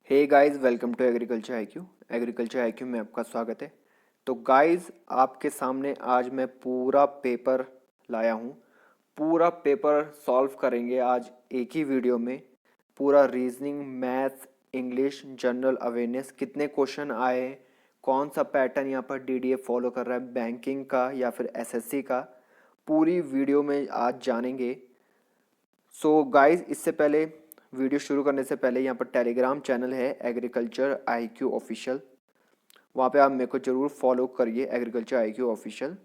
Hey guys, welcome to agriculture IQ में आपका स्वागत है। तो गाइस, आपके सामने आज मैं पूरा पेपर लाया हूँ। पूरा पेपर सॉल्व करेंगे आज एक ही वीडियो में। पूरा reasoning, maths, English, general awareness, कितने क्वेश्चन आए, कौन सा पैटर्न यहाँ पर डीडीए फॉलो कर रहा है, बैंकिंग का या फिर एसएससी का, पूरी वीडियो में आज जानेंगे। सो गाइस, इससे पहले वीडियो शुरू करने से पहले यहाँ पर टेलीग्राम चैनल है एग्रीकल्चर आईक्यू ऑफिशियल, वहाँ पे आप मेरे को ज़रूर फॉलो करिए एग्रीकल्चर आईक्यू ऑफिशियल।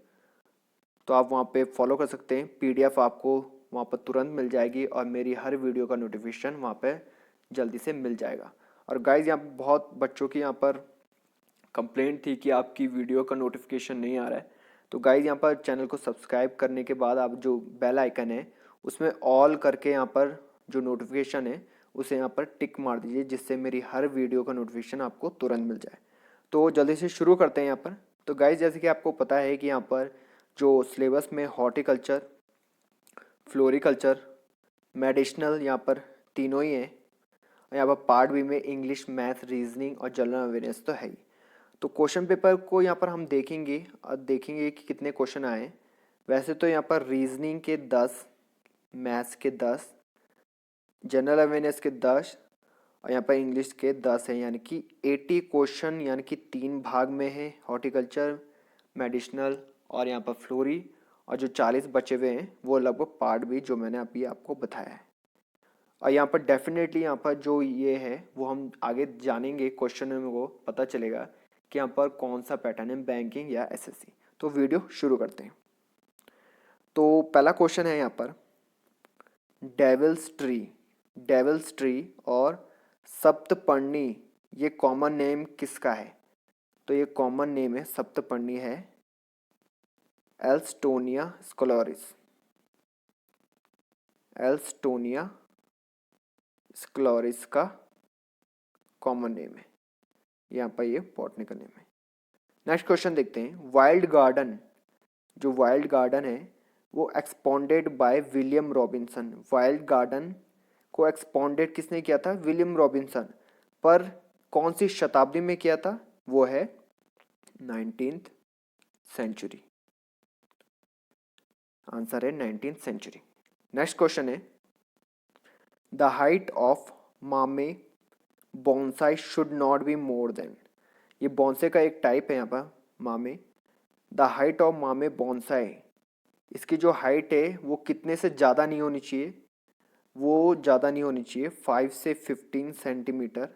तो आप वहाँ पे फॉलो कर सकते हैं। पीडीएफ आपको वहाँ पर तुरंत मिल जाएगी और मेरी हर वीडियो का नोटिफिकेशन वहाँ पे जल्दी से मिल जाएगा। और गाइस, यहाँ बहुत बच्चों की यहाँ पर कंप्लेंट थी कि आपकी वीडियो का नोटिफिकेशन नहीं आ रहा है। तो गाइस, यहाँ पर चैनल को सब्सक्राइब करने के बाद आप जो बेल आइकन है उसमें ऑल करके यहाँ पर जो नोटिफिकेशन है उसे यहाँ पर टिक मार दीजिए, जिससे मेरी हर वीडियो का नोटिफिकेशन आपको तुरंत मिल जाए। तो जल्दी से शुरू करते हैं यहाँ पर। तो गाइस, जैसे कि आपको पता है कि यहाँ पर जो सिलेबस में हॉर्टिकल्चर, फ्लोरिकल्चर, मेडिसिनल यहाँ पर तीनों ही हैं। यहाँ पर पार्ट बी में इंग्लिश, मैथ, रीजनिंग और जनरल अवेयरनेस तो है ही। तो क्वेश्चन पेपर को यहाँ पर हम देखेंगे और देखेंगे कि कितने क्वेश्चन आए। वैसे तो यहाँ पर रीजनिंग के 10, मैथ्स के 10, जनरल अवेयरनेस के 10 और यहाँ पर इंग्लिश के 10 है, यानी कि 80 क्वेश्चन, यानी कि 3 भाग में है, हॉर्टिकल्चर, मेडिसिनल और यहाँ पर फ्लोरी। और जो 40 बचे हुए हैं वो लगभग पार्ट बी जो मैंने अभी आपको बताया है। और यहाँ पर डेफिनेटली यहाँ पर जो ये है वो हम आगे जानेंगे, क्वेश्चन में वो पता चलेगा कि यहाँ पर कौन सा पैटर्न है, बैंकिंग या एसएससी। तो वीडियो शुरू करते हैं। तो पहला क्वेश्चन है यहाँ पर, डेविल्स ट्री और सप्तपर्णी, ये कॉमन नेम किसका है? तो ये कॉमन नेम है, सप्तपर्णी है एल्स्टोनिया स्क्लोरिस का कॉमन नेम है। यहाँ पर ये बॉटनिकल नेम है। नेक्स्ट क्वेश्चन देखते हैं। वाइल्ड गार्डन है वो expounded by William Robinson. Wild garden को एक्सपॉन्डेड किसने किया था? William Robinson. पर कौन सी शताब्दी में किया था? वो है 19th सेंचुरी। आंसर है 19th सेंचुरी। नेक्स्ट क्वेश्चन है, द हाइट ऑफ मामे bonsai should not be more than. ये बोनसे का एक टाइप है यहाँ पर, मामे। द हाइट ऑफ मामे बोनसाई, इसकी जो हाइट है वो कितने से ज़्यादा नहीं होनी चाहिए? वो ज़्यादा नहीं होनी चाहिए 5 से 15 सेंटीमीटर।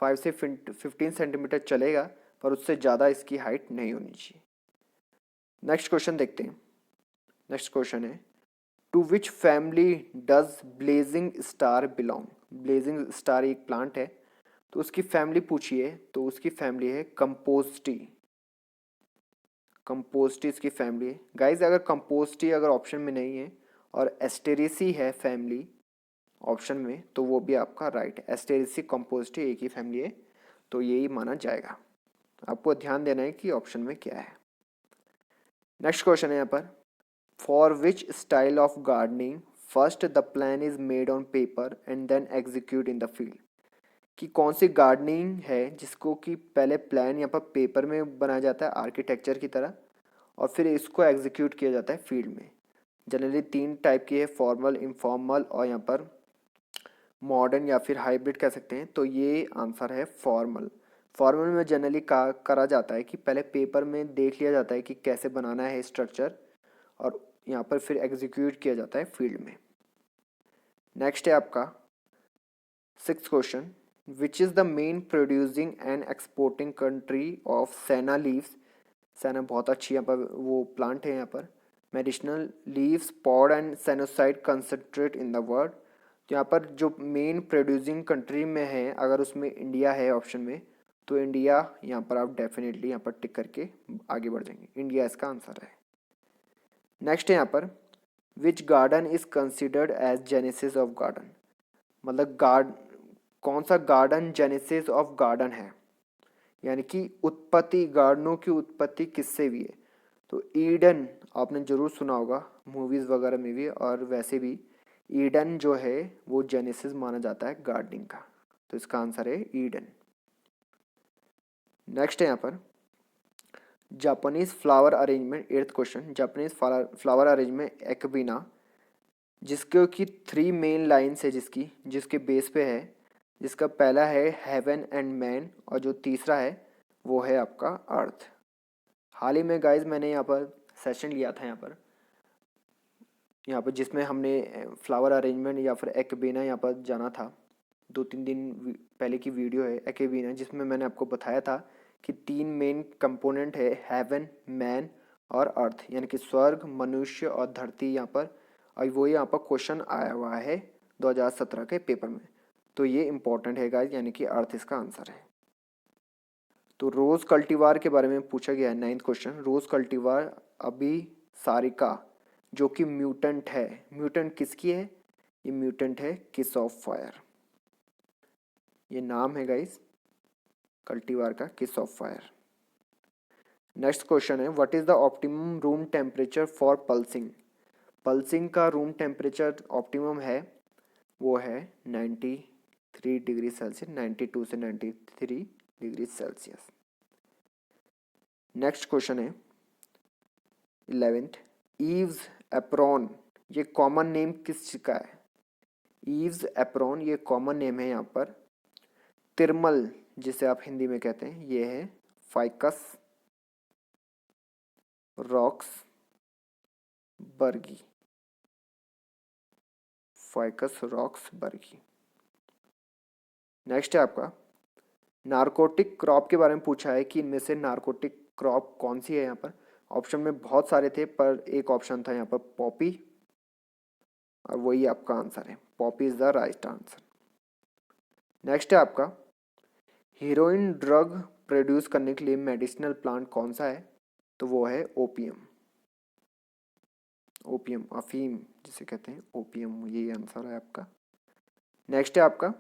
5 से 15 सेंटीमीटर चलेगा, पर उससे ज़्यादा इसकी हाइट नहीं होनी चाहिए। नेक्स्ट क्वेश्चन देखते हैं। नेक्स्ट क्वेश्चन है, to which family does blazing star belong. Blazing star एक प्लांट है, तो उसकी फैमिली पूछिए, तो उसकी फैमिली है कंपोस्टी। कंपोस्टी इसकी फैमिली है। गाइज, अगर कंपोस्टी अगर ऑप्शन में नहीं है और एस्टेरेसी है फैमिली ऑप्शन में, तो वो भी आपका राइट है। एस्टेरेसी, कंपोस्टी एक ही फैमिली है, तो यही माना जाएगा। आपको ध्यान देना है कि ऑप्शन में क्या है। नेक्स्ट क्वेश्चन है यहाँ पर, for which style of gardening first the plan is made on paper and then execute in the field. कि कौन सी गार्डनिंग है जिसको कि पहले प्लान यहाँ पर पेपर में बनाया जाता है आर्किटेक्चर की तरह, और फिर इसको एग्जीक्यूट किया जाता है फील्ड में। जनरली 3 टाइप की है, फॉर्मल, इनफॉर्मल और यहाँ पर मॉडर्न या फिर हाइब्रिड कह सकते हैं। तो ये आंसर है फॉर्मल। फॉर्मल में जनरली करा जाता है कि पहले पेपर में देख लिया जाता है कि कैसे बनाना है स्ट्रक्चर, और यहाँ पर फिर एग्जीक्यूट किया जाता है फील्ड में। नेक्स्ट है आपका 6th question, which is the main producing and exporting country of सेना लीव्स। सेना बहुत अच्छी यहाँ पर वो प्लांट है यहाँ पर। Medicinal leaves, pod and सेनोसाइड concentrate in the world. तो यहाँ पर जो मेन प्रोड्यूसिंग कंट्री में है, अगर उसमें इंडिया है ऑप्शन में, तो इंडिया यहाँ पर आप डेफिनेटली यहाँ पर टिक करके आगे बढ़ जाएंगे। इंडिया इसका आंसर है। नेक्स्ट है यहाँ पर, which garden is considered as genesis of garden. मतलब कौन सा गार्डन जेनेसिस ऑफ गार्डन है, यानी कि उत्पत्ति, गार्डनों की उत्पत्ति किससे हुई है? तो ईडन आपने जरूर सुना होगा मूवीज़ वगैरह में भी, और वैसे भी ईडन जो है वो जेनेसिस माना जाता है गार्डनिंग का। तो इसका आंसर है ईडन। नेक्स्ट है यहाँ पर Japanese flower arrangement, 8th question. Japanese flower arrangement ikebana, जिसके की 3 मेन लाइन्स है, जिसके बेस पे है, जिसका पहला है हेवन एंड मैन और जो तीसरा है वो है आपका अर्थ। हाल ही में गाइज मैंने यहाँ पर सेशन लिया था यहाँ पर जिसमें हमने फ्लावर अरेंजमेंट या फिर एक्बिना यहाँ पर जाना था। 2-3 दिन पहले की वीडियो है एक्बिना, जिसमें मैंने आपको बताया था कि 3 मेन कंपोनेंट है, हेवन, मैन और अर्थ, यानी कि स्वर्ग, मनुष्य और धरती यहाँ पर। और वो यहाँ पर क्वेश्चन आया हुआ है 2017 के पेपर में, तो ये इंपॉर्टेंट है गाइज, यानी कि अर्थ इसका आंसर है। तो रोज कल्टीवार के बारे में पूछा गया है 9th क्वेश्चन। रोज कल्टीवार अभी सारिका, जो कि म्यूटेंट है। म्यूटेंट किसकी है? ये म्यूटेंट है किस ऑफ फायर, ये नाम है गाइस कल्टीवार का, kiss of fire. Next question है what is the optimum room temperature for pulsing. Pulsing का रूम टेम्परेचर ऑप्टिमम है वो है 93 डिग्री सेल्सियस, 92 से 93 डिग्री सेल्सियस। नेक्स्ट क्वेश्चन है 11th ईव्स एप्रॉन, ये कॉमन नेम किसका है? ईव्स एप्रॉन ये कॉमन नेम है यहाँ पर। तिरमल जिसे आप हिंदी में कहते हैं, ये है ficus rocks Bargi, ficus rocks Bargi. Next है आपका नारकोटिक क्रॉप के बारे में पूछा है कि इनमें से नारकोटिक क्रॉप कौन सी है। यहाँ पर ऑप्शन में बहुत सारे थे पर एक ऑप्शन था यहाँ पर पॉपी, और वही आपका आंसर है, Poppy is the right answer. Next है आपका हीरोइन ड्रग प्रोड्यूस करने के लिए मेडिसिनल प्लांट कौन सा है? तो वो है ओपियम, ओपियम अफीम जिसे कहते हैं ओपियम, यही आंसर है आपका। नेक्स्ट है आपका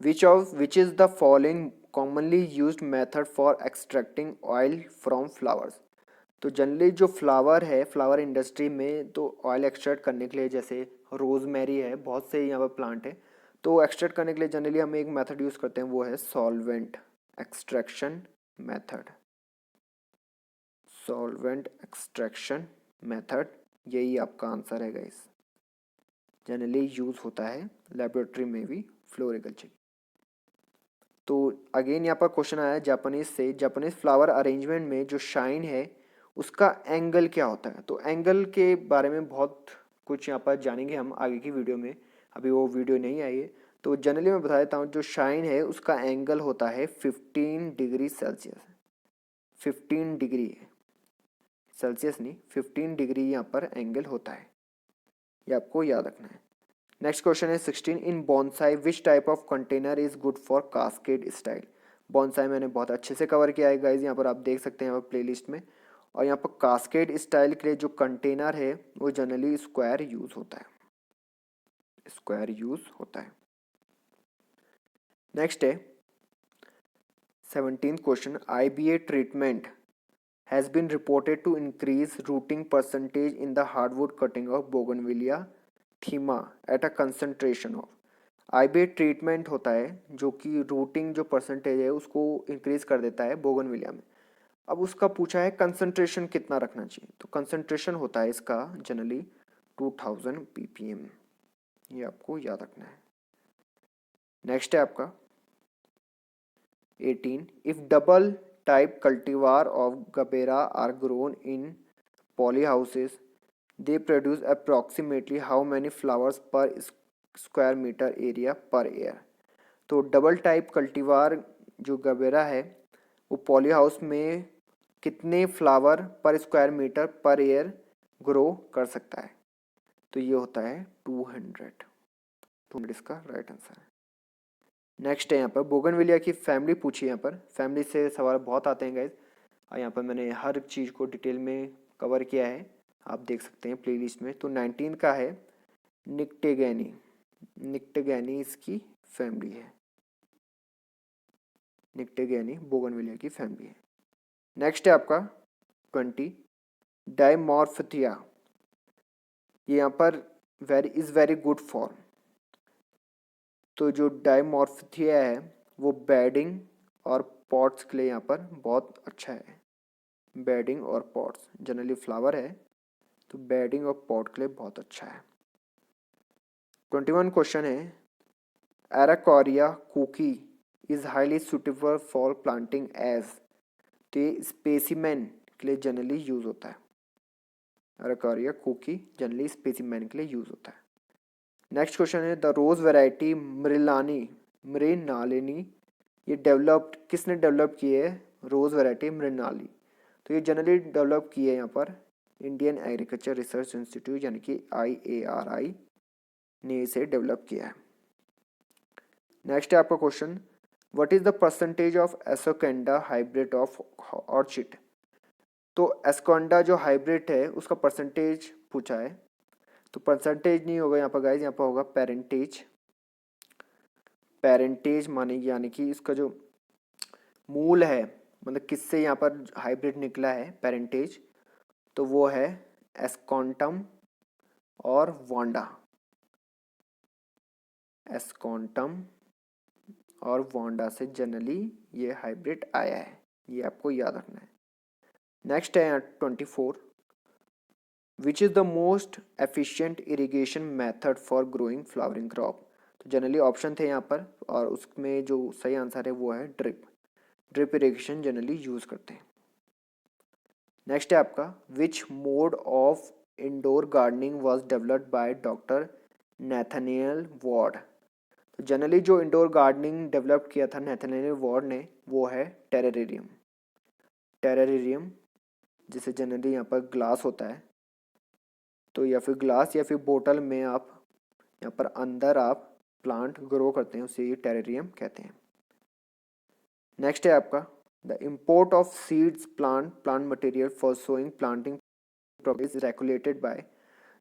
which is the following commonly used method for extracting oil from flowers. तो जनरली जो फ्लावर है, फ्लावर इंडस्ट्री में तो ऑयल एक्सट्रैक्ट करने के लिए, जैसे रोजमेरी है, बहुत से यहाँ पर प्लांट है, तो एक्सट्रैक्ट करने के लिए जनरली हम एक मेथड यूज़ करते हैं, वो है solvent extraction method. Solvent extraction method, यही आपका आंसर है गाइस, जनरली यूज होता है लेबोरेटरी में भी फ्लोरिकल्चर। तो अगेन यहाँ पर क्वेश्चन आया जापानीज से, जापानीज फ्लावर अरेंजमेंट में जो शाइन है उसका एंगल क्या होता है? तो एंगल के बारे में बहुत कुछ यहाँ पर जानेंगे हम आगे की वीडियो में, अभी वो वीडियो नहीं आई है। तो जनरली मैं बता देता हूँ, जो शाइन है उसका एंगल होता है 15 डिग्री सेल्सियस, 15 डिग्री सेल्सियस नहीं, 15 डिग्री यहाँ पर एंगल होता है, ये आपको याद रखना है। नेक्स्ट क्वेश्चन है 16 in bonsai which type of container is good for cascade style. Bonsai मैंने बहुत अच्छे से कवर किया है गाइज, यहाँ पर आप देख सकते हैं यहाँ पर प्लेलिस्ट में। और यहाँ पर कास्केड स्टाइल के लिए जो कंटेनर है वो जनरली स्क्वायर यूज होता है, स्क्वायर यूज होता है। नेक्स्ट है 17th question IBA treatment has been reported to increase rooting percentage in the hardwood cutting of Bougainvillea thema at a concentration of। IBA treatment होता है जो कि रूटिंग जो परसेंटेज है उसको इंक्रीज कर देता है बोगनविलिया में। अब उसका पूछा है कंसंट्रेशन कितना रखना चाहिए, तो कंसंट्रेशन होता है इसका जनरली 2000 ppm, ये आपको याद रखना है। नेक्स्ट है आपका 18 if double type cultivar of Gabera are grown in polyhouses, they produce approximately how many flowers per square meter area per year। तो डबल टाइप कल्टीवार जो गबेरा है वो पॉली हाउस में कितने फ्लावर पर स्क्वायर मीटर पर ईयर ग्रो कर सकता है? तो ये होता है 200 इसका राइट आंसर है। नेक्स्ट है यहाँ पर बोगनविलिया की फैमिली पूछी है, यहाँ पर फैमिली से सवाल बहुत आते हैं गाइज, और यहाँ पर मैंने हर चीज़ को डिटेल में कवर किया है, आप देख सकते हैं प्लेलिस्ट में। तो 19 का है निक्टेगैनी, निक्टेगैनी इसकी फैमिली है, निक्टेगैनी बोगनविलिया की फैमिली है। नेक्स्ट है आपका 20 डाइमॉर्फिया, ये यहाँ पर वेरी गुड फॉर, तो जो डाइमॉर्फिथिया है वो बेडिंग और पॉट्स के लिए यहाँ पर बहुत अच्छा है। बेडिंग और पॉट्स, जनरली फ्लावर है तो बेडिंग और पॉट के लिए बहुत अच्छा है। 21 क्वेश्चन है, araucaria cookii is highly suitable for planting as, तो ये स्पेसिमेन के लिए जनरली यूज होता है। एराकोरिया कुकी जनरली स्पेसिमेन के लिए यूज होता है। नेक्स्ट क्वेश्चन है, द रोज वैरायटी मृणालिनी ये डेवलप्ड, किसने डेवलप की है रोज वैरायटी मृणाली, तो ये जनरली डेवलप की है यहाँ पर इंडियन एग्रीकल्चर रिसर्च इंस्टीट्यूट यानी कि IARI ने इसे डेवलप किया है। नेक्स्ट है आपका question, what is the percentage of ascocenda hybrid of orchid, तो एस्कोंडा जो हाइब्रिड है उसका परसेंटेज पूछा है, तो परसेंटेज नहीं होगा यहाँ पर गाइज, यहाँ पर होगा पेरेंटेज। पेरेंटेज माने यानी कि इसका जो मूल है, मतलब किससे यहाँ पर हाइब्रिड निकला है पेरेंटेज, तो वो है एस्कॉन्टम और वांडा। एस्कॉन्टम और वांडा से जनरली ये हाइब्रिड आया है, ये आपको याद रखना है। नेक्स्ट है 24, विच is the most efficient irrigation method for growing flowering crop, तो जनरली ऑप्शन थे यहाँ पर और उसमें जो सही आंसर है वो है drip. Drip irrigation generally use करते हैं। नेक्स्ट है आपका, which mode of indoor gardening was developed by doctor Nathaniel Ward, तो जनरली जो इंडोर गार्डनिंग डेवलप किया था नेथानियल वार्ड ने वो है टेरेरियम। टेरेरियम जिसे जनरली यहाँ पर ग्लास होता है, तो या फिर ग्लास या फिर बोतल में आप यहाँ पर अंदर आप प्लांट ग्रो करते हैं उसे टेरेरियम कहते हैं। नेक्स्ट है आपका, the import of seeds plant material for sowing planting is regulated by,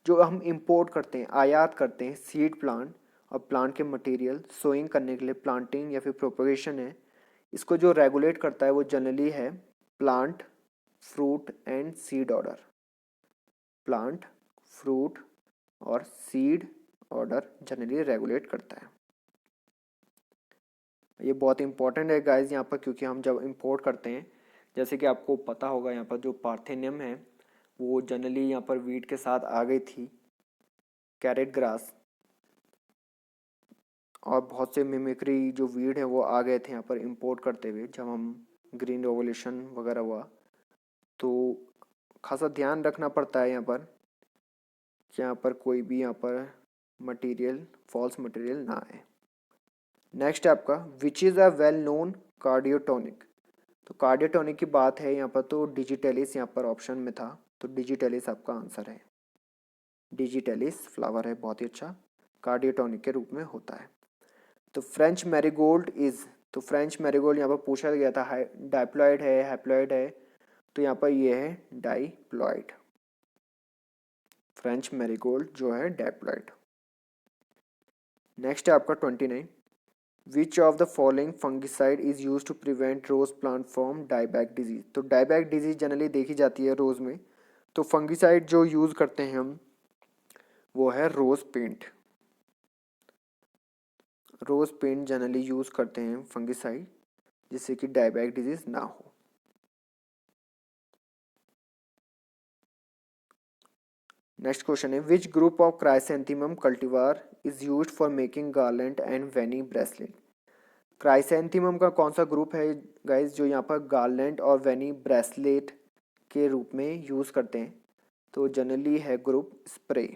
जो हम इंपोर्ट करते हैं आयात करते हैं सीड प्लांट और प्लांट के मटेरियल सोइंग करने के लिए प्लांटिंग या फिर प्रोपगेशन है, इसको जो रेगुलेट करता है वो जनरली है plant fruit and seed order. Plant fruit और सीड ऑर्डर जनरली रेगुलेट करता है। ये बहुत इंपॉर्टेंट है गाइज यहाँ पर, क्योंकि हम जब इंपोर्ट करते हैं, जैसे कि आपको पता होगा यहाँ पर जो पार्थेनियम है वो जनरली यहाँ पर वीट के साथ आ गई थी, कैरेट ग्रास, और बहुत से मिमिक्री जो वीड है वो आ गए थे यहाँ पर इंपोर्ट करते हुए जब हम ग्रीन रेवोल्यूशन वगैरह हुआ, तो खासा ध्यान रखना पड़ता है यहाँ पर कि यहाँ पर कोई भी यहाँ पर मटेरियल फॉल्स मटेरियल ना आए। नेक्स्ट है आपका, which is a well known cardiotonic, तो कार्डियोटोनिक की बात है यहाँ पर तो डिजिटेलिस यहाँ पर ऑप्शन में था, तो डिजिटेलिस आपका आंसर है। डिजिटेलिस फ्लावर है बहुत ही अच्छा, कार्डियोटोनिक के रूप में होता है। तो फ्रेंच मैरीगोल्ड इज, तो फ्रेंच मैरीगोल्ड यहाँ पर पूछा गया था डाइप्लॉइड है हैप्लॉइड है, तो यहाँ पर ये है डाइप्लॉइड। फ्रेंच मैरीगोल्ड जो है डाइप्लॉइड। नेक्स्ट है आपका 29, which of the following fungicide is use to prevent rose plant from dieback disease, तो डाईबैक डिजीज जनरली देखी जाती है रोज में, तो फंगिसाइड जो यूज करते हैं हम वो है रोज पेंट। रोज पेंट जनरली यूज करते हैं फंगिसाइड जिससे कि डाईबैक डिजीज ना हो। नेक्स्ट क्वेश्चन है, which group of chrysanthemum cultivar is used for making garland and veni bracelet, chrysanthemum का कौन सा ग्रुप है गाइस जो यहाँ पर गार्लैंड और वेनी ब्रेसलेट के रूप में यूज करते हैं, तो जनरली है ग्रुप स्प्रे।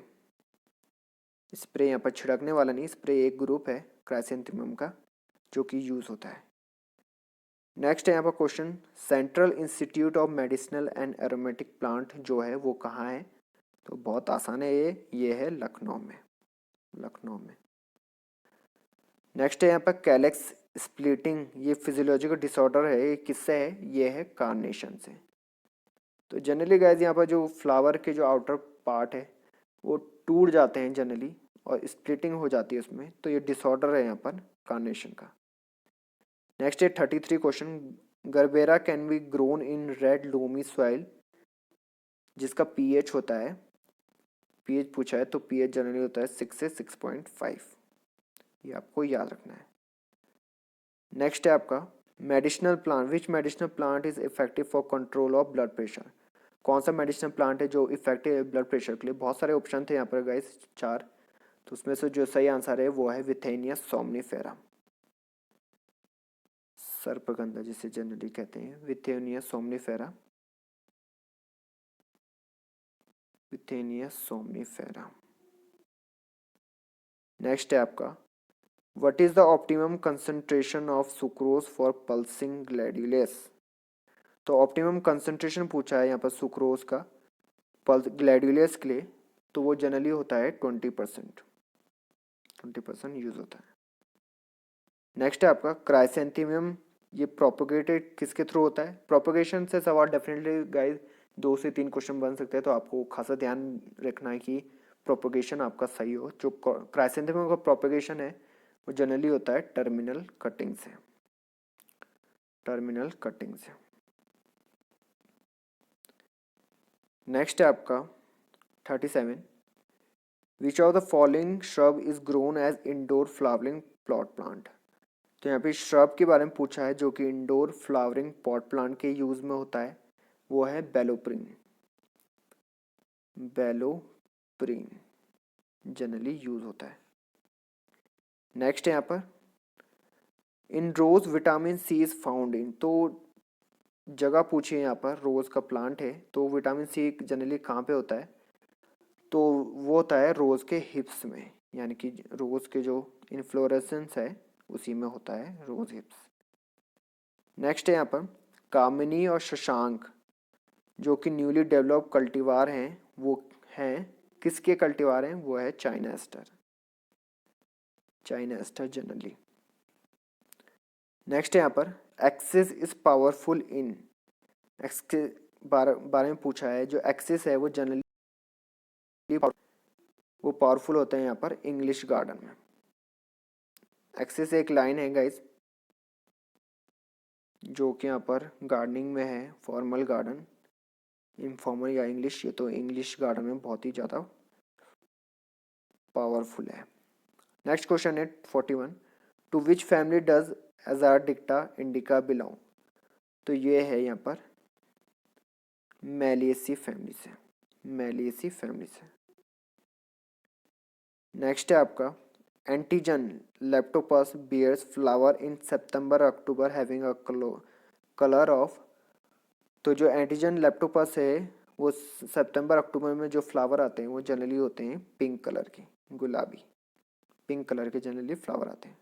स्प्रे यहाँ पर छिड़कने वाला नहीं, स्प्रे एक ग्रुप है क्राइसेंथेमम का जो कि यूज होता है। नेक्स्ट है यहाँ पर question, central institute of medicinal and aromatic plant जो है वो कहाँ है, तो बहुत आसान है ये है लखनऊ में। लखनऊ में। नेक्स्ट है यहाँ पर कैलेक्स स्प्लिटिंग, ये फिजियोलॉजिकल डिसऑर्डर है, ये किससे है, ये है कार्नेशन से। तो जनरली गाइस यहाँ पर जो फ्लावर के जो आउटर पार्ट है वो टूट जाते हैं जनरली और स्प्लिटिंग हो जाती है उसमें, तो ये डिसऑर्डर है यहाँ पर कार्नेशन का। नेक्स्ट है 33 question, gerbera can be grown in red loamy soil जिसका पीएच होता है, पीएच पूछा है तो पीएच जनरली होता है 6 से 6.5, ये आपको याद रखना है। नेक्स्ट है आपका medicinal plant, which medicinal plant is effective for control of blood pressure. कौन सा मेडिसिनल प्लांट है जो इफेक्टिव है ब्लड प्रेशर के लिए। बहुत सारे ऑप्शन थे यहाँ पर गाइस, 4, तो उसमें से जो सही आंसर है वो है विथेनिया सोमनीफेरा, सर्पगंधा जिसे जनरली कहते हैं, withania somnifera, withania somnifera. Next है आपका what is the optimum concentration of sucrose for pulsing gladiolus. तो ऑप्टिमम कंसंट्रेशन पूछा है यहाँ पर सुक्रोज का पल्स ग्लैडुलेस के लिए, तो वो जनरली होता है 20%, 20% यूज होता है। नेक्स्ट है आपका क्राइसेंथेमियम, ये प्रोपोगेटेड किसके थ्रू होता है। प्रोपोगेशन से सवाल डेफिनेटली गाइस 2 से 3 क्वेश्चन बन सकते हैं, तो आपको खासा ध्यान रखना है कि प्रोपोगेशन आपका सही हो। जो क्राइसेंथेमियम का प्रोपोगेशन है वो जनरली होता है टर्मिनल कटिंग से, टर्मिनल कटिंग से। नेक्स्ट है आपका 37 which of the following shrub is grown as indoor flowering pot plant. तो यहाँ पे श्रब के बारे में पूछा है जो कि इंडोर फ्लावरिंग पॉट प्लांट के यूज में होता है, वो है बेलोप्रिन, बेलोप्रिन जनरली यूज होता है। नेक्स्ट है यहाँ पर in rose vitamin C is found in, तो जगह पूछी है यहाँ पर, रोज का प्लांट है तो विटामिन सी जनरली कहाँ पे होता है, तो वो होता है रोज के हिप्स में, यानी कि रोज के जो इन्फ्लोरेसेंस है उसी में होता है रोज हिप्स। नेक्स्ट है यहाँ पर कामिनी और शशांक जो कि न्यूली डेवलप कल्टीवार हैं, वो हैं किसके कल्टीवार हैं, वो है China aster, China aster generally. Next है यहाँ पर axis is powerful in, X के बारे में पूछा है। जो एक्सिस है वो जनरली वो पावरफुल होते हैं यहाँ पर इंग्लिश गार्डन में। एक्सिस एक लाइन है गाइस जो कि यहाँ पर गार्डनिंग में है, फॉर्मल गार्डन, इनफॉर्मल या इंग्लिश, ये तो इंग्लिश गार्डन में बहुत ही ज़्यादा पावरफुल है। नेक्स्ट क्वेश्चन है 41 टू विच फैमिली डज एजारडिक्टा इंडिका बिलोंग। तो ये है यहाँ पर मेलिएसी फैमिली से, मेलिएसी फैमिली से। नेक्स्ट है आपका antigonon leptopus bears flower in September October having a colour of. तो जो एंटीजन लेप्टोपस है वो सितंबर अक्टूबर में जो फ्लावर आते हैं वो जनरली होते हैं पिंक कलर के, गुलाबी पिंक कलर के जनरली फ्लावर आते हैं।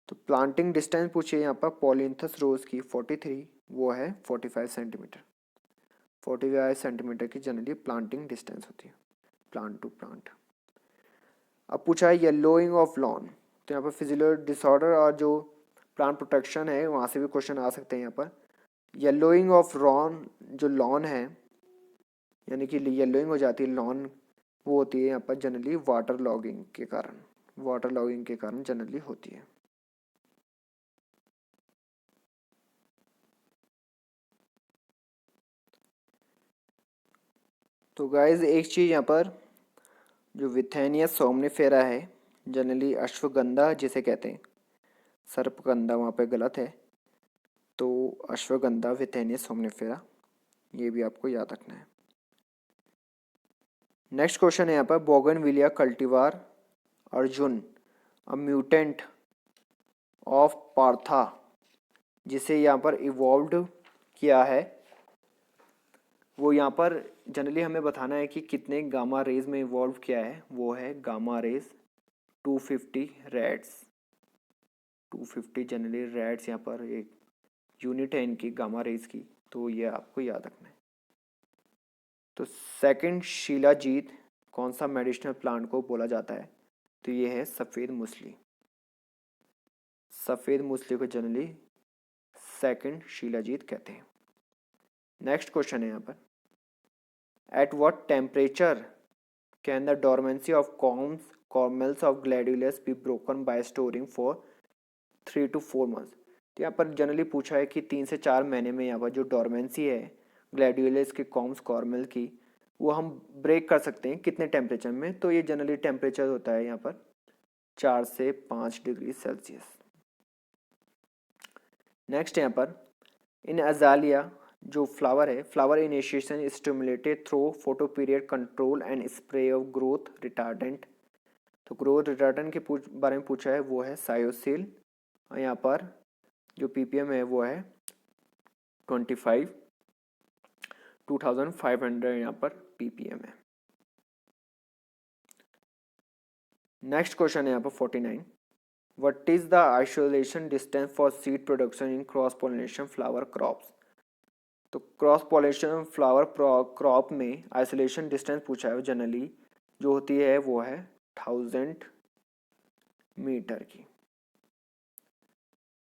तो प्लांटिंग डिस्टेंस पूछिए यहाँ पर पॉलिंथस रोज की 43, वो है 45 सेंटीमीटर, 45 सेंटीमीटर की जनरली प्लांटिंग डिस्टेंस होती है प्लांट टू प्लांट। अब पूछा है येलोइंग ऑफ लॉन, तो यहाँ पर फिजियोलॉजिकल डिसऑर्डर और जो प्लांट प्रोटेक्शन है वहाँ से भी क्वेश्चन आ सकते हैं यहाँ पर। येलोइंग ऑफ लॉन, जो लॉन है यानी कि येलोइंग हो जाती है लॉन, वो होती है यहाँ पर जनरली वाटर लॉगिंग के कारण, वाटर लॉगिंग के कारण जनरली होती है। तो गाइज एक चीज़ यहाँ पर जो विथेनिया सोमनीफेरा है जनरली अश्वगंधा जिसे कहते हैं, सर्पगंधा वहाँ पे गलत है, तो अश्वगंधा विथेनिया सोमनीफेरा, ये भी आपको याद रखना है। नेक्स्ट क्वेश्चन है यहाँ पर bougainvillea cultivar Arjun a mutant of Partha जिसे यहाँ पर इवॉल्व्ड किया है, वो यहाँ पर जनरली हमें बताना है कि कितने गामा रेज में इवॉल्व किया है, वो है gamma rays 250 rads, 250 generally rads यहाँ पर एक यूनिट है इनकी गामा रेज की, तो ये आपको याद रखना है। तो सेकंड शिलाजीत कौन सा मेडिसिनल प्लांट को बोला जाता है, तो ये है सफ़ेद मूसली, सफ़ेद मूसली को जनरली सेकंड शिलाजीत कहते हैं। नेक्स्ट क्वेश्चन है यहाँ पर at what temperature can the dormancy of cormels of gladiolus be broken by storing for 3 to 4 months। तो यहाँ पर जनरली पूछा है कि 3 से 4 महीने में यहाँ पर जो डोरमेंसी है ग्लैडुलस के कॉम्स कॉर्मेल की, वो हम ब्रेक कर सकते हैं कितने टेम्परेचर में, तो ये जनरली टेम्परेचर होता है यहाँ पर 4 से 5 डिग्री सेल्सियस। नेक्स्ट यहाँ पर इन अजालिया जो फ्लावर है, flower initiation stimulated through photo period control and spray of growth retardant. तो ग्रोथ रिटार्डेंट के बारे में पूछा है, वो है सायोसिल। और यहाँ पर जो पीपीएम है वो है 2500 यहाँ पर पीपीएम है। नेक्स्ट क्वेश्चन है यहाँ पर 49, what is the isolation distance for seed production in cross pollination flower crops. तो क्रॉस पॉलिनेशन फ्लावर क्रॉप में आइसोलेशन डिस्टेंस पूछा है, जनरली जो होती है वो है 1000 मीटर की,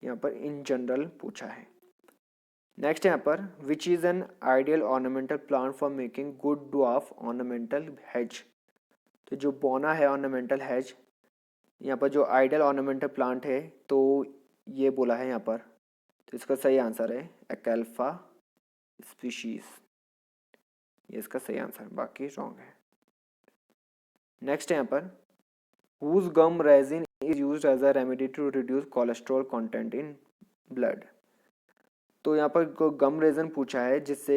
यहाँ पर इन जनरल पूछा है। नेक्स्ट यहाँ पर which is an ideal ornamental plant for making good dwarf ornamental hedge. तो जो बोना है ऑर्नामेंटल हेज, यहाँ पर जो आइडियल ऑर्नामेंटल प्लांट है तो ये बोला है यहाँ पर, तो इसका सही आंसर है एक्ल्फा स्पीशीज, ये इसका सही आंसर, बाकी रॉन्ग है। नेक्स्ट यहाँ पर whose gum resin is used as a remedy to reduce cholesterol content in blood। तो यहाँ पर गम रेजन पूछा है जिससे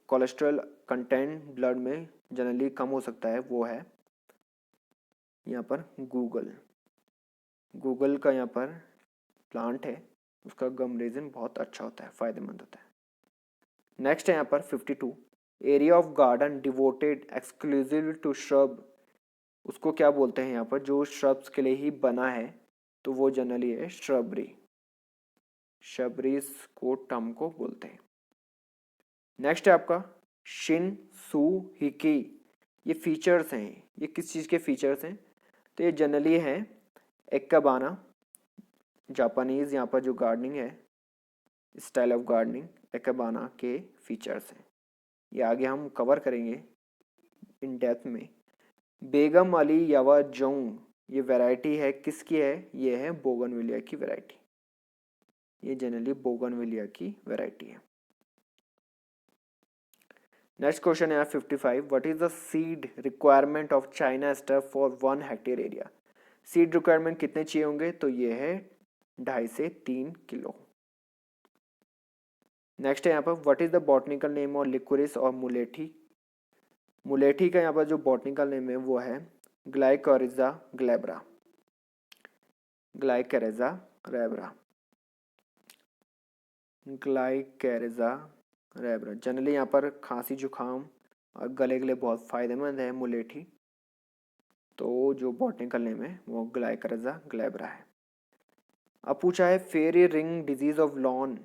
कोलेस्ट्रॉल कंटेंट ब्लड में जनरली कम हो सकता है, वो है यहाँ पर गूगल का यहाँ पर प्लांट है, उसका गम रेजन बहुत अच्छा होता है, फायदेमंद होता है। नेक्स्ट है यहाँ पर 52, area of garden devoted exclusive to shrub, उसको क्या बोलते हैं यहाँ पर, जो श्रब्स के लिए ही बना है तो वो जनरली है श्रबरीज को टर्म को बोलते हैं। नेक्स्ट है आपका शिन सू हिकी, ये फीचर्स हैं, ये किस चीज़ के फीचर्स हैं, तो ये जनरली है एक्काबाना जापानीज, यहाँ पर जो गार्डनिंग है स्टाइल ऑफ गार्डनिंग एक्काबाना के फीचर्स हैं, ये आगे हम कवर करेंगे इन डेप्थ में। बेगम अली यावा जोंग, ये वैरायटी है किसकी है, ये है बोगनविलिया की वैरायटी, ये जनरली बोगनविलिया की वैरायटी है। नेक्स्ट क्वेश्चन है 55, what is the seed requirement of China aster for 1 hectare area. Seed requirement कितने चाहिए होंगे, तो ये है 2.5 से 3 किलो। नेक्स्ट है यहाँ पर what is the botanical name of liquorice और मुलेठी। मुलेठी का यहाँ पर जो बॉटनिकल नेम है वो है ग्लाइकोरिजा ग्लैब्रा, ग्लाइकोरिजा रैब्रा। जनरली यहाँ पर खांसी जुकाम और गले के लिए बहुत फायदेमंद है मुलेठी, तो जो बॉटनिकल नेम है वो ग्लाइकोरिजा ग्लैब्रा है। अब पूछा है फेरी रिंग डिजीज ऑफ लॉन,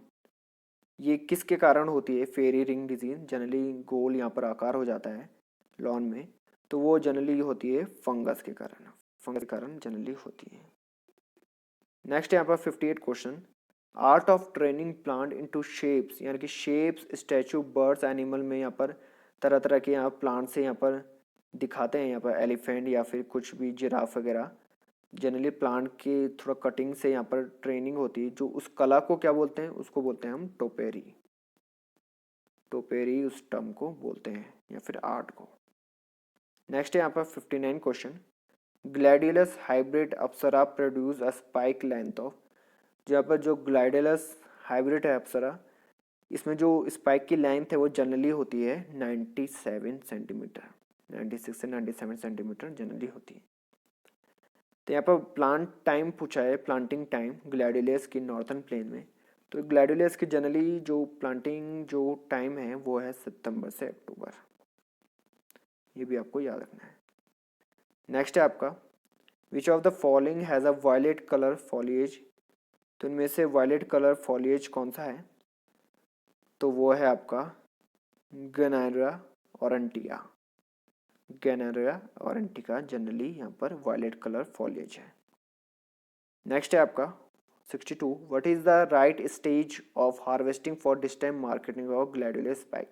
ये किसके कारण होती है फेरी रिंग डिजीज, जनरली गोल यहाँ पर आकार हो जाता है लॉन में, तो वो जनरली होती है फंगस के कारण जनरली होती है। नेक्स्ट यहाँ पर 58 question, art of training plant into shapes, यानी कि शेप्स स्टैचू बर्ड्स एनिमल में यहाँ पर तरह तरह के यहाँ प्लांट से यहाँ पर दिखाते हैं, यहाँ पर एलिफेंट या फिर कुछ भी जिराफ वगैरह, जनरली प्लांट की थोड़ा कटिंग से यहाँ पर ट्रेनिंग होती है, जो उस कला को क्या बोलते हैं, उसको बोलते हैं हम टोपेरी उस टर्म को बोलते हैं या फिर आर्ट को। नेक्स्ट है यहाँ पर 59 question, gladiolus hybrid Apsara produce a spike length of, जहाँ पर जो ग्लैडियलस हाइब्रिड है अप्सरा, इसमें जो स्पाइक की लेंथ है वो जनरली होती है 97 सेंटीमीटर, 96 से 97 सेंटीमीटर जनरली होती है। तो यहाँ पर प्लांट टाइम पूछा है, प्लांटिंग टाइम ग्लैडियलस की नॉर्थन प्लेन में, तो ग्लैडियलस की जनरली जो प्लांटिंग जो टाइम है वो है सितंबर से अक्टूबर, ये भी आपको याद रखना है। नेक्स्ट है आपका which of the following has a violet colour foliage, तो इनमें से वायलेट कलर फॉलिएज कौन सा है, तो वो है आपका गैनरिया ऑरेंटिका जनरली यहाँ पर वायलेट कलर फॉलिएज है। नेक्स्ट है आपका 62, what is the right stage of harvesting for distant marketing of gladiolus spike,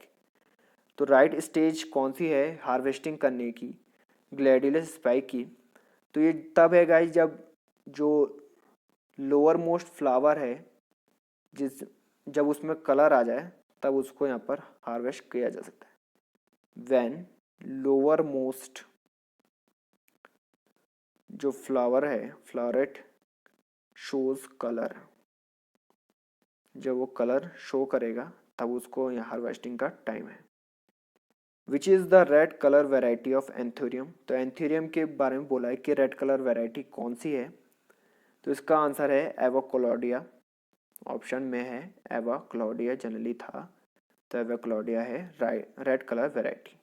तो राइट स्टेज कौन सी है हार्वेस्टिंग करने की ग्लैडियलस स्पाइक की, तो ये तब है गाइस जब जो लोअर मोस्ट फ्लावर है जब उसमें कलर आ जाए तब उसको यहाँ पर हार्वेस्ट किया जा सकता है। व्हेन लोअर मोस्ट जो फ्लावर है, फ्लावरेट शोज कलर, जब वो कलर शो करेगा तब उसको यहाँ हार्वेस्टिंग का टाइम है। विच is the red colour variety of anthurium, तो एंथोरियम के बारे में बोला है कि रेड कलर वेराइटी कौन सी है, तो इसका आंसर है एवाक्लोडिया। ऑप्शन में है एवाक्लोडिया, जनरली था तो एवाक्लोडिया है रेड कलर वेराइटी।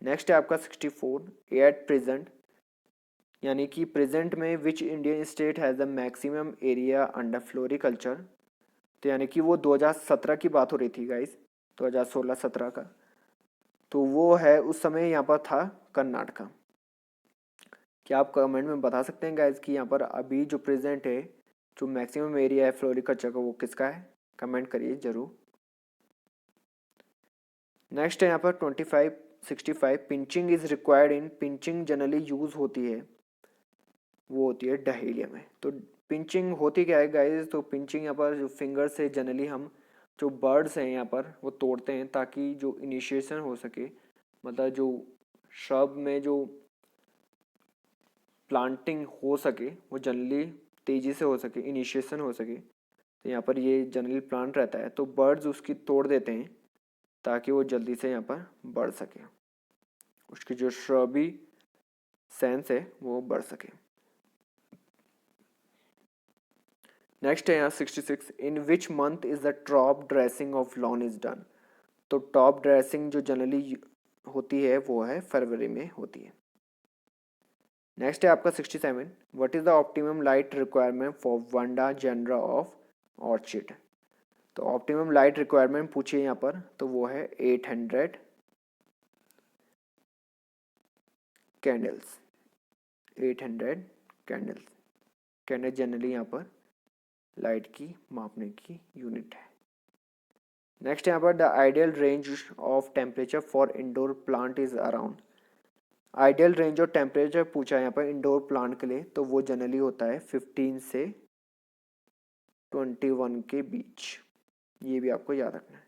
नेक्स्ट है आपका 64, एट प्रेजेंट, यानी कि प्रेजेंट में which Indian state has the maximum area under floriculture, तो यानी कि वो 2017 की बात हो रही थी गाइस, 2016-17 का, तो वो है उस समय यहाँ पर था कर्नाटका। क्या आप कमेंट में बता सकते हैं गाइस कि यहाँ पर अभी जो प्रेजेंट है, जो मैक्सिमम एरिया है फ्लोरिकल्चर का, वो किसका है? कमेंट करिए जरूर। नेक्स्ट है यहाँ पर 65, pinching is required in, pinching generally use होती है, वो होती है डहेलिया में। तो पिंचिंग होती क्या है गाइस, तो पिंचिंग यहाँ पर जो फिंगर से जनरली हम जो बर्ड्स हैं यहाँ पर वो तोड़ते हैं ताकि जो इनिशिएशन हो सके, मतलब जो श्रब में जो प्लांटिंग हो सके वो जनरली तेज़ी से हो सके, इनिशिएशन हो सके, तो यहाँ पर ये जनरली प्लांट रहता है, तो बर्ड्स उसकी तोड़ देते हैं ताकि वो जल्दी से यहाँ पर बढ़ सके, उसकी जो श्रबी सेंस है वो बढ़ सके। नेक्स्ट है यहाँ 66, in which month is the top dressing of lawn is done, तो टॉप ड्रेसिंग जो जनरली होती है वो है फरवरी में होती है। नेक्स्ट है आपका 67, what is the optimum light requirement for vanda genera of orchid, तो ऑप्टिमम लाइट रिक्वायरमेंट पूछिए यहाँ पर, तो वो है 800 कैंडल्स, 800 कैंडल्स। कैंडल जनरली यहाँ पर लाइट की मापने की यूनिट है। नेक्स्ट यहाँ पर the ideal range of temperature for indoor plant is around, ideal range of temperature पूछा है यहाँ पर इंडोर प्लांट के लिए, तो वो जनरली होता है 15 से 21 के बीच, ये भी आपको याद रखना है।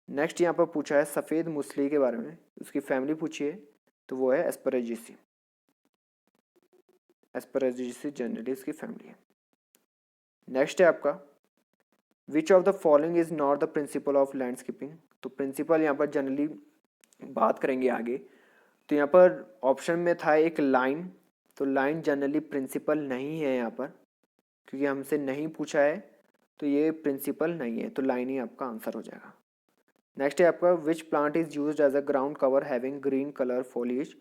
नेक्स्ट यहाँ पर पूछा है सफ़ेद मूसली के बारे में, उसकी फैमिली पूछी है, तो वो है एस्परेजिसी, एस्परेजिसी जनरली इसकी फैमिली है। नेक्स्ट है आपका which of the following is not the principle of landscaping, तो प्रिंसिपल यहाँ पर जनरली बात करेंगे आगे, तो यहाँ पर ऑप्शन में था एक लाइन, तो लाइन जनरली प्रिंसिपल नहीं है यहाँ पर, क्योंकि हमसे नहीं पूछा है तो ये प्रिंसिपल नहीं है, तो लाइन ही आपका आंसर हो जाएगा। नेक्स्ट है आपका which plant is used as a ground cover having green colour foliage,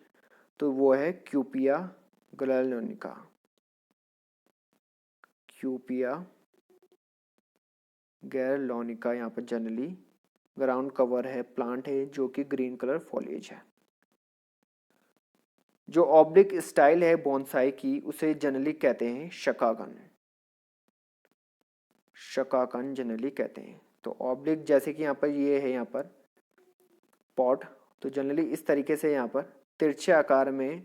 तो वो है क्यूपिया ग्लैलोनिका, क्यूपिया गैरलोनिका यहाँ पर जनरली ग्राउंड कवर है, प्लांट है जो कि ग्रीन कलर फॉलिएज है। जो ऑब्लिक स्टाइल है बोनसाई की उसे जनरली कहते हैं शकागन, शकाकन जनरली कहते हैं। तो ऑब्लिक जैसे कि यहाँ पर ये है यहाँ पर पॉट, तो जनरली इस तरीके से यहाँ पर तिरछे आकार में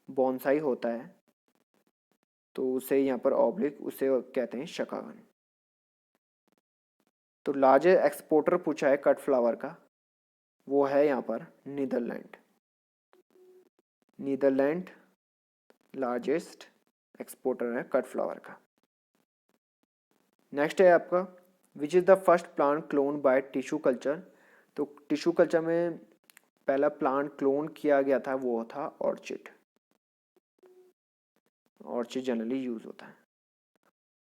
बोनसाई होता है, तो उसे यहाँ पर ऑब्लिक उसे कहते हैं शकागन। तो लार्जेस्ट एक्सपोर्टर पूछा है कट फ्लावर का, वो है यहाँ पर नीदरलैंड, नीदरलैंड लार्जेस्ट एक्सपोर्टर है कट फ्लावर का। नेक्स्ट है आपका which is the first plant clone by tissue culture, तो टिश्यू कल्चर में पहला प्लांट क्लोन किया गया था वो था ऑर्चिड, ऑर्चिड जनरली यूज होता है।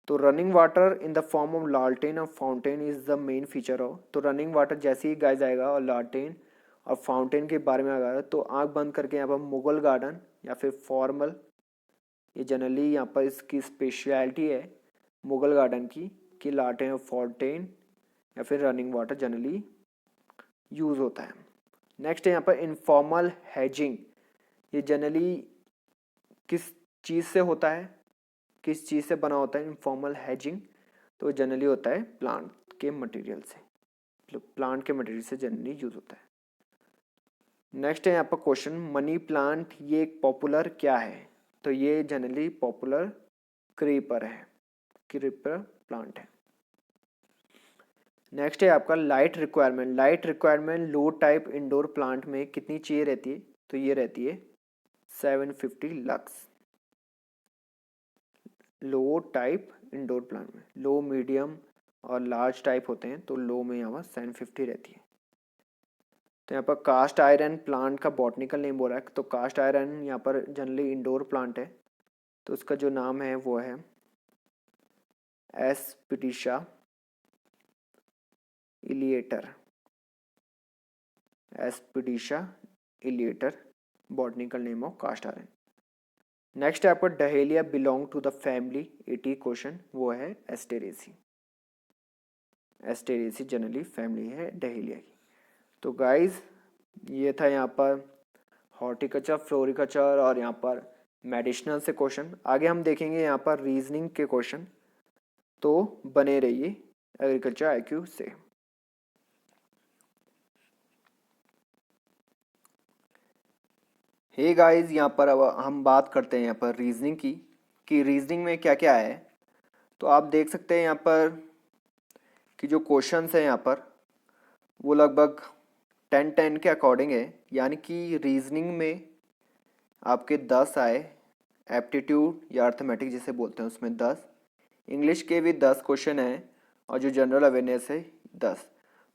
तो running water in the form of लालटेन और fountain is the main feature of, तो रनिंग वाटर जैसे ही गाइस आएगा और लालटेन और फाउंटेन के बारे में आएगा, तो आंख बंद करके यहाँ पर मुगल गार्डन या फिर फॉर्मल, ये जनरली यहाँ पर इसकी स्पेशलिटी है मुगल गार्डन की कि लालटेन और फाउंटेन या फिर रनिंग वाटर जनरली यूज होता है। नेक्स्ट है यहाँ पर इनफॉर्मल हैजिंग, ये जनरली किस चीज़ से होता है, किस चीज़ से बना होता है इनफॉर्मल हैजिंग, तो जनरली होता है प्लांट के मटेरियल से, प्लांट के मटेरियल से जनरली यूज होता है। नेक्स्ट है यहाँ पर क्वेश्चन मनी प्लांट ये एक पॉपुलर क्या है, तो ये जनरली पॉपुलर क्रीपर है, क्रीपर प्लांट है। नेक्स्ट है आपका लाइट रिक्वायरमेंट, लाइट रिक्वायरमेंट लो टाइप इंडोर प्लांट में कितनी चाहिए रहती है, तो ये रहती है 750 लक्स। लो टाइप इंडोर प्लांट में, लो मीडियम और लार्ज टाइप होते हैं, तो लो में यहाँ पर 750 रहती है। तो यहाँ पर कास्ट आयरन प्लांट का बॉटनिकल नेम बोला है, तो कास्ट आयरन यहाँ पर जनरली इंडोर प्लांट है, तो उसका जो नाम है वो है aspidistra elatior. Aspidistra elatior botanical name of cast iron. Next है आपका dahlia belong to the family, 80 question, वो है एस्टेरेसी। एस्टेरेसी जनरली फैमिली है डहेलिया की। तो गाइज ये था यहाँ पर हॉर्टिकल्चर, फ्लोरिकल्चर और यहाँ पर मेडिसिनल से क्वेश्चन। आगे हम देखेंगे यहाँ पर रीजनिंग के क्वेश्चन, तो बने रहिए एग्रीकल्चर आईक्यू से। हे गाइस, यहाँ पर अब हम बात करते हैं यहाँ पर रीजनिंग की, कि रीजनिंग में क्या क्या है। तो आप देख सकते हैं यहाँ पर कि जो क्वेश्चंस हैं यहाँ पर वो लगभग 10-10 के अकॉर्डिंग है, यानी कि रीजनिंग में आपके 10 आए, एप्टीट्यूड या अर्थमेटिक जिसे बोलते हैं उसमें 10, इंग्लिश के भी 10 क्वेश्चन हैं, और जो जनरल अवेयरनेस है 10।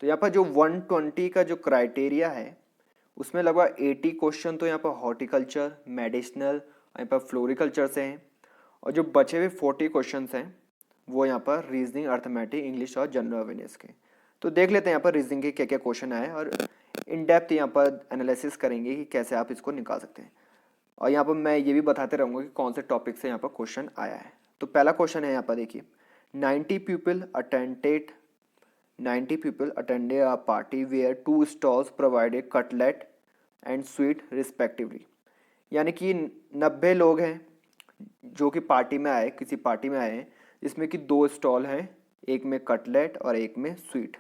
तो यहाँ पर जो 120 का जो क्राइटेरिया है उसमें लगभग 80 क्वेश्चन तो यहाँ पर हॉर्टिकल्चर, मेडिसिनल, यहाँ पर फ्लोरिकल्चर से हैं, और जो बचे हुए 40 क्वेश्चन हैं वो यहाँ पर रीजनिंग, अर्थमेटिक, इंग्लिश और जनरल अवेयरनेस के। तो देख लेते हैं यहाँ पर रीजनिंग के क्या क्या क्वेश्चन आए, और इन डेप्थ यहाँ पर एनालिसिस करेंगे कि कैसे आप इसको निकाल सकते हैं। और यहाँ पर मैं ये भी बताते रहूँगा कि कौन से टॉपिक से यहाँ पर क्वेश्चन आया है। तो पहला क्वेश्चन है यहाँ पर देखिए, 90 people attended a party where 2 stalls provided cutlet and sweet respectively। यानी कि 90 लोग हैं जो कि पार्टी में आए, किसी पार्टी में आए हैं, जिसमें कि 2 स्टॉल हैं, एक में कटलेट और एक में स्वीट।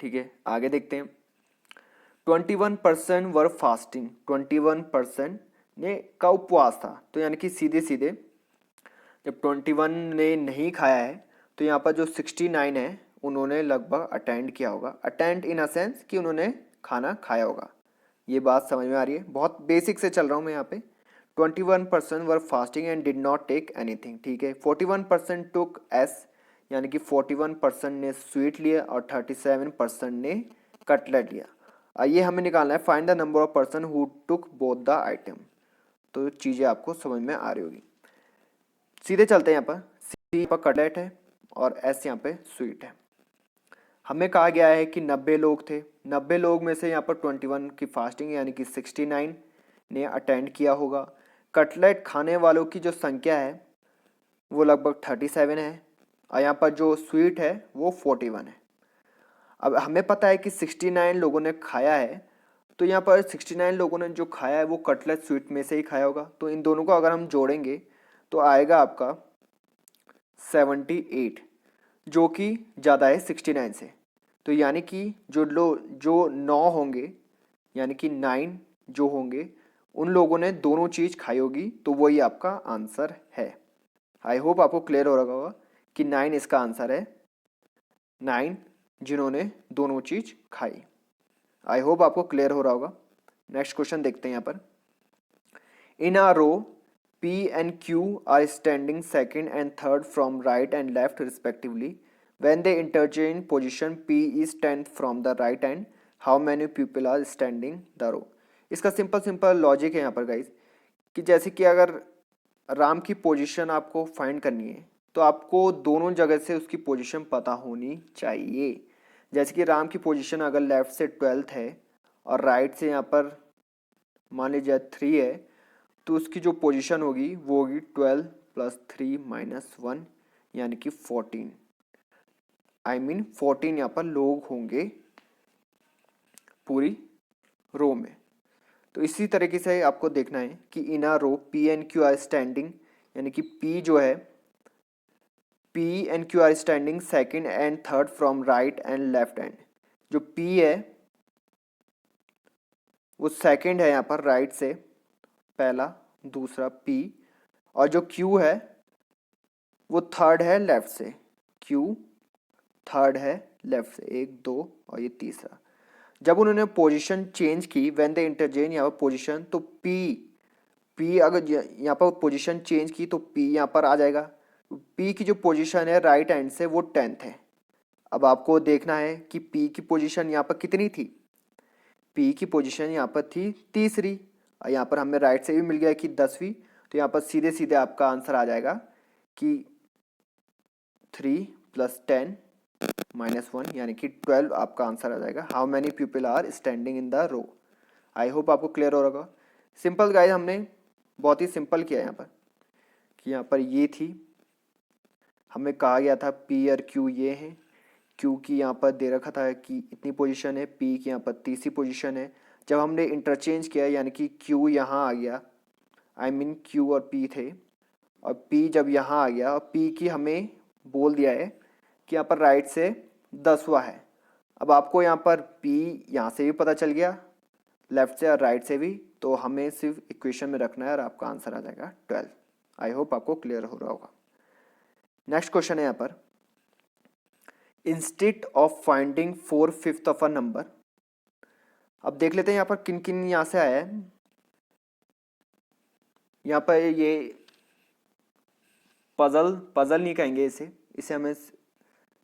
ठीक है, आगे देखते हैं। 21% वर फास्टिंग, 21% ने का उपवास था। तो यानी कि सीधे सीधे जब 21 ने नहीं खाया है तो यहाँ पर जो 69 है उन्होंने लगभग अटेंड किया होगा। अटेंड इन अ सेंस कि उन्होंने खाना खाया होगा। ये बात समझ में आ रही है? बहुत बेसिक से चल रहा हूँ मैं यहाँ पे। 21% were fasting and did not take anything. ठीक है, 41% टुक एस, यानी कि 41% ने स्वीट लिया और 37% ने कटलेट लिया। ये हमें निकालना है, find the number of person who took both the item. तो चीज़ें आपको समझ में आ रही होगी। सीधे चलते हैं, यहाँ पर सी पर कटलेट है और एस यहाँ पे स्वीट है। हमें कहा गया है कि 90 लोग थे, 90 लोग में से यहाँ पर 21 की फास्टिंग यानी कि 69 ने अटेंड किया होगा। कटलेट खाने वालों की जो संख्या है वो लगभग 37 है, और यहाँ पर जो स्वीट है वो 41 है। अब हमें पता है कि 69 लोगों ने खाया है, तो यहाँ पर 69 लोगों ने जो खाया है वो कटलेट स्वीट में से ही खाया होगा। तो इन दोनों को अगर हम जोड़ेंगे तो आएगा आपका 78, जो कि ज़्यादा है 69 से। तो यानी कि जो 9 होंगे, यानी कि 9 जो होंगे उन लोगों ने दोनों चीज़ खाई होगी, तो वही आपका आंसर है। आई होप आपको क्लियर हो रहा होगा कि 9 इसका आंसर है, 9 जिन्होंने दोनों चीज़ खाई। आई होप आपको क्लियर हो रहा होगा। नेक्स्ट क्वेश्चन देखते हैं यहाँ पर। इन a row P and Q are standing second and third from right and left respectively. When they interchange position, P is 10th from the right and how many people are standing the row? इसका simple logic है यहाँ पर guys, कि जैसे कि अगर राम की position आपको फाइंड करनी है तो आपको दोनों जगह से उसकी पोजीशन पता होनी चाहिए। जैसे कि राम की पोजीशन अगर लेफ्ट से 12th है और राइट से यहाँ पर मान लीजिए 3 है, तो उसकी जो पोजीशन होगी वो होगी 12 + 3 - 1 यानी कि 14। आई मीन 14 यहाँ पर लोग होंगे पूरी रो में। तो इसी तरीके से आपको देखना है कि in a row P and Q are standing, यानी कि P जो है P and Q are standing second and third from right and left end. जो P है वो सेकेंड है यहाँ पर राइट से, पहला दूसरा P, और जो Q है वो थर्ड है लेफ्ट से, Q थर्ड है लेफ्ट से, 1 2 और ये तीसरा। जब उन्होंने पोजीशन चेंज की, व्हेन दे इंटरचेंज यहाँ पर पोजीशन, तो P पी अगर यहाँ पर पोजीशन चेंज की तो पी यहाँ पर आ जाएगा। पी की जो पोजीशन है राइट हैंड से वो 10th है। अब आपको देखना है कि पी की पोजीशन यहाँ पर कितनी थी। पी की पोजीशन यहाँ पर थी तीसरी, और यहाँ पर हमें राइट से भी मिल गया कि 10वीं। तो यहाँ पर सीधे सीधे आपका आंसर आ जाएगा कि 3 + 10 - 1 यानी कि 12 आपका आंसर आ जाएगा। How many people are standing in the row. I hope आपको क्लियर हो रहा होगा। सिंपल गाइस, हमने बहुत ही सिंपल किया यहाँ पर कि यहाँ पर ये थी, हमें कहा गया था पी और क्यू ये हैं। क्यू की यहाँ पर दे रखा था कि इतनी पोजीशन है, पी की यहाँ पर तीसरी पोजीशन है। जब हमने इंटरचेंज किया यानी कि क्यू यहाँ आ गया, आई मीन क्यू और पी थे, और पी जब यहाँ आ गया और पी की हमें बोल दिया है कि यहाँ पर राइट से 10वां है। अब आपको यहाँ पर पी यहाँ से भी पता चल गया, लेफ्ट से और राइट से भी, तो हमें सिर्फ इक्वेशन में रखना है और आपका आंसर आ जाएगा 12। आई होप आपको क्लियर हो रहा होगा। नेक्स्ट क्वेश्चन है यहाँ पर, instead of finding 4/5 of a number. अब देख लेते हैं यहाँ पर किन किन यहाँ से आया है। यहाँ पर ये पजल नहीं कहेंगे इसे हमें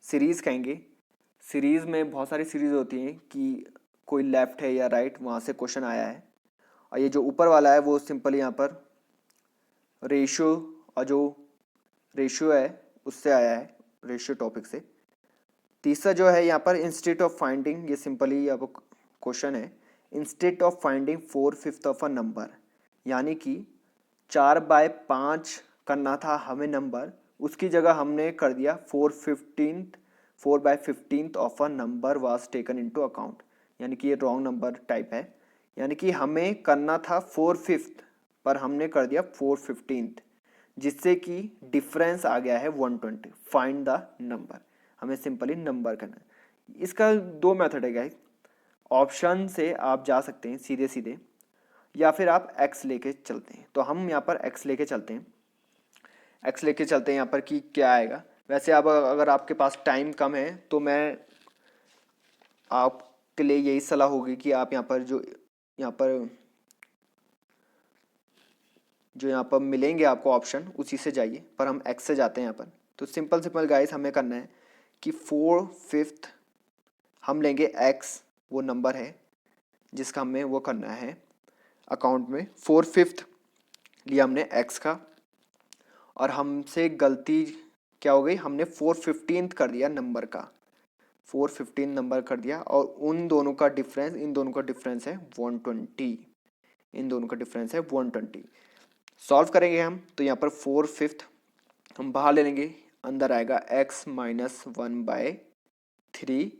सीरीज कहेंगे। सीरीज में बहुत सारी सीरीज होती हैं कि कोई लेफ्ट है या राइट, वहाँ से क्वेश्चन आया है। और ये जो ऊपर वाला है वो सिंपली यहाँ पर रेशियो, और जो रेशियो है उससे आया है, रेशियो टॉपिक से। तीसरा जो है यहाँ पर इंस्टेड ऑफ फाइंडिंग, ये सिंपली अब क्वेश्चन है, instead of finding 4/5 of a number, यानी कि 4/5 करना था हमें नंबर, उसकी जगह हमने कर दिया 4/15 of a number was taken into account, यानी कि ये रॉन्ग नंबर टाइप है। यानी कि हमें करना था 4/5 पर हमने कर दिया 4/15, जिससे कि डिफरेंस आ गया है 120। फाइंड द नंबर, हमें सिंपली नंबर करना है। इसका 2 मेथड है गाइस। ऑप्शन से आप जा सकते हैं सीधे सीधे, या फिर आप एक्स लेके चलते हैं। तो हम यहाँ पर एक्स लेके चलते हैं। एक्स लेके चलते हैं यहाँ पर कि क्या आएगा। वैसे अब अगर आपके पास टाइम कम है तो मैं आपके लिए यही सलाह होगी कि आप यहाँ पर मिलेंगे आपको ऑप्शन, उसी से जाइए। पर हम एक्स से जाते हैं यहाँ पर। तो सिंपल गाइस, हमें करना है कि 4/5 हम लेंगे एक्स, वो नंबर है जिसका हमें वो करना है अकाउंट में। 4/5 लिया हमने एक्स का, और हमसे गलती क्या हो गई, हमने 4/15 कर दिया नंबर का, 4/15 नंबर कर दिया। और इन दोनों का डिफरेंस है 120, इन दोनों का डिफरेंस है 120। सॉल्व करेंगे हम तो यहाँ पर 4/5 हम बाहर ले लेंगे, अंदर आएगा x - 1/3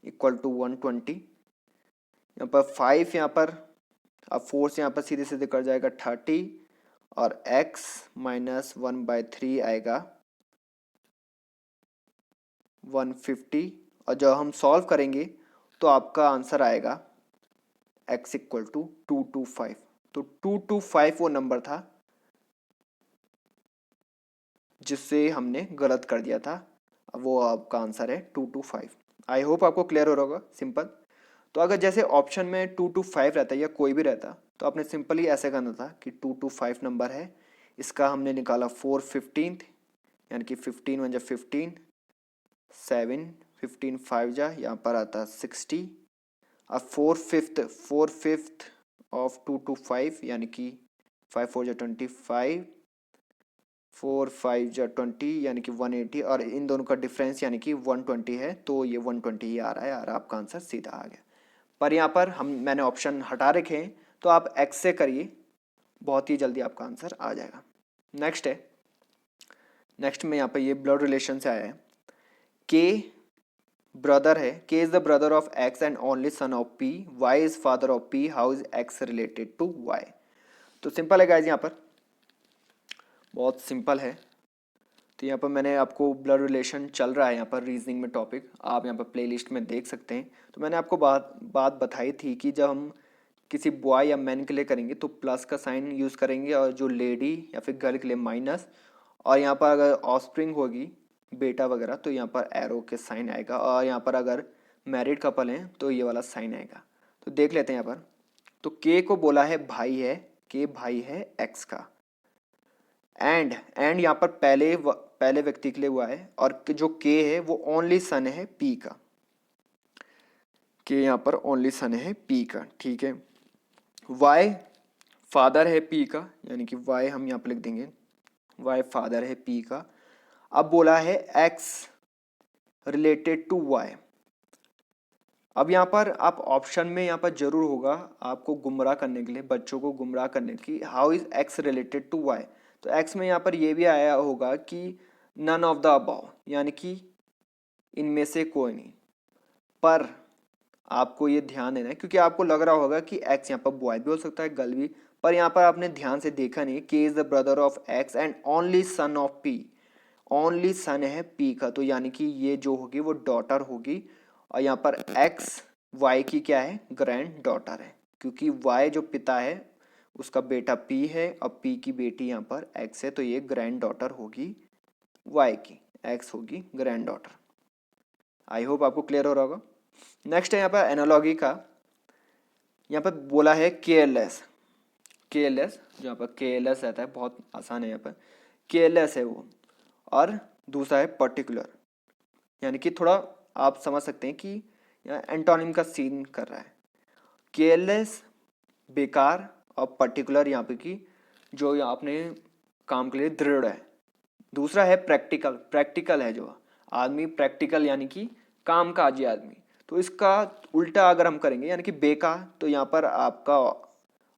= 120। यहाँ पर 5 यहाँ पर, अब 4 से यहाँ पर सीधे सीधे कर जाएगा 30, और x - 1/3 आएगा 150। और जब हम सॉल्व करेंगे तो आपका आंसर आएगा x = 225। तो 225 वो नंबर था जिससे हमने गलत कर दिया था, वो आपका आंसर है 225। आई होप आपको क्लियर हो रहा होगा। सिंपल। तो अगर जैसे ऑप्शन में 225 रहता या कोई भी रहता तो आपने सिंपली ऐसे करना था कि 225 नंबर है, इसका हमने निकाला 4/15, यानी कि 15 × 15, 7, 15 5 जा, यहाँ पर आता 60। अब 4/5 ऑफ 225 यानी कि 5 4 जा 25, 4 5 जा 20 यानी कि 180, और इन दोनों का डिफरेंस यानी कि 120 है, तो ये 120 ही आ रहा है और आपका आंसर सीधा आ गया। पर यहाँ पर मैंने ऑप्शन हटा रखे हैं, तो आप एक्स से करिए, बहुत ही जल्दी आपका आंसर आ जाएगा। नेक्स्ट में यहाँ पर ये ब्लड रिलेशन से आया है। के ब्रदर है, K is the brother of X and only son of P, Y is father of P, how is X related to Y. तो सिंपल है गाइज, यहाँ पर बहुत सिंपल है। तो यहाँ पर मैंने आपको ब्लड रिलेशन चल रहा है यहाँ पर रीजनिंग में टॉपिक, आप यहाँ पर प्लेलिस्ट में देख सकते हैं। तो मैंने आपको बात बताई थी कि जब हम किसी बॉय या मैन के लिए करेंगे तो प्लस का साइन यूज़ करेंगे, और जो लेडी या फिर गर्ल के लिए माइनस, और यहाँ पर अगर ऑफस्प्रिंग होगी बेटा वगैरह तो यहाँ पर एरो के साइन आएगा, और यहाँ पर अगर मैरिड कपल हैं तो ये वाला साइन आएगा। तो देख लेते हैं यहाँ पर। तो के को बोला है भाई है, के भाई है एक्स का। एंड यहाँ पर पहले व्यक्ति के लिए हुआ है, और जो के है वो ओनली सन है पी का। के यहाँ पर ओनली सन है पी का, ठीक है। वाई फादर है पी का, यानी कि वाई हम यहाँ पर लिख देंगे, वाई फादर है पी का। अब बोला है एक्स रिलेटेड टू वाई। अब यहाँ पर आप ऑप्शन में यहाँ पर जरूर होगा आपको गुमराह करने के लिए, बच्चों को गुमराह करने की, how is X related to Y. तो एक्स में यहाँ पर ये भी आया होगा कि नन ऑफ द अबव, यानी कि इनमें से कोई नहीं। पर आपको ये ध्यान देना है, क्योंकि आपको लग रहा होगा कि एक्स यहाँ पर बॉय भी हो सकता है, गर्ल भी, पर यहाँ पर आपने ध्यान से देखा नहीं। के is the brother of X and only son of P, only son है पी का, तो यानी कि ये जो होगी वो डॉटर होगी। और यहाँ पर एक्स वाई की क्या है, ग्रैंड डॉटर है, क्योंकि वाई जो पिता है उसका बेटा पी है और पी की बेटी यहाँ पर एक्स है, तो ये ग्रैंड डॉटर होगी वाई की, एक्स होगी ग्रैंड डॉटर। आई होप आपको क्लियर हो रहा होगा। नेक्स्ट है यहाँ पर एनालॉगी का, यहाँ पर बोला है केयरलेस। केयरलेस, जो यहाँ पर केयरलेस रहता है, बहुत आसान है, यहाँ पर केयरलेस है वो। और दूसरा है पर्टिकुलर, यानी कि थोड़ा आप समझ सकते हैं कि यहाँ एंटोनिम का सीन कर रहा है। केयरलेस बेकार, और पर्टिकुलर यहाँ पे की जो आपने काम के लिए दृढ़ है। दूसरा है प्रैक्टिकल, प्रैक्टिकल है जो आदमी, प्रैक्टिकल यानी कि काम काजी आदमी। तो इसका उल्टा अगर हम करेंगे यानी कि बेकार, तो यहाँ पर आपका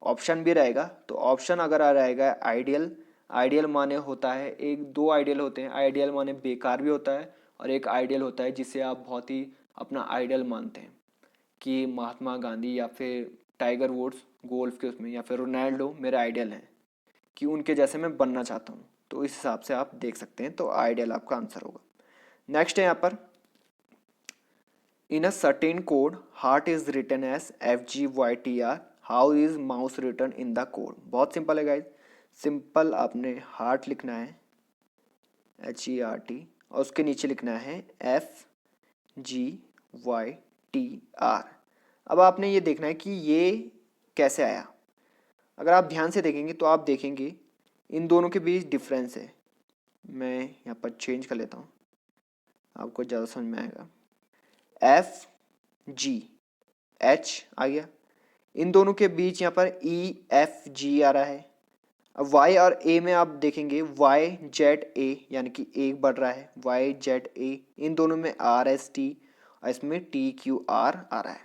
ऑप्शन भी रहेगा। तो ऑप्शन अगर आ रहेगा आइडियल, आइडियल माने होता है एक दो आइडियल होते हैं, आइडियल माने बेकार भी होता है, और एक आइडियल होता है जिसे आप बहुत ही अपना आइडियल मानते हैं, कि महात्मा गांधी या फिर टाइगर वुड्स गोल्फ के उसमें, या फिर रोनाल्डो मेरे आइडियल हैं, कि उनके जैसे मैं बनना चाहता हूँ। तो इस हिसाब से आप देख सकते हैं, तो आइडियल आपका आंसर होगा। नेक्स्ट है यहाँ पर in a certain code heart is written as FGYTR, how is mouse written in the code. बहुत सिंपल है गाइज, सिंपल आपने हार्ट लिखना है HERT, और उसके नीचे लिखना है FGYTR। अब आपने ये देखना है कि ये कैसे आया। अगर आप ध्यान से देखेंगे तो आप देखेंगे इन दोनों के बीच डिफरेंस है। मैं यहाँ पर चेंज कर लेता हूँ, आपको ज़्यादा समझ में आएगा। FGH आ गया, इन दोनों के बीच यहाँ पर EFG आ रहा है। अब Y और A में आप देखेंगे YZA, यानी कि एक बढ़ रहा है YZA, इन दोनों में RST और इसमें TQR आ रहा है।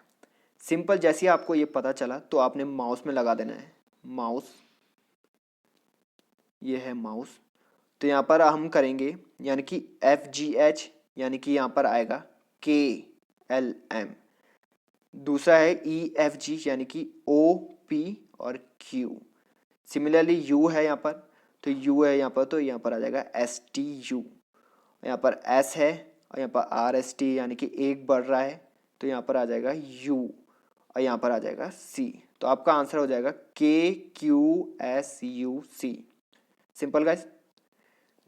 सिंपल, जैसे ही आपको ये पता चला तो आपने माउस में लगा देना है, माउस, ये है माउस। तो यहाँ पर हम करेंगे यानी कि FGH, यानी कि यहाँ पर आएगा KLM। दूसरा है EFG, यानी कि OP और Q। सिमिलरली U है यहाँ पर, तो U है यहाँ पर, तो यहाँ पर आ जाएगा STU। यहाँ पर S है और यहाँ पर RST, यानी कि एक बढ़ रहा है, तो यहाँ पर आ जाएगा U और यहाँ पर आ जाएगा C। तो आपका आंसर हो जाएगा KQSUC। सिंपल गाइस,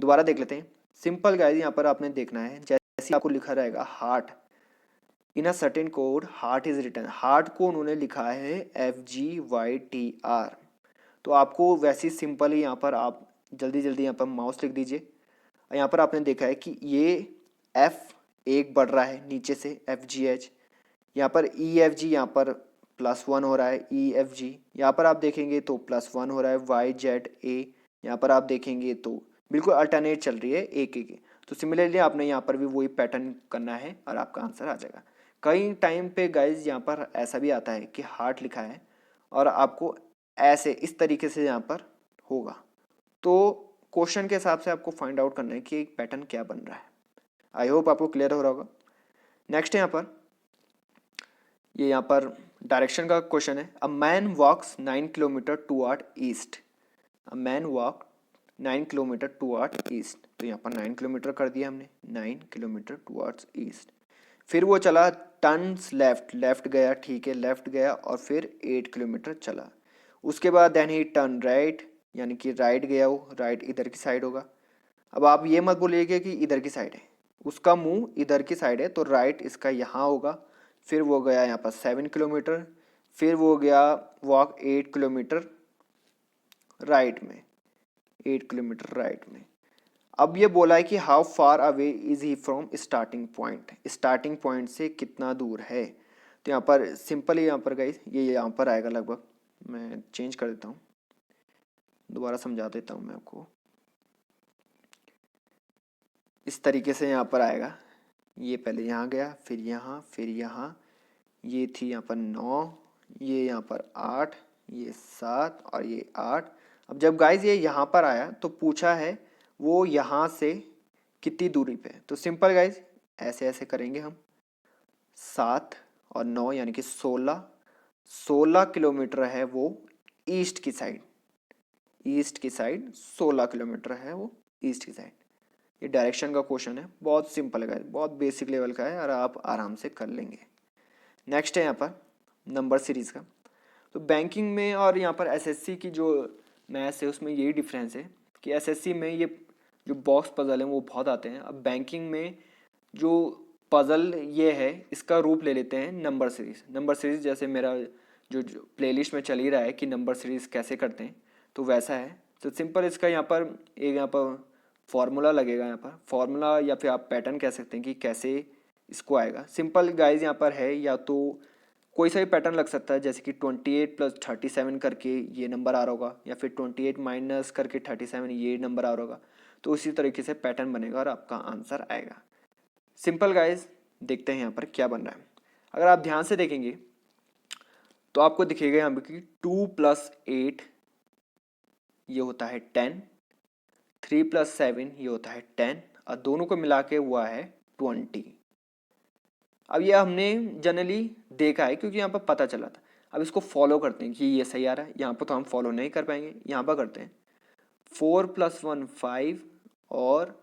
दोबारा देख लेते हैं। सिंपल गाइस, यहाँ पर आपने देखना है जैसे आपको लिखा रहेगा heart in a certain code heart is written, heart को उन्होंने लिखा है FGYTR। तो आपको वैसे ही सिंपल ही यहाँ पर आप जल्दी जल्दी यहाँ पर माउस लिख दीजिए। यहाँ पर आपने देखा है कि ये F एक बढ़ रहा है नीचे से FGH, यहाँ पर EFG यहाँ पर +1 हो रहा है EFG, यहाँ पर आप देखेंगे तो +1 हो रहा है YZA, यहाँ पर आप देखेंगे तो बिल्कुल अल्टरनेट चल रही है एक एक। तो सिमिलरली आपने यहाँ पर भी वही पैटर्न करना है और आपका आंसर आ जाएगा। कई टाइम पे गाइज यहाँ पर ऐसा भी आता है कि हार्ट लिखा है और आपको ऐसे इस तरीके से यहाँ पर होगा, तो क्वेश्चन के हिसाब से आपको फाइंड आउट करना है कि एक पैटर्न क्या बन रहा है। आई होप आपको क्लियर हो रहा होगा। नेक्स्ट है यहाँ पर, ये यहाँ पर डायरेक्शन का क्वेश्चन है। A man walks 9 kilometre toward east, a man walk 9 kilometre toward east, तो यहाँ पर 9 किलोमीटर कर दिया हमने, 9 किलोमीटर टुवर्ड्स ईस्ट। फिर वो चला टर्न्स लेफ्ट, लेफ्ट गया, ठीक है लेफ्ट गया, और फिर 8 किलोमीटर चला। उसके बाद देन ही टर्न राइट, यानी कि राइट गया, वो राइट इधर की साइड होगा। अब आप ये मत बोलिएगा कि इधर की साइड है, उसका मुंह इधर की साइड है, तो राइट इसका यहाँ होगा। फिर वो गया यहाँ पर 7 किलोमीटर, फिर वो गया वॉक 8 किलोमीटर राइट में, 8 किलोमीटर राइट में। अब ये बोला है कि how far away is he from starting point, starting point से कितना दूर है। तो यहाँ पर सिंपल ही यहाँ पर गाइस ये यहाँ पर आएगा लगभग, मैं चेंज कर देता हूँ, दोबारा समझा देता हूँ मैं आपको। इस तरीके से यहाँ पर आएगा, ये पहले यहाँ गया, फिर यहाँ, फिर यहाँ, ये थी यहाँ पर 9, ये यहाँ पर 8, ये 7 और ये 8। अब जब गाइस ये यहाँ पर आया तो पूछा है वो यहाँ से कितनी दूरी पे है। तो सिंपल गाइस ऐसे ऐसे करेंगे हम, 7 और 9 यानी कि 16 किलोमीटर है वो ईस्ट की साइड, ईस्ट की साइड 16 किलोमीटर है वो ईस्ट की साइड। ये डायरेक्शन का क्वेश्चन है, बहुत सिंपल है गाइस, बहुत बेसिक लेवल का है और आप आराम से कर लेंगे। नेक्स्ट है यहाँ पर नंबर सीरीज़ का। तो बैंकिंग में और यहाँ पर एसएससी की जो मैथ्स है उसमें यही डिफरेंस है कि एसएससी में ये जो बॉक्स पजल हैं वो बहुत आते हैं। अब बैंकिंग में जो पजल ये है इसका रूप ले लेते हैं नंबर सीरीज़। नंबर सीरीज़ जैसे मेरा जो प्लेलिस्ट में चल ही रहा है कि नंबर सीरीज़ कैसे करते हैं, तो वैसा है। तो सिंपल इसका यहाँ पर एक यहाँ पर फॉर्मूला लगेगा, यहाँ पर फॉर्मूला या फिर आप पैटर्न कह सकते हैं कि कैसे इसको आएगा। सिंपल गाइज यहाँ पर है, या तो कोई सा भी पैटर्न लग सकता है, जैसे कि 28 + 37 करके ये नंबर आ रहा होगा, या फिर 28 माइनस करके 37 ये नंबर आ रहा होगा। तो उसी तरीके से पैटर्न बनेगा और आपका आंसर आएगा। सिंपल गाइज देखते हैं यहाँ पर क्या बन रहा है। अगर आप ध्यान से देखेंगे तो आपको दिखेगा यहाँ पर कि 2 + 8 ये होता है 10, 3 + 7 ये होता है 10 और दोनों को मिला के हुआ है 20। अब ये हमने जनरली देखा है क्योंकि यहाँ पर पता चला था। अब इसको फॉलो करते हैं कि ये सही आ रहा है। यहाँ पर तो हम फॉलो नहीं कर पाएंगे, यहाँ पर करते हैं 4 + 1 5 और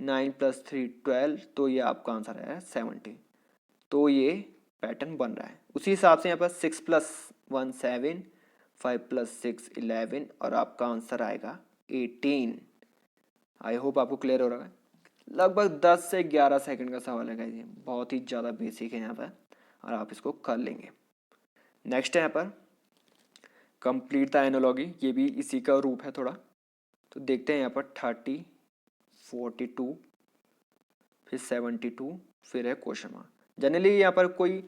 9 + 3 12, तो ये आपका आंसर है 70। तो ये पैटर्न बन रहा है। उसी हिसाब से यहाँ पर 6 + 1 7, 5 + 6 11 और आपका आंसर आएगा 18। आई होप आपको क्लियर हो रहा है। लगभग 10 से 11 सेकंड का सवाल है गाइस, ये बहुत ही ज़्यादा बेसिक है यहाँ पर और आप इसको कर लेंगे। नेक्स्ट है यहाँ पर कंप्लीट द एनालॉजी, ये भी इसी का रूप है थोड़ा। तो देखते हैं यहाँ पर 30, 42, फिर 72, फिर है क्वेश्चन मार्क। जनरली यहाँ पर कोई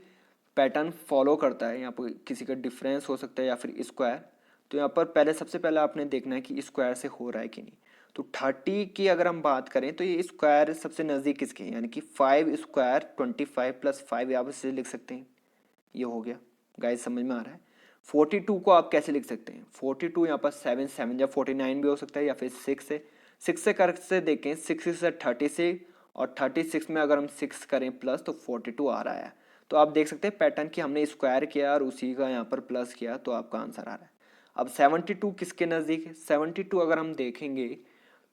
पैटर्न फॉलो करता है, यहाँ पर किसी का डिफरेंस हो सकता है या फिर स्क्वायर। तो यहाँ पर पहले सबसे पहले आपने देखना है कि स्क्वायर से हो रहा है कि नहीं। तो 30 की अगर हम बात करें तो ये स्क्वायर सबसे नज़दीक किसके हैं, यानी कि 5 स्क्वायर 25 + 5 यहाँ से लिख सकते हैं। ये हो गया गाइस, समझ में आ रहा है। 42 को आप कैसे लिख सकते हैं, 42 यहाँ पर 7 7 या 49 भी हो सकता है, या फिर 6 से कर से देखें, 6 से 30 से और 36 में अगर हम 6 करें प्लस तो 42 आ रहा है। तो आप देख सकते हैं पैटर्न कि हमने स्क्वायर किया और उसी का यहाँ पर प्लस किया तो आपका आंसर आ रहा है। अब 72 किसके नज़दीक है, 72 अगर हम देखेंगे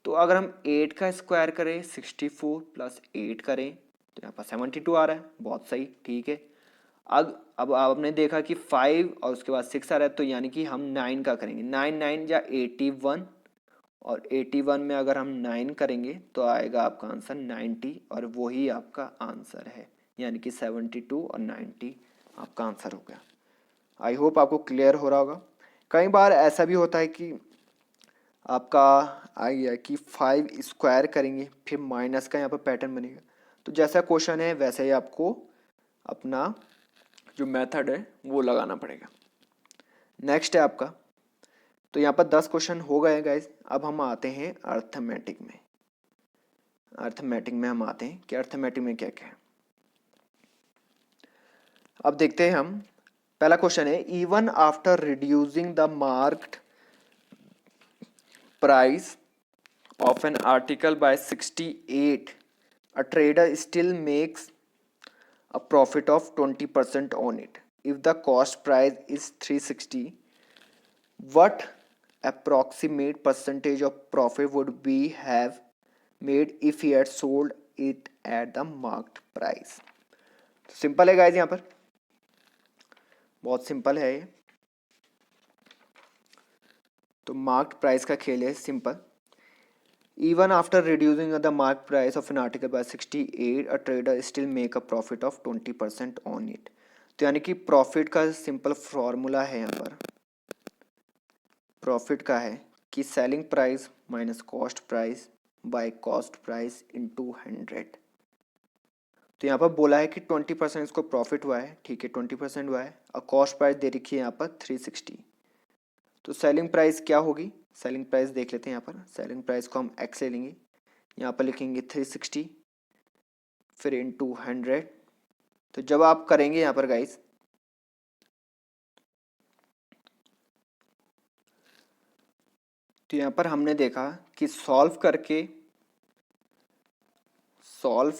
तो अगर हम 8 का स्क्वायर करें 64 + 8 करें तो यहाँ पर 72 आ रहा है, बहुत सही, ठीक है। अब आपने देखा कि 5 और उसके बाद 6 आ रहा है, तो यानी कि हम 9 का करेंगे, 9 9 या 81 और 81 में अगर हम 9 करेंगे तो आएगा आपका आंसर 90 और वही आपका आंसर है, यानी कि 72 और 90 आपका आंसर हो गया। आई होप आपको क्लियर हो रहा होगा। कई बार ऐसा भी होता है कि आपका आ गया कि 5 स्क्वायर करेंगे फिर माइनस का यहाँ पर पैटर्न बनेगा। तो जैसा क्वेश्चन है वैसे ही आपको अपना जो मेथड है वो लगाना पड़ेगा। नेक्स्ट है आपका, तो यहाँ पर 10 क्वेश्चन हो गए गाइज। अब हम आते हैं अर्थमेटिक में। अर्थमेटिक में हम आते हैं कि अर्थमेटिक में क्या क्या है। अब देखते हैं हम, पहला क्वेश्चन है even after reducing the marked price of an article by 68, a trader still makes a profit of 20% on it. If the cost price is 360, what approximate percentage of profit would be have made if he had sold it at the marked price? तो simple है guys, यहाँ पर बहुत simple है ये। तो marked price का खेल है simple. Even after reducing the market price of an article by 68, a trader still make a profit of 20% on it. तो यानी कि प्रॉफिट का सिंपल फॉर्मूला है यहाँ पर, प्रॉफिट का है कि selling price minus cost price by cost price into 100। तो यहाँ पर बोला है कि 20% इसको प्रॉफिट हुआ है, ठीक है, 20% हुआ है और कॉस्ट प्राइस दे रखी है यहाँ पर 360। तो सेलिंग प्राइस क्या होगी, सेलिंग प्राइस देख लेते हैं। यहाँ पर सेलिंग प्राइस को हम एक्स ले लेंगे, यहाँ पर लिखेंगे 360 फिर इनटू 100। तो जब आप करेंगे यहाँ पर गाइस, तो यहाँ पर हमने देखा कि सॉल्व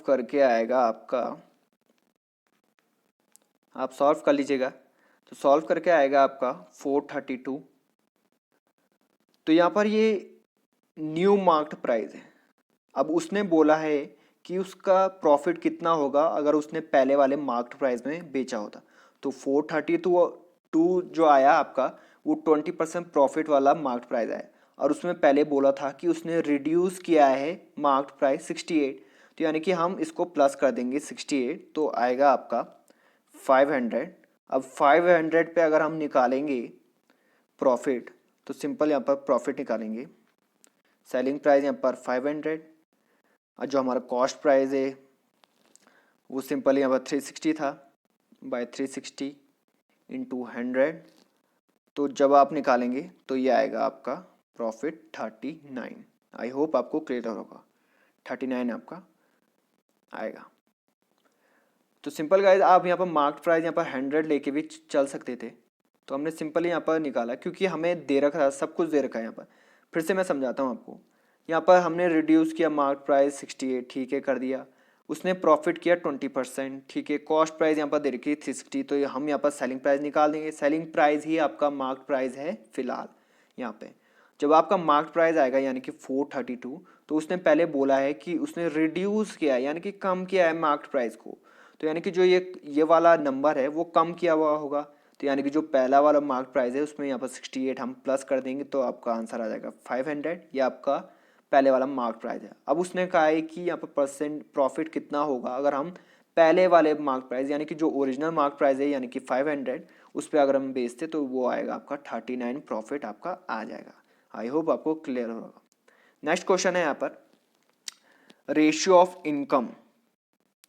करके आएगा आपका, आप सॉल्व कर लीजिएगा। तो सॉल्व करके आएगा आपका 432। तो यहाँ पर ये न्यू मार्क्ड प्राइस है। अब उसने बोला है कि उसका प्रॉफिट कितना होगा अगर उसने पहले वाले मार्क्ड प्राइस में बेचा होता। तो 432 जो आया आपका वो 20% प्रॉफिट वाला मार्क्ड प्राइस आया, और उसमें पहले बोला था कि उसने रिड्यूस किया है मार्क्ड प्राइस 68। तो यानी कि हम इसको प्लस कर देंगे 68, तो आएगा आपका 500। अब 500 पे अगर हम निकालेंगे प्रॉफिट, तो सिंपल यहाँ पर प्रॉफिट निकालेंगे। सेलिंग प्राइस यहाँ पर 500 और जो हमारा कॉस्ट प्राइस है वो सिंपल यहाँ पर 360 था, बाय 360 इंटू 100। तो जब आप निकालेंगे तो ये आएगा आपका प्रॉफिट 39। आई होप आपको क्लियर होगा, 39 आपका आएगा। तो सिंपल गाइज आप यहाँ पर मार्क्ड प्राइस यहाँ पर 100 लेके भी चल सकते थे, तो हमने सिंपल यहाँ पर निकाला क्योंकि हमें दे रखा था, सब कुछ दे रखा है। यहाँ पर फिर से मैं समझाता हूँ आपको। यहाँ पर हमने रिड्यूस किया मार्क्ड प्राइस 68, ठीक है, कर दिया। उसने प्रॉफिट किया 20%, ठीक है। कॉस्ट प्राइस यहाँ पर दे रखी 360, तो हम यहाँ पर सेलिंग प्राइस निकाल देंगे। सेलिंग प्राइस ही आपका मार्क्ड प्राइस है फिलहाल यहाँ पे। जब आपका मार्क्ड प्राइस आएगा यानी कि 432, तो उसने पहले बोला है कि उसने रिड्यूस किया है यानी कि कम किया है मार्क्ड प्राइस को। तो यानी कि जो ये वाला नंबर है वो कम किया हुआ होगा। तो यानी कि जो पहला वाला मार्क प्राइस है उसमें यहाँ पर 68 हम प्लस कर देंगे, तो आपका आंसर आ जाएगा 500। ये आपका पहले वाला मार्क प्राइस है। अब उसने कहा है कि यहाँ पर परसेंट प्रॉफिट कितना होगा अगर हम पहले वाले मार्क प्राइस यानी कि जो ओरिजिनल मार्क प्राइस है यानी कि 500 उस पर अगर हम बेचते तो वो आएगा आपका 39 प्रॉफिट आपका आ जाएगा। आई होप आपको क्लियर होगा। नेक्स्ट क्वेश्चन है यहाँ पर रेशियो ऑफ इनकम।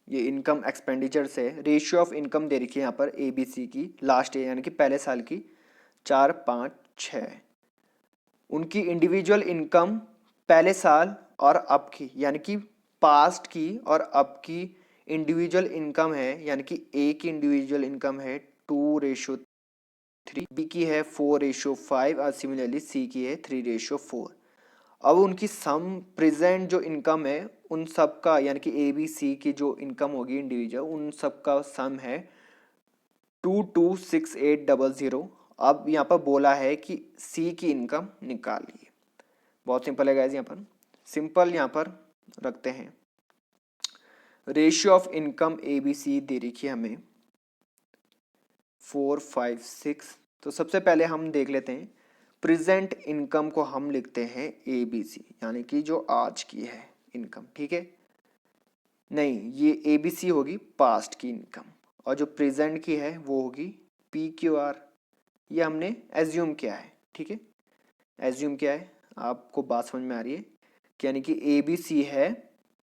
ये इनकम एक्सपेंडिचर से रेशियो ऑफ इनकम दे रखी है यहाँ पर ABC की लास्ट ईयर यानी कि पहले साल की 4, 5, 6। उनकी इंडिविजुअल इनकम पहले साल और अब की यानी कि पास्ट की और अब की इंडिविजुअल इनकम है, यानी कि A की इंडिविजुअल इनकम है 2:3, B की है 4:5 और सिमिलरली C की है 3:4। अब उनकी सम प्रेजेंट जो इनकम है उन सब का यानी कि ABC की जो इनकम होगी इंडिविजुअल उन सब का सम है 226800। अब यहाँ पर बोला है कि C की इनकम निकालिए। बहुत सिंपल है गाइस, यहाँ पर सिंपल यहाँ पर रखते हैं। रेशियो ऑफ इनकम ABC दे रखी है हमें 4, 5, 6। तो सबसे पहले हम देख लेते हैं प्रेजेंट इनकम को हम लिखते हैं ABC यानी कि जो आज की है इनकम, ठीक है। नहीं, ये ABC होगी पास्ट की इनकम और जो प्रेजेंट की है वो होगी PQR। ये हमने एज्यूम किया है, ठीक है। एज्यूम किया है, आपको बात समझ में आ रही है कि यानी कि ABC है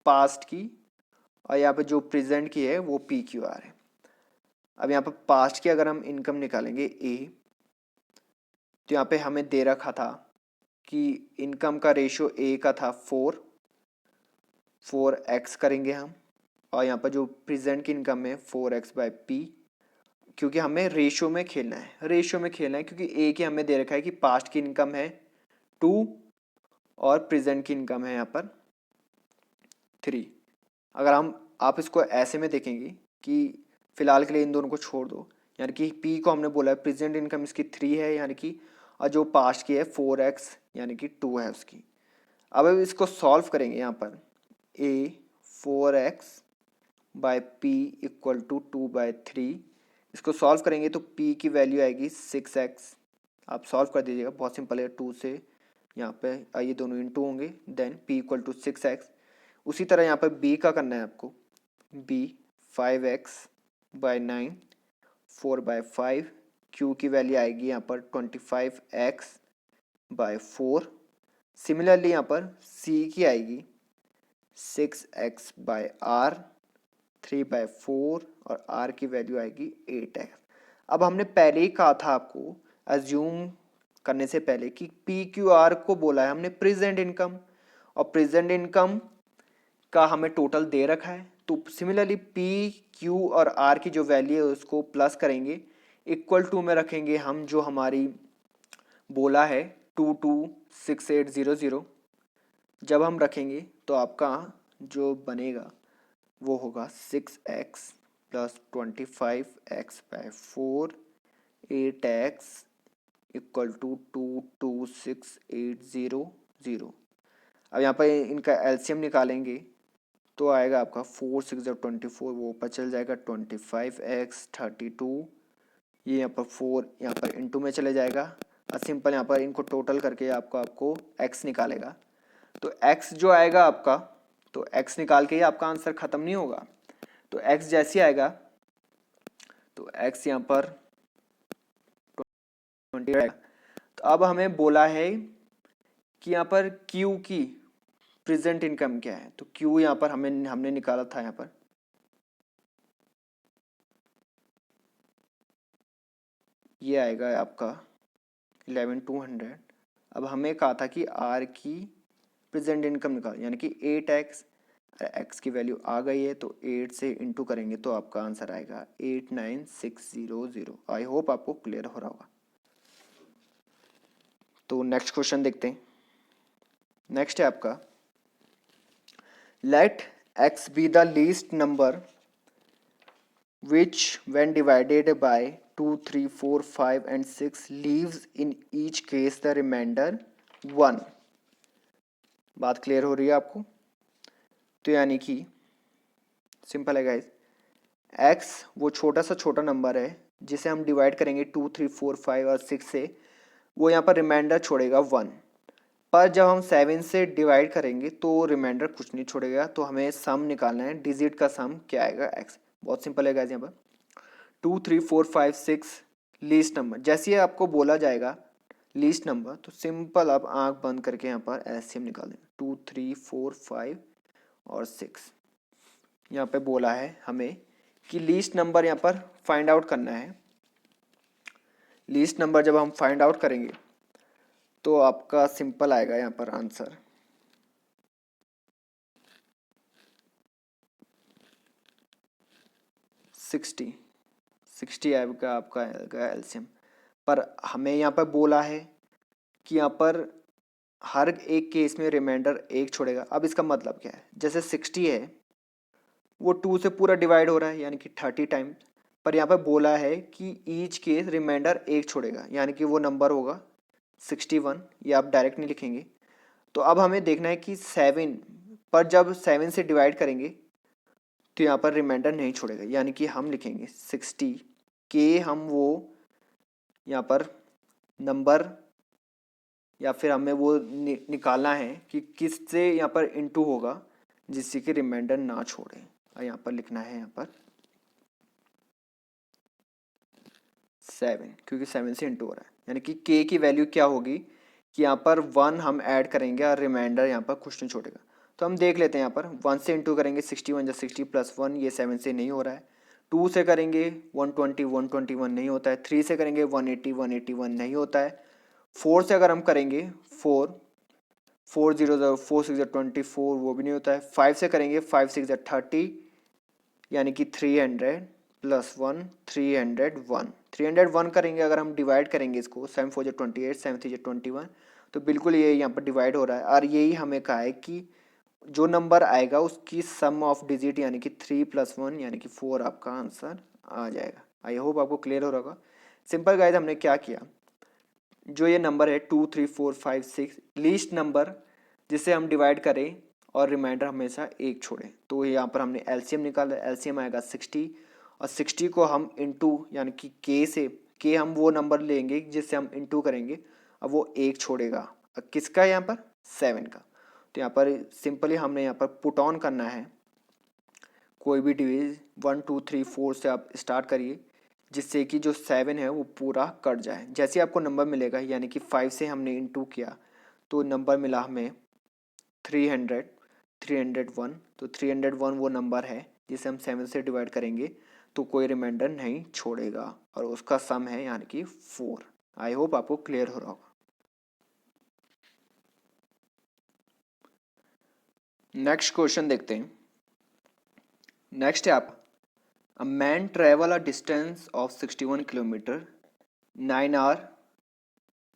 पास्ट की और यहाँ पे जो प्रेजेंट की है वो PQR है। अब यहाँ पर पास्ट की अगर हम इनकम निकालेंगे A, तो यहाँ पे हमें दे रखा था कि इनकम का रेशियो A का था 4x करेंगे हम, और यहाँ पर जो प्रेजेंट की इनकम है 4x/P, क्योंकि हमें रेशियो में खेलना है क्योंकि A की हमें दे रखा है कि पास्ट की इनकम है 2 और प्रेजेंट की इनकम है यहाँ पर 3। अगर आप इसको ऐसे में देखेंगे कि फिलहाल के लिए इन दोनों को छोड़ दो, यानी कि P को हमने बोला है प्रेजेंट इनकम इसकी 3 है यानी कि, और जो पास्ट की है 4x यानी कि 2 है उसकी। अब इसको सॉल्व करेंगे यहाँ पर A 4x/P इक्वल टू 2/3। इसको सॉल्व करेंगे तो P की वैल्यू आएगी 6x। आप सॉल्व कर दीजिएगा, बहुत सिंपल है। 2 से यहाँ पे ये दोनों इंटू होंगे, then P equal to 6x। उसी तरह यहाँ पर B का करना है आपको, B 5x/9 4/5। Q की वैल्यू आएगी यहाँ पर 25x/4 सिमिलरली यहाँ पर c की आएगी 6x/r, 3/4 और r की वैल्यू आएगी 8x। अब हमने पहले ही कहा था आपको अज्यूम करने से पहले कि पी क्यू आर को बोला है हमने प्रेजेंट इनकम, और प्रेजेंट इनकम का हमें टोटल दे रखा है। तो सिमिलरली पी क्यू और आर की जो वैल्यू है उसको प्लस करेंगे, इक्वल टू में रखेंगे हम जो हमारी बोला है 226800। जब हम रखेंगे तो आपका जो बनेगा वो होगा 6x plus 25x/4 8x equal to 226800। अब यहाँ पर इनका एलसीएम निकालेंगे तो आएगा आपका 4 6 24, वो ऊपर चल जाएगा 25x 32, ये यहाँ पर 4 यहाँ पर इंटू में चले जाएगा और सिंपल यहाँ पर इनको टोटल करके आपको x निकालेगा। तो x जो आएगा आपका, तो x निकाल के ही आपका आंसर खत्म नहीं होगा। तो x जैसे आएगा तो x यहाँ पर 20 आएगा। तो अब हमें बोला है कि यहाँ पर q की प्रेजेंट इनकम क्या है, तो q यहाँ पर हमने निकाला था, यहाँ पर ये आएगा आपका 11200। अब हमें कहा था कि r की प्रेजेंट इनकम निकाल, यानी कि 8x, x की वैल्यू आ गई है तो 8 से इंटू करेंगे तो आपका आंसर आएगा 89600। आई होप आपको क्लियर हो रहा होगा। तो नेक्स्ट क्वेश्चन देखते हैं। नेक्स्ट है आपका let x be the least number which when divided by 2 3 4 5 and 6 leaves in each case the remainder 1। बात क्लियर हो रही है आपको? तो यानी कि सिंपल है गाइस, x वो छोटा सा छोटा नंबर है जिसे हम डिवाइड करेंगे 2 3 4 5 और 6 से, वो यहाँ पर रिमाइंडर छोड़ेगा 1। पर जब हम 7 से डिवाइड करेंगे तो रिमाइंडर कुछ नहीं छोड़ेगा। तो हमें सम निकालना है, डिजिट का सम क्या आएगा x। बहुत सिंपल है गाइस, यहाँ पर 2 3 4 5 6 लीस्ट नंबर, जैसे ही आपको बोला जाएगा लीस्ट नंबर तो सिंपल आप आंख बंद करके यहाँ पर एलसीएम निकाल देंगे। 2 3 4 5 और 6 यहाँ पे बोला है हमें कि लीस्ट नंबर यहाँ पर फाइंड आउट करना है। लीस्ट नंबर जब हम फाइंड आउट करेंगे तो आपका सिंपल आएगा यहाँ पर आंसर 60 आएगा आपका एलसीएम। पर हमें यहाँ पर बोला है कि यहाँ पर हर एक केस में रिमाइंडर 1 छोड़ेगा। अब इसका मतलब क्या है, जैसे 60 है वो 2 से पूरा डिवाइड हो रहा है यानी कि 30 टाइम्स, पर यहाँ पर बोला है कि ईच केस रिमाइंडर 1 छोड़ेगा यानी कि वो नंबर होगा 61। ये आप डायरेक्ट नहीं लिखेंगे। तो अब हमें देखना है कि 7 पर जब 7 से डिवाइड करेंगे तो यहाँ पर रिमाइंडर नहीं छोड़ेगा, यानी कि हम लिखेंगे 60 के हम वो यहाँ पर नंबर या फिर हमें वो निकालना है कि किससे यहाँ पर इनटू होगा जिससे कि रिमाइंडर ना छोड़े। और यहाँ पर लिखना है यहाँ पर 7, क्योंकि 7 से इनटू हो रहा है, यानी कि k की वैल्यू क्या होगी कि यहाँ पर 1 हम ऐड करेंगे और रिमाइंडर यहाँ पर कुछ नहीं छोड़ेगा। तो हम देख लेते हैं, यहाँ पर 1 से इंटू करेंगे 61 या 60 प्लस 1, ये 7 से नहीं हो रहा है। 2 से करेंगे 121 नहीं होता है। 3 से करेंगे 181 नहीं होता है। 4 से अगर हम करेंगे 4 0 4 6 24, वो भी नहीं होता है। 5 से करेंगे 5 6 30 यानी कि 300 प्लस 1 301 करेंगे। अगर हम डिवाइड करेंगे इसको 7 4 28 7 3 21, तो बिल्कुल ये यहाँ पर डिवाइड हो रहा है। और यही हमें कहा है कि जो नंबर आएगा उसकी सम ऑफ डिजिट यानी कि 3 + 1 यानी कि 4 आपका आंसर आ जाएगा। आई होप आपको क्लियर हो रहा होगा। सिंपल गाइस, हमने क्या किया, जो ये नंबर है 2 3 4 5 6 लीस्ट नंबर जिसे हम डिवाइड करें और रिमाइंडर हमेशा 1 छोड़ें। तो यहाँ पर हमने एलसीएम निकाला, एलसीएम आएगा 60 और 60 को हम इंटू यानी कि के हम वो नंबर लेंगे जिससे हम इंटू करेंगे, अब वो 1 छोड़ेगा। किसका, यहाँ पर 7 का। तो यहाँ पर सिंपली हमने यहाँ पर पुट ऑन करना है, कोई भी डिवीज 1 2 3 4 से आप स्टार्ट करिए जिससे कि जो 7 है वो पूरा कट जाए। जैसे आपको नंबर मिलेगा यानी कि 5 से हमने इंटू किया तो नंबर मिला हमें 300, 301। तो 301 वो नंबर है जिसे हम 7 से डिवाइड करेंगे तो कोई रिमाइंडर नहीं छोड़ेगा, और उसका सम है यानी कि 4। आई होप आपको क्लियर हो रहा होगा। नेक्स्ट क्वेश्चन देखते हैं। नेक्स्ट है आप, a man travel a distance of 61 kilometre 9 hour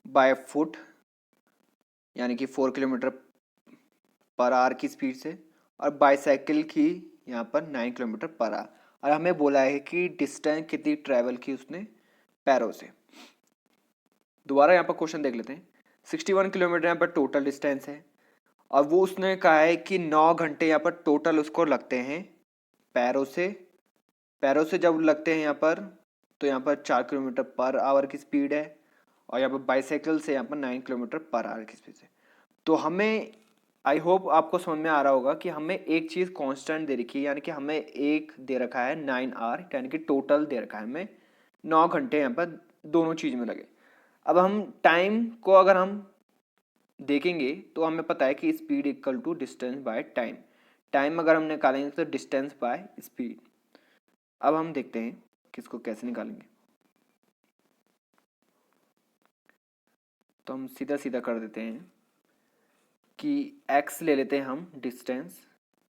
by foot, यानी कि 4 किलोमीटर पर आवर की स्पीड से, और बाईसाइकिल की यहाँ पर 9 किलोमीटर पर आवर, और हमें बोला है कि डिस्टेंस कितनी ट्रैवल की उसने पैरों से। दोबारा यहाँ पर क्वेश्चन देख लेते हैं। 61 किलोमीटर यहाँ पर टोटल डिस्टेंस है, और वो उसने कहा है कि 9 घंटे यहाँ पर टोटल उसको लगते हैं पैरों से। पैरों से जब लगते हैं यहाँ पर, तो यहाँ पर 4 किलोमीटर पर आवर की स्पीड है, और यहाँ पर बाईसाइकिल से यहाँ पर 9 किलोमीटर पर आवर की स्पीड से। तो हमें, आई होप आपको समझ में आ रहा होगा कि हमें एक चीज़ कांस्टेंट दे रखी है, यानी कि हमें एक दे रखा है 9 आवर, यानी कि टोटल दे रखा है हमें 9 घंटे यहाँ पर दोनों चीज़ में लगे। अब हम टाइम को अगर हम देखेंगे तो हमें पता है कि speed equal to distance by time. Time अगर हम निकालेंगे तो डिस्टेंस बाय स्पीड। अब हम देखते हैं कि इसको कैसे निकालेंगे। तो हम सीधा सीधा कर देते हैं कि x ले लेते हैं हम डिस्टेंस,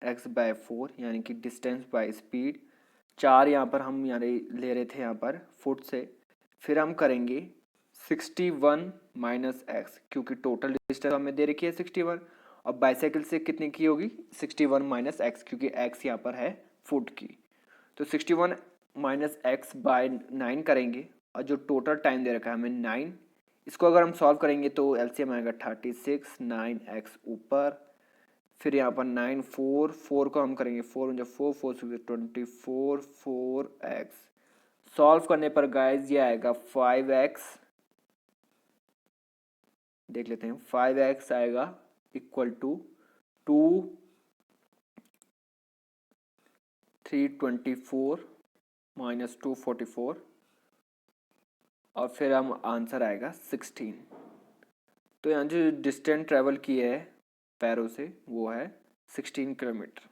x बाय 4 यानी कि डिस्टेंस बाय स्पीड। 4 यहाँ पर हम ले रहे थे यहाँ पर फुट से, फिर हम करेंगे 61 माइनस एक्स, क्योंकि टोटल डिस्टेंस हमें दे रखी है 61, और बाईसाइकिल से कितने की होगी 61 माइनस एक्स, क्योंकि x यहाँ पर है फुट की। तो 61 माइनस एक्स बाय 9 करेंगे, और जो टोटल टाइम दे रखा है हमें 9, इसको अगर हम सॉल्व करेंगे तो एलसीएम आएगा 36, 9x ऊपर, फिर यहाँ पर 9, 4 को हम करेंगे 4 4 4 24, 4x सॉल्व करने पर गाइज ये आएगा 5x। देख लेते हैं 5x आएगा इक्वल टू 324 माइनस 244, और फिर हम आंसर आएगा 16। तो यहाँ जो डिस्टेंस ट्रेवल की है पैरों से वो है 16 किलोमीटर।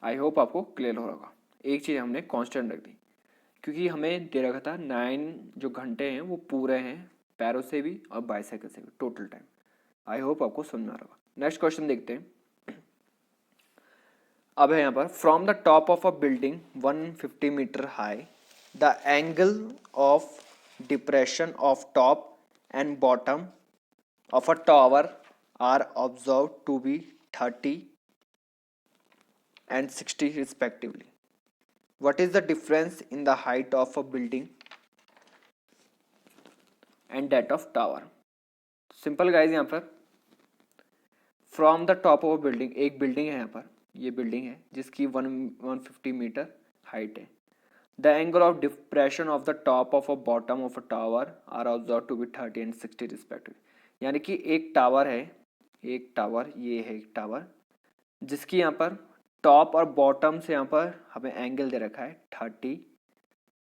आई होप आपको क्लियर हो होगा। एक चीज़ हमने कांस्टेंट रख दी, क्योंकि हमें दे रखा था 9 जो घंटे हैं वो पूरे हैं पैरों से भी और बाईसाइकिल से भी टोटल टाइम। आई होप आपको समझ में आ रहा होगा। नेक्स्ट क्वेश्चन देखते हैं। अब है यहाँ पर, from the top of a building 150 metre high the angle of depression of top and bottom of a tower are observed to be 30 and 60 respectively. What is the difference in the height of a building and that of tower? Simple guys, यहाँ पर from the top of a building, एक building है यहाँ पर, ये building है जिसकी 150 metre height है। The angle of depression of the top of a bottom of a tower are observe to be 30 and 60 respectively. यानी कि एक टावर है, एक टावर, ये है एक टावर जिसकी यहाँ पर टॉप और बॉटम से यहाँ पर हमें एंगल दे रखा है 30,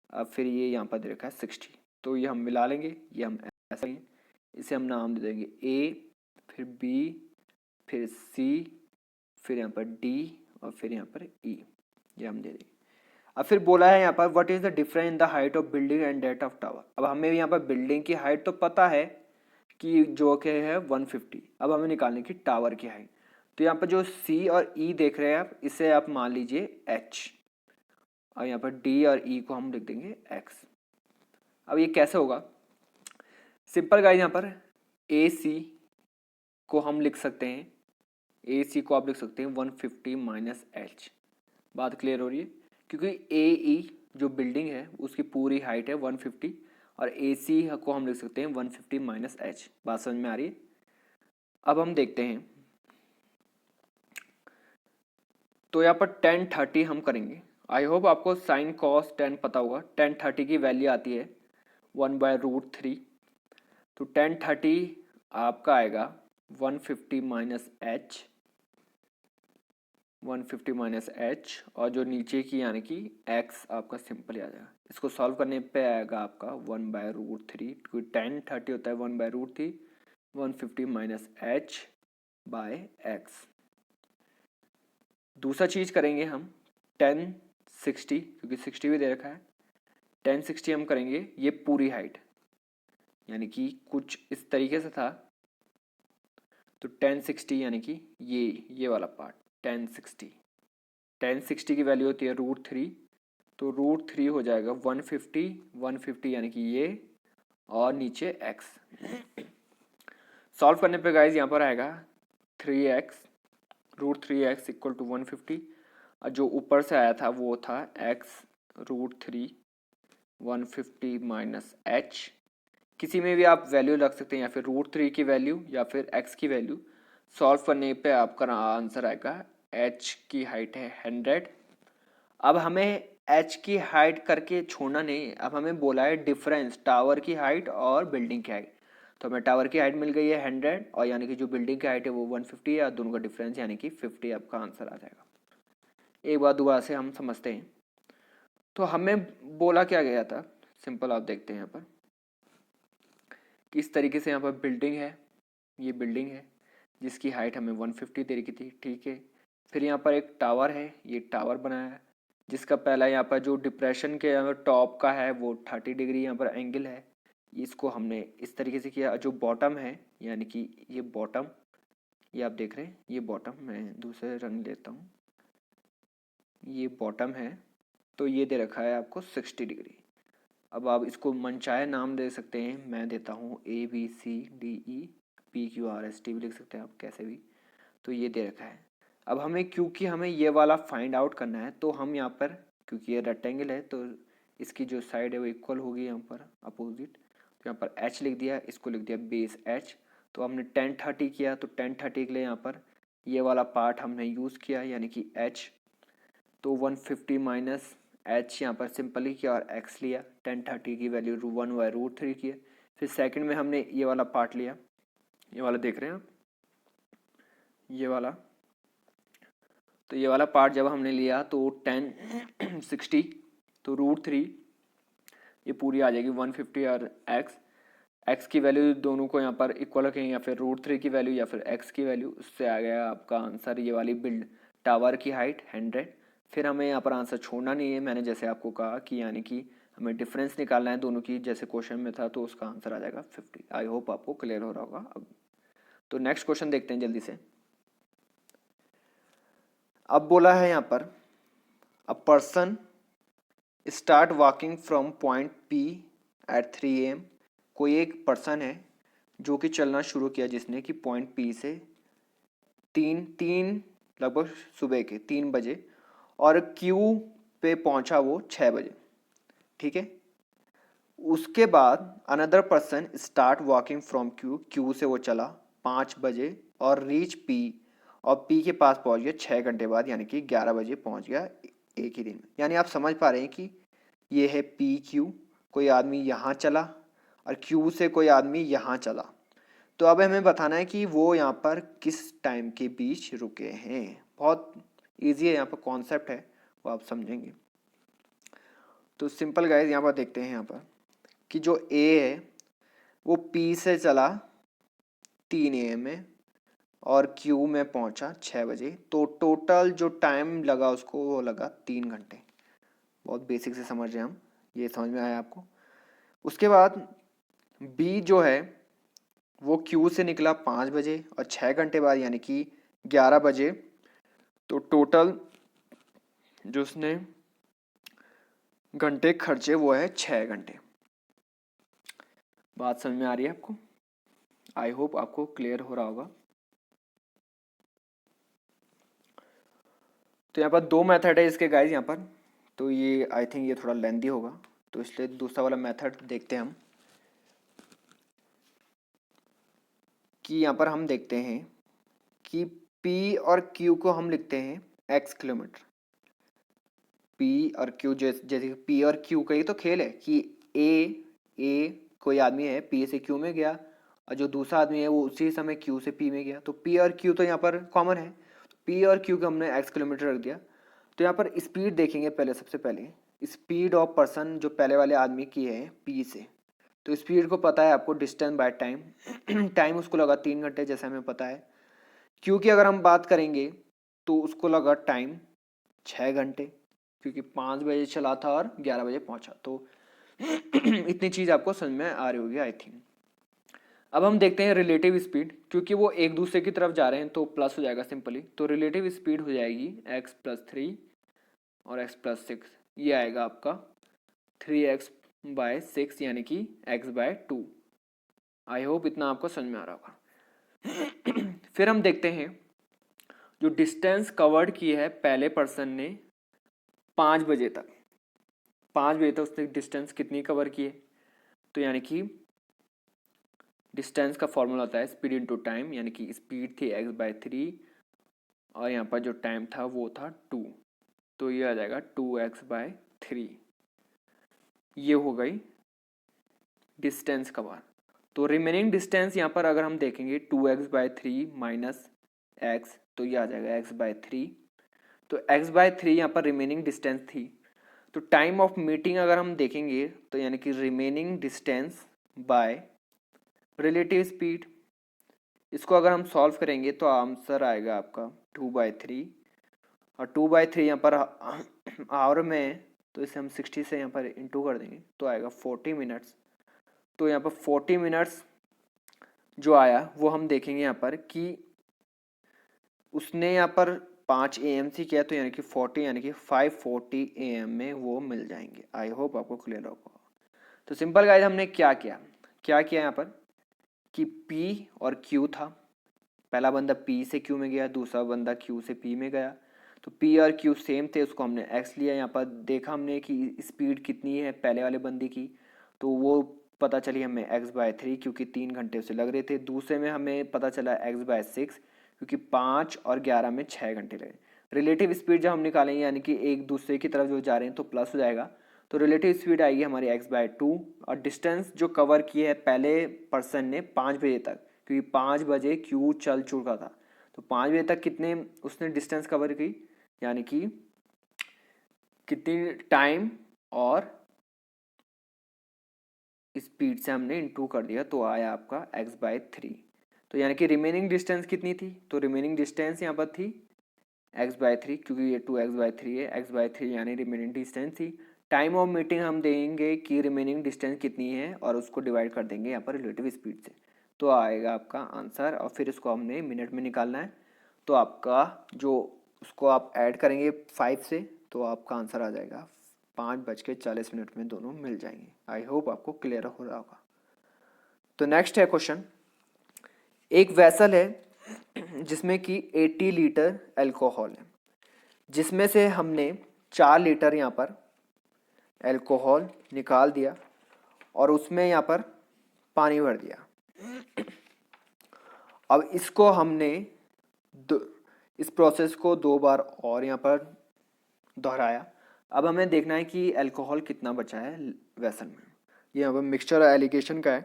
अब फिर ये यहाँ पर दे रखा है 60। तो ये हम मिला लेंगे, ये हम ऐसा ही, इसे हम नाम दे देंगे A, फिर B, फिर C, फिर यहाँ पर D, और फिर यहाँ पर E, ये हम दे देंगे। अब फिर बोला है यहाँ पर what is the difference in the height of building and that of tower. अब हमें यहाँ पर बिल्डिंग की हाइट तो पता है कि जो कि है 150, अब हमें निकालने की टावर की हाइट। तो यहाँ पर जो C और E देख रहे हैं आप, इसे आप मान लीजिए H, और यहाँ पर D और E को हम लिख देंगे X। अब ये कैसे होगा, सिंपल गाइस, यहाँ पर AC को हम लिख सकते हैं, AC को आप लिख सकते हैं 150 माइनस H। बात क्लियर हो रही है, क्योंकि AE जो बिल्डिंग है उसकी पूरी हाइट है 150, और AC को हम लिख सकते हैं 150 माइनस H। बात समझ में आ रही है। अब हम देखते हैं, तो यहाँ पर 10 30 हम करेंगे। आई होप आपको साइन कॉस 10 पता होगा। 10 30 की वैल्यू आती है 1/√3। तो 10 30 आपका आएगा 150 माइनस H, 150 माइनस H, और जो नीचे की यानी कि X आपका सिंपल आ जाएगा। इसको सॉल्व करने पे आएगा आपका 1/√3, क्योंकि 10 30 होता है 1/√3, 150 माइनस एच बाय एक्स। दूसरा चीज़ करेंगे हम 1060, क्योंकि 60 भी दे रखा है, 1060 हम करेंगे ये पूरी हाइट, यानी कि कुछ इस तरीके से था, तो 1060 यानी कि ये वाला पार्ट 1060 की वैल्यू होती है √3, तो √3 हो जाएगा 150 यानी कि ये, और नीचे x। सॉल्व करने पे गाइज यहाँ पर आएगा 3x, √3x इक्वल टू 150, और जो ऊपर से आया था वो था x √3 150 माइनस h। किसी में भी आप वैल्यू रख सकते हैं, या फिर √3 की वैल्यू या फिर x की वैल्यू। सॉल्व करने पे आपका आंसर आएगा, h की हाइट है 100। अब हमें h की हाइट करके छोड़ना नहीं, अब हमें बोला है डिफरेंस टावर की हाइट और बिल्डिंग की हाइट। तो हमें टावर की हाइट मिल गई है 100, और यानी कि जो बिल्डिंग की हाइट है वो 150 है, और दोनों का डिफरेंस यानी कि 50 आपका आंसर आ जाएगा। एक बार दोबारा से हम समझते हैं। तो हमें बोला क्या गया था, सिंपल आप देखते हैं यहाँ पर किस तरीके से, यहाँ पर बिल्डिंग है, ये बिल्डिंग है जिसकी हाइट हमें 150 दे रखी थी, ठीक है। फिर यहाँ पर एक टावर है, ये टावर बनाया है जिसका पहला यहाँ पर जो डिप्रेशन के यहाँ पर टॉप का है वो 30 डिग्री यहाँ पर एंगल है, इसको हमने इस तरीके से किया। जो बॉटम है यानी कि ये बॉटम, ये आप देख रहे हैं ये बॉटम, मैं दूसरे रंग लेता हूँ, ये बॉटम है, तो ये दे रखा है आपको 60 डिग्री। अब आप इसको मनचाहे नाम दे सकते हैं, मैं देता हूँ ABCDEPQRST भी लिख सकते हैं आप कैसे भी, तो ये दे रखा है। अब हमें क्योंकि हमें ये वाला फाइंड आउट करना है, तो हम यहाँ पर क्योंकि ये रेक्टेंगल है तो इसकी जो साइड है वो इक्वल होगी यहाँ पर अपोजिट, तो यहाँ पर h लिख दिया, इसको लिख दिया बेस h। तो हमने 1030 किया, तो 1030 के लिए यहाँ पर ये वाला पार्ट हमने यूज़ किया यानी कि h, तो 150 माइनस h यहाँ पर सिंपल ही किया और x लिया, 1030 की वैल्यू 1/√3 की है। फिर सेकंड में हमने ये वाला पार्ट लिया, ये वाला देख रहे हैं आप, ये वाला, तो ये वाला पार्ट जब हमने लिया तो 1060, तो √3 ये पूरी आ जाएगी 150 और x की वैल्यू दोनों को यहाँ पर इक्वल रखेंगे, या फिर √3 की वैल्यू या फिर x की वैल्यू, उससे आ गया आपका आंसर ये वाली बिल्ड टावर की हाइट 100। फिर हमें यहाँ पर आंसर छोड़ना नहीं है, मैंने जैसे आपको कहा कि यानी कि हमें डिफरेंस निकालना है दोनों की, जैसे क्वेश्चन में था, तो उसका आंसर आ जाएगा 50। आई होप आपको क्लियर हो रहा होगा। अब तो नेक्स्ट क्वेश्चन देखते हैं जल्दी से। अब बोला है यहाँ पर a person start walking from point P at 3 AM। कोई एक पर्सन है जो कि चलना शुरू किया जिसने कि पॉइंट P से तीन लगभग सुबह के 3 बजे, और Q पे पहुंचा वो 6 बजे, ठीक है। उसके बाद another person start walking from Q से वो चला 5 बजे और रीच P, और P के पास पहुंच गया 6 घंटे बाद, यानी कि 11 बजे पहुंच गया एक ही दिन में। यानी आप समझ पा रहे हैं कि ये है PQ, कोई आदमी यहाँ चला और Q से कोई आदमी यहाँ चला। तो अब हमें बताना है कि वो यहाँ पर किस टाइम के बीच रुके हैं। बहुत इजी है, यहाँ पर कॉन्सेप्ट है वो आप समझेंगे। तो सिंपल गाइज यहाँ पर देखते हैं यहाँ पर कि जो A है वो P से चला 3 AM में और Q में पहुंचा 6 बजे, तो टोटल जो टाइम लगा उसको वो लगा 3 घंटे। बहुत बेसिक से समझ रहे हैं हम, ये समझ में आया आपको। उसके बाद B जो है वो Q से निकला 5 बजे और 6 घंटे बाद यानी कि 11 बजे, तो टोटल जो उसने घंटे खर्चे वो है 6 घंटे। बात समझ में आ रही है आपको? आई होप आपको क्लियर हो रहा होगा। तो यहाँ पर 2 मेथड है इसके गाइज यहाँ पर, तो ये आई थिंक ये थोड़ा लेंदी होगा, तो इसलिए दूसरा वाला मेथड देखते हैं हम। कि यहाँ पर हम देखते हैं कि P और Q को हम लिखते हैं x किलोमीटर। P और Q जैसे P और Q का ही तो खेल है कि A कोई आदमी है P से Q में गया, और जो दूसरा आदमी है वो उसी समय Q से P में गया, तो P और Q तो यहाँ पर कॉमन है, P और Q को हमने x किलोमीटर रख दिया। तो यहाँ पर स्पीड देखेंगे पहले, सबसे पहले स्पीड ऑफ पर्सन जो पहले वाले आदमी की है P से, तो स्पीड को पता है आपको, डिस्टेंस बाय टाइम टाइम उसको लगा 3 घंटे जैसा हमें पता है। क्यू की अगर हम बात करेंगे तो उसको लगा टाइम 6 घंटे, क्योंकि 5 बजे चला था और 11 बजे पहुंचा। तो इतनी चीज़ आपको समझ में आ रही होगी आई थिंक। अब हम देखते हैं रिलेटिव स्पीड, क्योंकि वो एक दूसरे की तरफ जा रहे हैं तो प्लस हो जाएगा सिंपली। तो रिलेटिव स्पीड हो जाएगी x+3 और x+6, ये आएगा आपका 3x/6 यानी कि x/2। आई होप इतना आपको समझ में आ रहा होगा। फिर हम देखते हैं जो डिस्टेंस कवर्ड की है पहले पर्सन ने 5 बजे तक, 5 बजे तक उसने डिस्टेंस कितनी कवर की है, तो यानी कि डिस्टेंस का फॉर्मूला होता है स्पीड इनटू टाइम, यानी कि स्पीड थी x/3 और यहाँ पर जो टाइम था वो था 2, तो ये आ जाएगा 2x/3। ये हो गई डिस्टेंस कवर। तो रिमेनिंग डिस्टेंस यहाँ पर अगर हम देखेंगे 2x/3 माइनस x, तो ये आ जाएगा x/3। तो x/3 यहाँ पर रिमेनिंग डिस्टेंस थी। तो टाइम ऑफ मीटिंग अगर हम देखेंगे तो यानी कि remaining distance by relative speed, इसको अगर हम सॉल्व करेंगे तो आंसर आएगा आपका 2/3। और 2/3 यहाँ पर आवर में, तो इसे हम 60 से यहाँ पर इंटू कर देंगे तो आएगा 40 मिनट्स। तो यहाँ पर 40 मिनट्स जो आया वो हम देखेंगे यहाँ पर कि उसने यहाँ पर 5 AM से किया, तो यानी कि 40 यानी कि 5:40 AM में वो मिल जाएंगे। आई होप आपको क्लियर होगा। तो सिंपल गाइस, हमने क्या किया यहाँ पर कि P और Q था, पहला बंदा P से Q में गया, दूसरा बंदा Q से P में गया। तो P और Q सेम थे, उसको हमने x लिया। यहाँ पर देखा हमने कि स्पीड कितनी है पहले वाले बंदे की, तो वो पता चली हमें x/3, क्योंकि 3 घंटे उसे लग रहे थे। दूसरे में हमें पता चला x/6, क्योंकि 5 और 11 में 6 घंटे लगे। रिलेटिव स्पीड जब हम निकालेंगे यानी कि एक दूसरे की तरफ जो जा रहे हैं तो प्लस हो जाएगा, तो रिलेटिव स्पीड आएगी हमारी x/2। और डिस्टेंस जो कवर की है पहले पर्सन ने 5 बजे तक, क्योंकि 5 बजे क्यू चल चुका था, तो 5 बजे तक कितने उसने डिस्टेंस कवर की, यानी कि कितनी टाइम और स्पीड से हमने इनटू कर दिया, तो आया आपका x/3। तो यानी कि रिमेनिंग डिस्टेंस कितनी थी, तो रिमेनिंग डिस्टेंस यहाँ पर थी x/3, क्योंकि ये 2x/3 है, x/3 यानी रिमेनिंग डिस्टेंस थी। टाइम ऑफ मीटिंग हम देंगे कि रिमेनिंग डिस्टेंस कितनी है और उसको डिवाइड कर देंगे यहाँ पर रिलेटिव स्पीड से, तो आएगा आपका आंसर। और फिर इसको हमने मिनट में निकालना है, तो आपका जो उसको आप ऐड करेंगे 5 से, तो आपका आंसर आ जाएगा 5:40 में दोनों मिल जाएंगे। आई होप आपको क्लियर हो रहा होगा। तो नेक्स्ट है क्वेश्चन, एक वेसल है जिसमें कि 80 लीटर अल्कोहल है, जिसमें से हमने 4 लीटर यहाँ पर अल्कोहल निकाल दिया और उसमें यहाँ पर पानी भर दिया। अब इसको हमने इस प्रोसेस को 2 बार और यहाँ पर दोहराया। अब हमें देखना है कि अल्कोहल कितना बचा है वेसल में। ये यहाँ पर मिक्सचर एलिगेशन का है,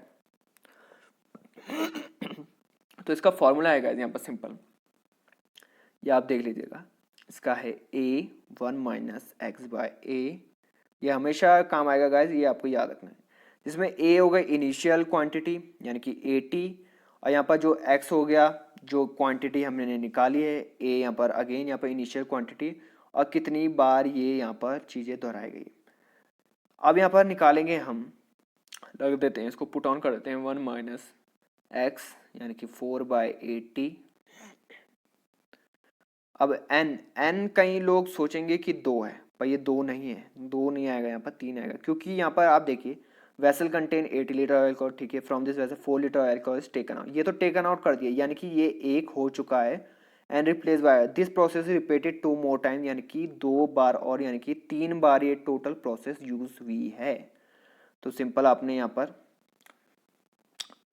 तो इसका फॉर्मूला आएगा यहाँ पर सिंपल, ये आप देख लीजिएगा। इसका है A1 माइनस x/A, ये हमेशा काम आएगा गाइज, ये आपको याद रखना है। जिसमें A हो गई इनिशियल क्वांटिटी यानी कि 80, और यहाँ पर जो x हो गया जो क्वांटिटी हमने निकाली है, A यहाँ पर अगेन यहाँ पर इनिशियल क्वांटिटी, और कितनी बार ये यहाँ पर चीज़ें दोहराई गई। अब यहाँ पर निकालेंगे हम, रख देते हैं इसको, पुट ऑन कर देते हैं 1 माइनस x यानी कि 4/80। अब n कई लोग सोचेंगे कि 2 है, पर ये 2 नहीं है, 2 नहीं आएगा यहाँ पर, 3 आएगा, क्योंकि यहाँ पर आप देखिए वेसल कंटेन 80 लीटर अल्कोहल, ठीक है, from this vessel 4 litre alcohol is taken out, ये तो टेकन आउट कर दिया, यानी कि ये एक हो चुका है। And replace by this process repeated 2 more time, यानी कि 2 बार और, यानी कि 3 बार ये टोटल प्रोसेस यूज हुई है। तो सिंपल आपने यहाँ पर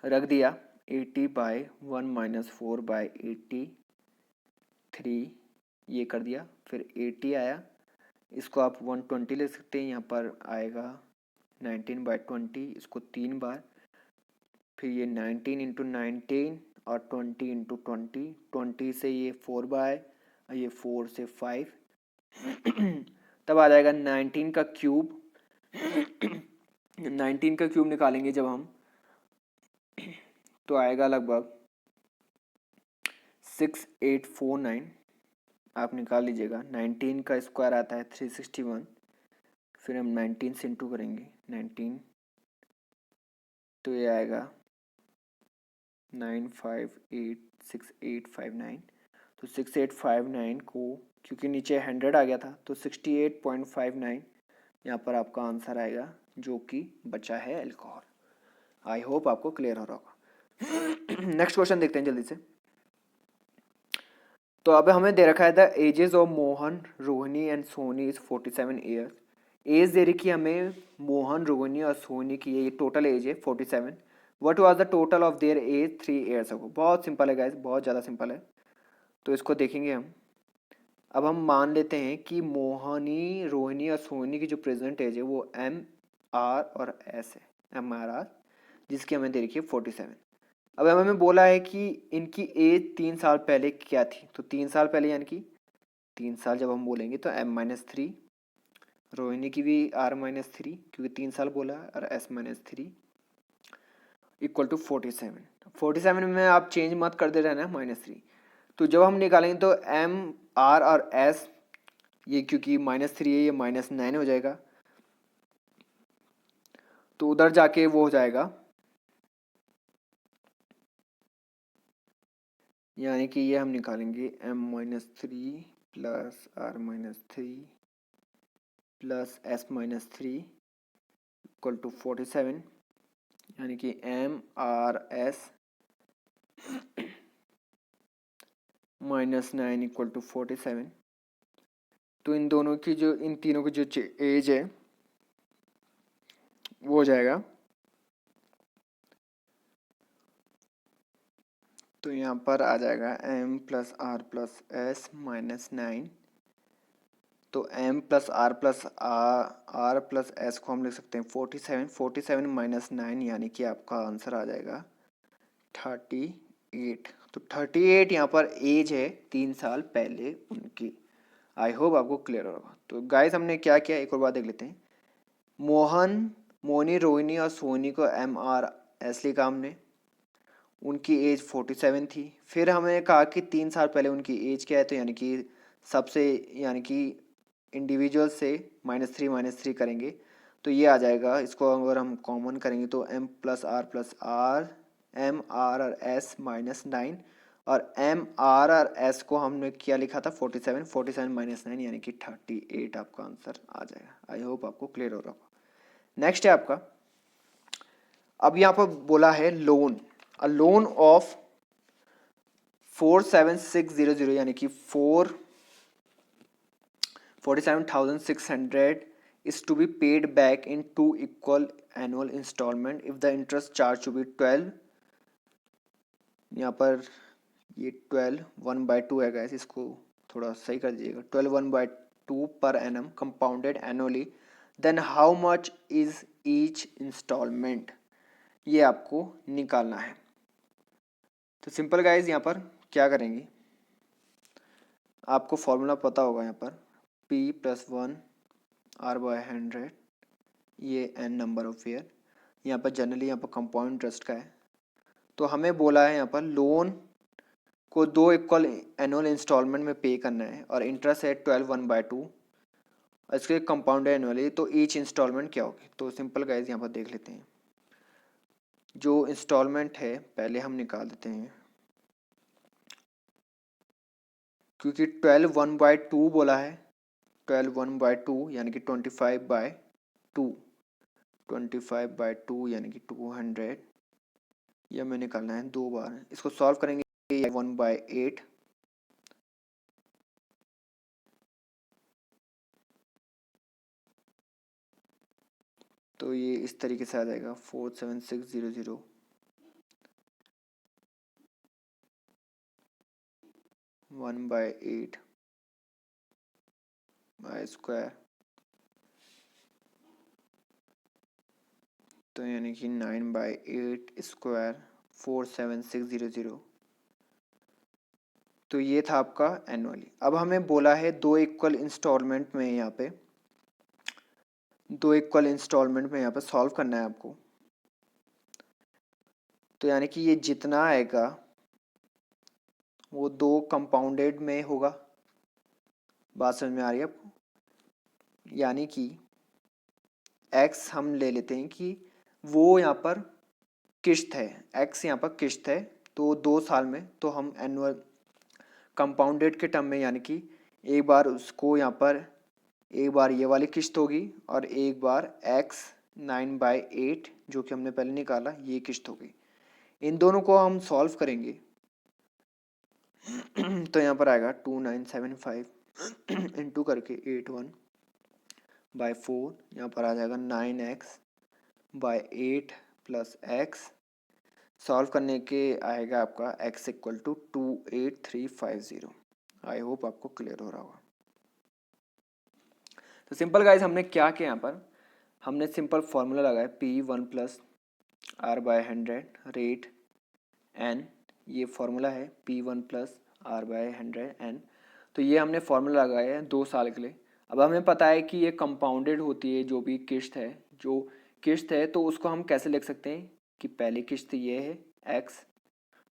रख दिया 80/1 माइनस 4/83, ये कर दिया। फिर 80 आया, इसको आप 120 ले सकते हैं, यहाँ पर आएगा 19/20, इसको 3 बार। फिर ये 19 इंटू 19 और 20 इंटू 20, 20 से ये 4 बार, ये 4 से 5 तब आ जाएगा 19 का क्यूब 19 का क्यूब निकालेंगे जब हम, तो आएगा लगभग 6849। आप निकाल लीजिएगा। 19 का स्क्वायर आता है 361, फिर हम 19 से इंटू करेंगे 19, तो ये आएगा 9586859। तो 6859 को, क्योंकि नीचे 100 आ गया था, तो 68.59 यहाँ पर आपका आंसर आएगा, जो कि बचा है अल्कोहल। आई होप आपको क्लियर हो रहा होगा। नेक्स्ट क्वेश्चन देखते हैं जल्दी से। तो अब हमें दे रखा है the ages of Mohan, Rohini and Soni is 47 years. Age दे रखी है हमें मोहन, रोहिणी और सोनी की, ये टोटल एज है 47। What was the total of their age 3 years ago. बहुत सिंपल है गाइस, बहुत ज़्यादा सिंपल है। तो इसको देखेंगे हम। अब हम मान लेते हैं कि मोहनी, रोहिणी और सोनी की जो प्रेजेंट एज है वो MR और S है, MRR, जिसकी हमें दे रखी है 47। अब हमें बोला है कि इनकी एज 3 साल पहले क्या थी, तो 3 साल पहले यानी कि 3 साल जब हम बोलेंगे तो M-3, रोहिणी की भी R-3 क्योंकि 3 साल बोला है, और S-3 इक्वल टू 47। 47 में आप चेंज मत कर दे रहना -3। तो जब हम निकालेंगे तो MR और S, ये क्योंकि -3 है, ये -9 हो जाएगा, तो उधर जाके वो हो जाएगा, यानी कि ये हम निकालेंगे M-3 plus R-3 plus S-3 equal to 47, यानी कि MRS -9 इक्वल टू 47। तो इन दोनों की जो, इन तीनों की जो एज है वो हो जाएगा, तो यहाँ पर आ जाएगा M plus R plus S -9। तो M plus R plus R plus S को हम लिख सकते हैं 47। 47 -9 यानी कि आपका आंसर आ जाएगा 38। तो 38 यहाँ पर एज है 3 साल पहले उनकी। आई होप आपको क्लियर होगा। तो गाइस हमने क्या किया, एक और बात देख लेते हैं। मोहन, मोनी, रोहिणी और सोनी को MRS लिखा हमने, उनकी एज 47 थी। फिर हमें कहा कि 3 साल पहले उनकी एज क्या है, तो यानी कि सबसे, यानी कि इंडिविजुअल से -3 करेंगे तो ये आ जाएगा। इसको अगर हम कॉमन करेंगे तो M plus R M R और S -9, और M R और S को हमने क्या लिखा था 47। 47 -9 यानी कि 38 आपका आंसर आ जाएगा। आई होप आपको क्लियर हो रहा होगा। नेक्स्ट है आपका, अब यहाँ पर बोला है लोन, अ लोन ऑफ 47600 यानी कि 47,600 is to be paid back in 2 equal annual installment if the interest charge to be 12। यहाँ पर ये 12 1/2 है गाइस, इसको थोड़ा सही कर दीजिएगा। 12 1/2 per annum compounded annually, then how much is each instalment, ये आपको निकालना है। तो सिंपल गाइज, यहाँ पर क्या करेंगे, आपको फॉर्मूला पता होगा। यहाँ पर P + 1 R/100, ये n नंबर ऑफ ईयर। यहाँ पर जनरली यहाँ पर कंपाउंड इंटरेस्ट का है। तो हमें बोला है यहाँ पर लोन को 2 इक्वल एनुअल इंस्टॉलमेंट में पे करना है, और इंटरेस्ट है 12 1/2, इसके कंपाउंड एनुअली, तो ईच इंस्टॉलमेंट क्या होगी। तो सिंपल गाइज यहाँ पर देख लेते हैं। जो इंस्टॉलमेंट है पहले हम निकाल देते हैं, क्योंकि 12 1/2 बोला है। 12 1/2 यानी कि 25/2, 25/2 यानी कि 200। ये हमें निकालना है 2 बार। इसको सॉल्व करेंगे 1/8, तो ये इस तरीके से आ जाएगा 47600 1/8 बाय स्क्वायर, तो यानी कि 9/8 स्क्वायर 47600। तो ये था आपका एनुअली। अब हमें बोला है 2 इक्वल इंस्टॉलमेंट में यहाँ पे दो इक्वल इंस्टॉलमेंट में यहाँ पर सॉल्व करना है आपको। तो यानी कि ये जितना आएगा वो दो कंपाउंडेड में होगा। बात समझ में आ रही है आपको? यानी कि x हम ले लेते हैं कि वो यहाँ पर किश्त है, x यहाँ पर किश्त है, तो 2 साल में, तो हम एनुअल कंपाउंडेड के टर्म में यानी कि एक बार उसको यहाँ पर एक बार ये वाली किश्त होगी और एक बार x 9/8 जो कि हमने पहले निकाला ये किश्त होगी। इन दोनों को हम सॉल्व करेंगे तो यहाँ पर आएगा 2975 इंटू करके 81/4, यहाँ पर आ जाएगा 9x/8 प्लस x। सॉल्व करने के आएगा आपका x equal to 28350। I hope आपको क्लियर हो रहा होगा। तो सिंपल गाइज हमने क्या किया, यहाँ पर हमने सिंपल फॉर्मूला लगाया P1 plus R/100 rate n, ये फॉर्मूला है P1 प्लस R/100 n। तो ये हमने फॉर्मूला लगाया है 2 साल के लिए। अब हमें पता है कि ये कंपाउंडेड होती है जो भी किश्त है, जो किश्त है तो उसको हम कैसे लिख सकते हैं कि पहली किश्त ये है x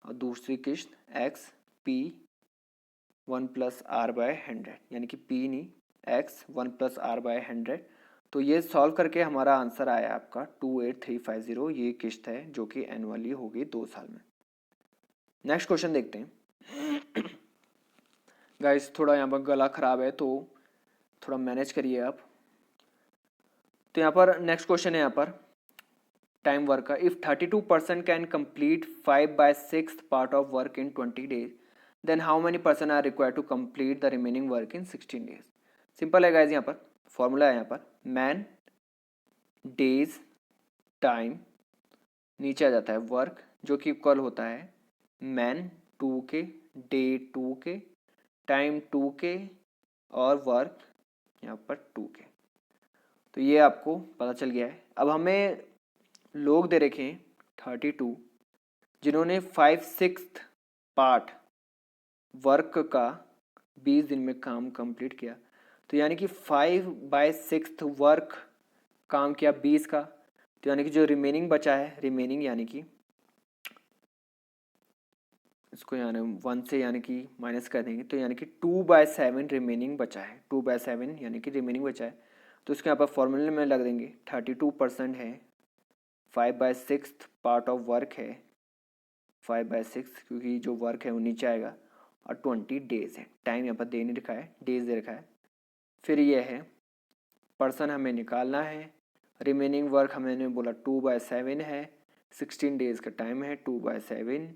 और दूसरी किश्त x P1 प्लस R/100 यानी कि P नहीं x 1 प्लस R/100। तो ये सॉल्व करके हमारा आंसर आया आपका 28350। ये किश्त है जो कि एनुअली होगी 2 साल में। नेक्स्ट क्वेश्चन देखते हैं। गाइस थोड़ा यहाँ पर गला खराब है तो थोड़ा मैनेज करिए आप। तो यहाँ पर नेक्स्ट क्वेश्चन है यहाँ पर टाइम वर्क का। If 32% can complete 5/6 part of work in 20 days, then how many person are required to complete the remaining work in 16 days। Simple है गाइज, यहाँ पर फॉर्मूला है यहाँ पर मैन डेज टाइम, नीचे आ जाता है वर्क जो कि इक्वल होता है मैन 2 के, डे 2 के, टाइम 2 के और वर्क यहाँ पर 2 के। तो ये आपको पता चल गया है। अब हमें लोग दे रखे हैं 32 जिन्होंने 5/6 पार्ट वर्क का 20 दिन में काम कंप्लीट किया। तो यानी कि 5/6 वर्क काम किया 20 का, तो यानी कि जो रिमेनिंग बचा है, रिमेनिंग यानी कि इसको यानी 1 से यानी कि माइनस कर देंगे, तो यानी कि 2/7 रिमेनिंग बचा है। 2/7 यानी कि रिमेनिंग बचा है। तो इसके यहाँ पर फॉर्मूले में लग देंगे 32% है, 5/6 पार्ट ऑफ वर्क है, 5/6 क्योंकि जो वर्क है वो नीचे आएगा, और 20 डेज है। टाइम यहाँ पर दे नहीं रखा है, डेज दे रखा है। फिर ये है पर्सन हमें निकालना है, रिमेनिंग वर्क हमें बोला 2/7 है, 16 डेज का टाइम है, 2/7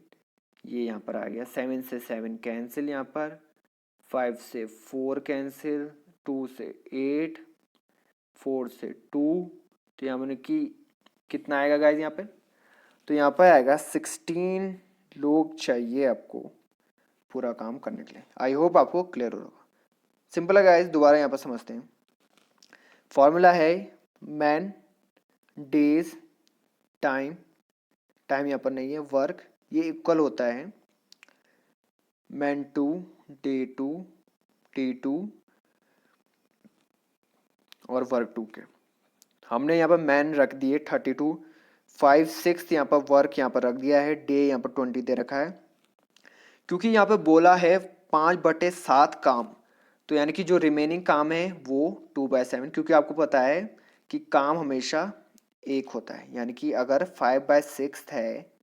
ये यहाँ पर आ गया। 7 से 7 कैंसिल, यहाँ पर 5 से 4 कैंसिल, 2 से 8, 4 से 2, तो यहाँ मैंने कि कितना आएगा गाइज यहाँ पे, तो यहाँ पर आएगा 16 लोग चाहिए आपको पूरा काम करने के लिए। आई होप आपको क्लियर होगा। सिंपल है गाइज, दोबारा यहाँ पर समझते हैं। फॉर्मूला है मैन डेज टाइम, टाइम यहाँ पर नहीं है, वर्क, ये इक्वल होता है मैन 2 डे 2 T2 और वर्क 2 के। हमने यहाँ पर मैन रख दिए 32, 5/6 यहाँ पर वर्क यहाँ पर रख दिया है, डे यहाँ पर 20 दे रखा है। क्योंकि यहाँ पर बोला है 5/7 काम, तो यानी कि जो रिमेनिंग काम है वो 2/7, क्योंकि आपको पता है कि काम हमेशा एक होता है। यानी कि अगर 5/6 है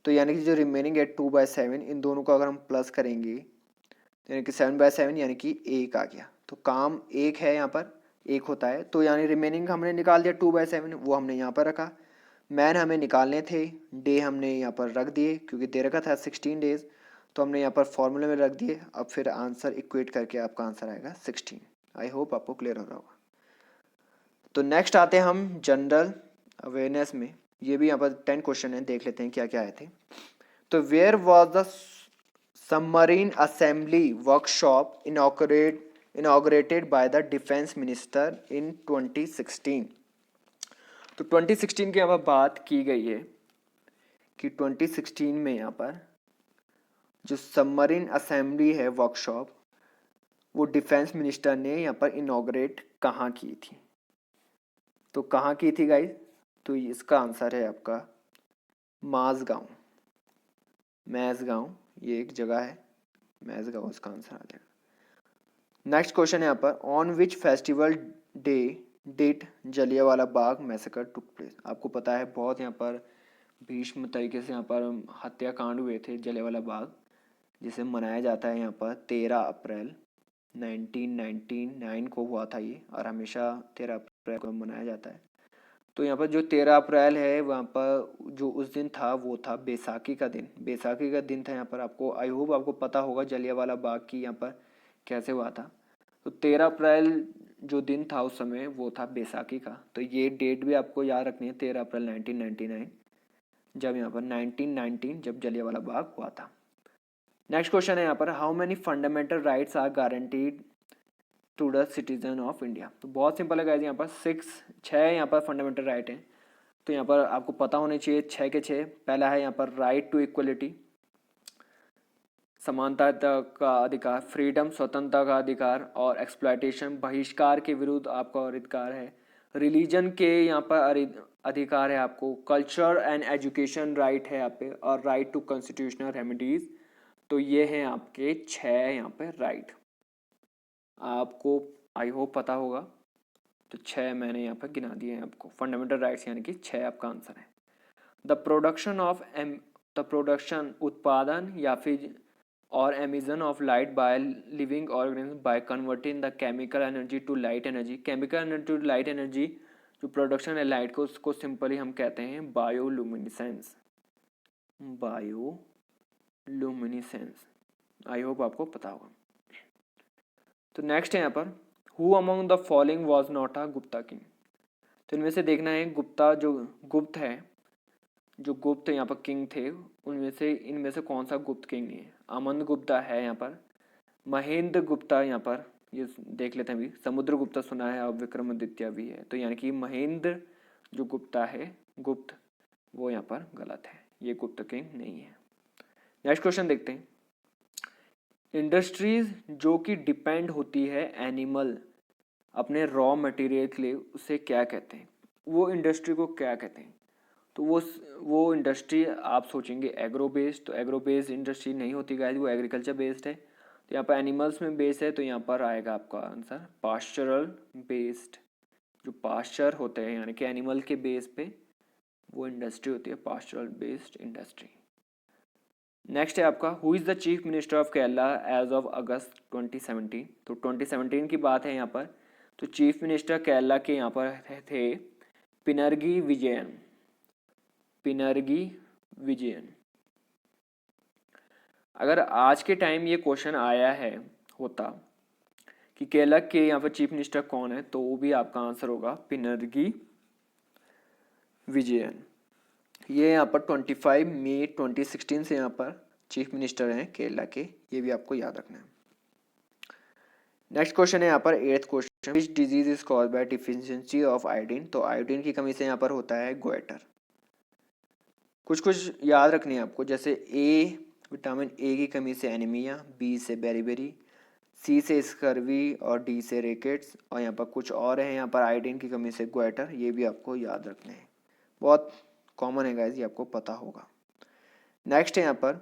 तो यानी कि जो रिमेनिंग है 2/7, इन दोनों को अगर हम प्लस करेंगे तो यानी कि 7/7 यानी कि एक आ गया। तो काम एक है, यहाँ पर एक होता है, तो यानी रिमेनिंग हमने निकाल दिया 2/7, वो हमने यहाँ पर रखा। मैन हमें निकालने थे, डे हमने यहाँ पर रख दिए क्योंकि दे रखा था 16 डेज, तो हमने यहाँ पर फॉर्मूले में रख दिए। अब फिर आंसर इक्वेट करके आपका आंसर आएगा 16। आई होप आपको क्लियर हो रहा होगा। तो नेक्स्ट आते हैं हम जनरल अवेयरनेस में। ये भी यहाँ पर 10 क्वेश्चन है, देख लेते हैं क्या क्या आए थे। तो where was the submarine assembly workshop inaugurated by the defence minister in 2016। तो 2016 की यहाँ पर बात की गई है कि 2016 में यहाँ पर जो सबमरीन असेंबली है वर्कशॉप, वो डिफेंस मिनिस्टर ने यहाँ पर इनॉग्रेट कहाँ की थी। तो कहाँ की थी गाइस? तो इसका आंसर है आपका माझगांव। मैज़गांव ये एक जगह है, मैज़गांव इसका आंसर आ जाएगा। नेक्स्ट क्वेश्चन है यहाँ पर, on which festival day did Jallianwala Bagh massacre took place. आपको पता है बहुत यहाँ पर भीष्म तरीके से यहाँ पर हत्याकांड हुए थे जलियांवाला बाग, जिसे मनाया जाता है यहाँ पर 13 अप्रैल 1999 को हुआ था ये, और हमेशा 13 अप्रैल को मनाया जाता है। तो यहाँ पर जो 13 अप्रैल है वहाँ पर जो उस दिन था वो था बैसाखी का दिन। बैसाखी का दिन था यहाँ पर। आपको आई होप आपको पता होगा जलियांवाला बाग की यहाँ पर कैसे हुआ था। तो 13 अप्रैल जो दिन था उस समय वो था बैसाखी का। तो ये डेट भी आपको याद रखनी है, 13 अप्रैल 1999, जब यहाँ पर 1919 जब जलियांवाला बाग हुआ था। नेक्स्ट क्वेश्चन है यहाँ पर, how many fundamental rights are guaranteed to the citizen of India. तो बहुत सिंपल है गाइस, यहाँ पर छः यहाँ पर फंडामेंटल राइट हैं। तो यहाँ पर आपको पता होने चाहिए 6 के 6। पहला है यहाँ पर राइट टू इक्वलिटी, समानता का अधिकार, फ्रीडम स्वतंत्रता का अधिकार, और एक्सप्लॉयटेशन बहिष्कार के विरुद्ध आपका अधिकार है। रिलीजन के यहाँ पर अधिकार है आपको, कल्चर एंड एजुकेशन राइट है यहाँ पे, और राइट टू कॉन्स्टिट्यूशनल रेमेडीज। तो ये हैं आपके 6 यहाँ पे राइट। आपको आई होप पता होगा। तो 6 मैंने यहाँ पर गिना दिए हैं आपको फंडामेंटल राइट्स, यानी कि 6 आपका आंसर है। द प्रोडक्शन उत्पादन या फिर और emission of light by living organism by converting the chemical energy to light energy. Chemical energy to light energy, जो प्रोडक्शन है लाइट को, उसको सिंपली हम कहते हैं बायोलुमिनिसेंस। बायोलुमिनिसेंस, आई होप आपको पता होगा। तो नेक्स्ट है यहाँ पर, who among the following was not a Gupta king. तो इनमें से देखना है गुप्ता जो गुप्त है, जो गुप्त यहाँ पर किंग थे उनमें से इनमें से कौन सा गुप्त किंग नहीं है। आनंद गुप्ता है यहाँ पर, महेंद्र गुप्ता यहाँ पर, ये देख लेते हैं अभी। समुद्रगुप्ता सुना है, और विक्रमादित्य भी है। तो यानी कि महेंद्र जो गुप्ता है गुप्त, वो यहाँ पर गलत है, ये गुप्त किंग नहीं है। नेक्स्ट क्वेश्चन देखते हैं, इंडस्ट्रीज जो कि डिपेंड होती है एनिमल अपने रॉ मटेरियल के लिए, उसे क्या कहते हैं? वो इंडस्ट्री को क्या कहते हैं? तो वो इंडस्ट्री आप सोचेंगे एग्रो बेस्ड, तो एग्रो बेस्ड इंडस्ट्री नहीं होती गाइस, वो एग्रीकल्चर बेस्ड है। तो यहाँ पर एनिमल्स में बेस्ड है, तो यहाँ पर आएगा आपका आंसर पास्चरल बेस्ड। जो पास्चर होते हैं यानी कि एनिमल के बेस पे वो इंडस्ट्री होती है पास्चरल बेस्ड इंडस्ट्री। नेक्स्ट है आपका, who is the chief minister of Kerala as of August 2017। तो 2017 की बात है यहाँ पर। तो चीफ मिनिस्टर केरला के यहाँ पर थे पिनरगी विजयन। पिनरगी विजयन। अगर आज के टाइम ये क्वेश्चन आया है होता कि केरला के यहाँ पर चीफ मिनिस्टर कौन है, तो वो भी आपका आंसर होगा पिनरगी विजयन। ये यहाँ पर 25 मई 2016 से यहाँ पर चीफ मिनिस्टर हैं केरला के, ये भी आपको याद रखना है। नेक्स्ट क्वेश्चन है यहाँ पर 8th question, which disease is caused by deficiency of iodine. तो आयोडीन की कमी से यहाँ पर होता है गोइटर। कुछ याद रखनी है आपको, जैसे विटामिन ए की कमी से एनीमिया, बी से बेरीबेरी, सी से स्कर्वी, और डी से रेकेट्स, और यहाँ पर कुछ और है यहाँ पर आयोडीन की कमी से गोइटर। ये भी आपको याद रखने हैं, बहुत कॉमन है गाइस, ये आपको पता होगा। नेक्स्ट है यहाँ पर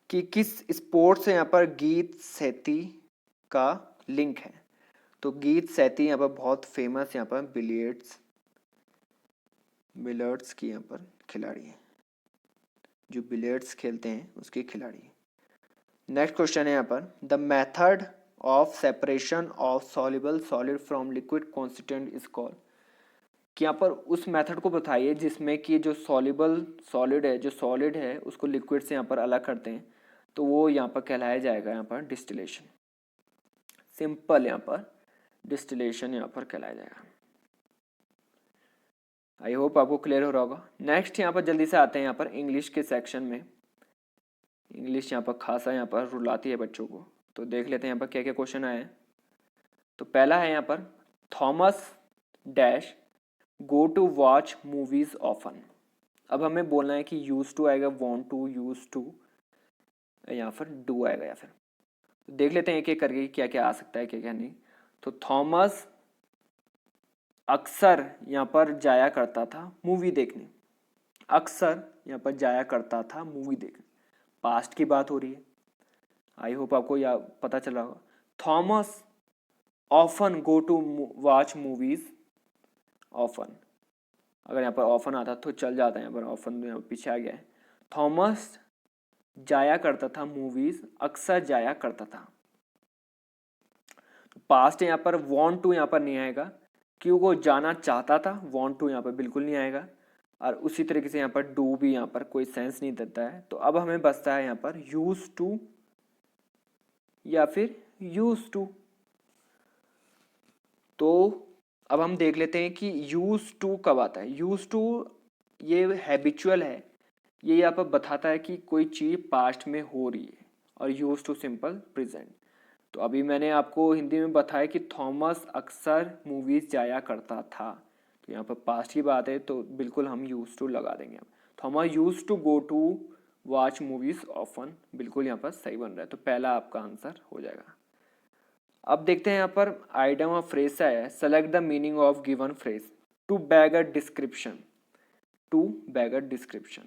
कि किस स्पोर्ट से यहाँ पर गीत सेती का लिंक है। तो गीत सेती यहाँ पर बहुत फेमस यहाँ पर बिलियर्ड्स की यहाँ पर खिलाड़ी है, जो बिलियर्ड्स खेलते हैं उसके खिलाड़ी है। नेक्स्ट क्वेश्चन है यहाँ पर, the method of separation of soluble solid from liquid constituent is called. कि यहाँ पर उस मेथड को बताइए जिसमें कि जो सॉल्युबल सॉलिड है, जो सॉलिड है उसको लिक्विड से यहाँ पर अलग करते हैं, तो वो यहाँ पर कहलाया जाएगा यहाँ पर डिस्टिलेशन। सिंपल यहाँ पर डिस्टिलेशन यहाँ पर कहलाया जाएगा। आई होप आपको क्लियर हो रहा होगा। नेक्स्ट यहाँ पर जल्दी से आते हैं यहाँ पर इंग्लिश के सेक्शन में। इंग्लिश यहाँ पर खासा यहाँ पर रुलाती है बच्चों को, तो देख लेते हैं यहाँ पर क्या क्या क्वेश्चन आए हैं। तो पहला है यहाँ पर, Thomas dash go to watch movies often. अब हमें बोलना है कि यूज टू आएगा, वॉन्ट टू, यूज टू, या फिर डू आएगा, या फिर देख लेते हैं एक एक करके क्या क्या आ सकता है क्या क्या नहीं। तो थॉमस अक्सर यहाँ पर जाया करता था मूवी देखने। अक्सर यहाँ पर जाया करता था मूवी देखने, पास्ट की बात हो रही है। आई होप आपको या पता चला होगा। Thomas often go to watch movies. Often, अगर यहाँ पर ऑफन आता तो चल जाता है, यहाँ पर ऑफन यहाँ पर पीछे आ गया है। थॉमस जाया करता था मूवीज, अक्सर जाया करता था। पास्ट यहाँ पर वांट टू यहाँ पर नहीं आएगा, क्यों वो जाना चाहता था, वांट टू यहाँ पर बिल्कुल नहीं आएगा। और उसी तरीके से यहाँ पर डू भी यहाँ पर कोई सेंस नहीं देता है। तो अब हमें बचता है यहाँ पर यूज टू या फिर यूज टू। तो अब हम देख लेते हैं कि यूज टू कब आता है। यूज टू ये हैबिचुअल है, ये यहाँ पर बताता है कि कोई चीज़ पास्ट में हो रही है। और यूज टू सिंपल प्रेजेंट। तो अभी मैंने आपको हिंदी में बताया कि थॉमस अक्सर मूवीज जाया करता था, तो यहाँ पर पास्ट की बात है तो बिल्कुल हम यूज टू लगा देंगे। Thomas use to go to watch movies often, बिल्कुल यहाँ पर सही बन रहा है। तो पहला आपका आंसर हो जाएगा। अब देखते हैं यहाँ पर आइटम ऑफ फ्रेज से आया है। Select the meaning of given phrase to beg a description. To beg a description,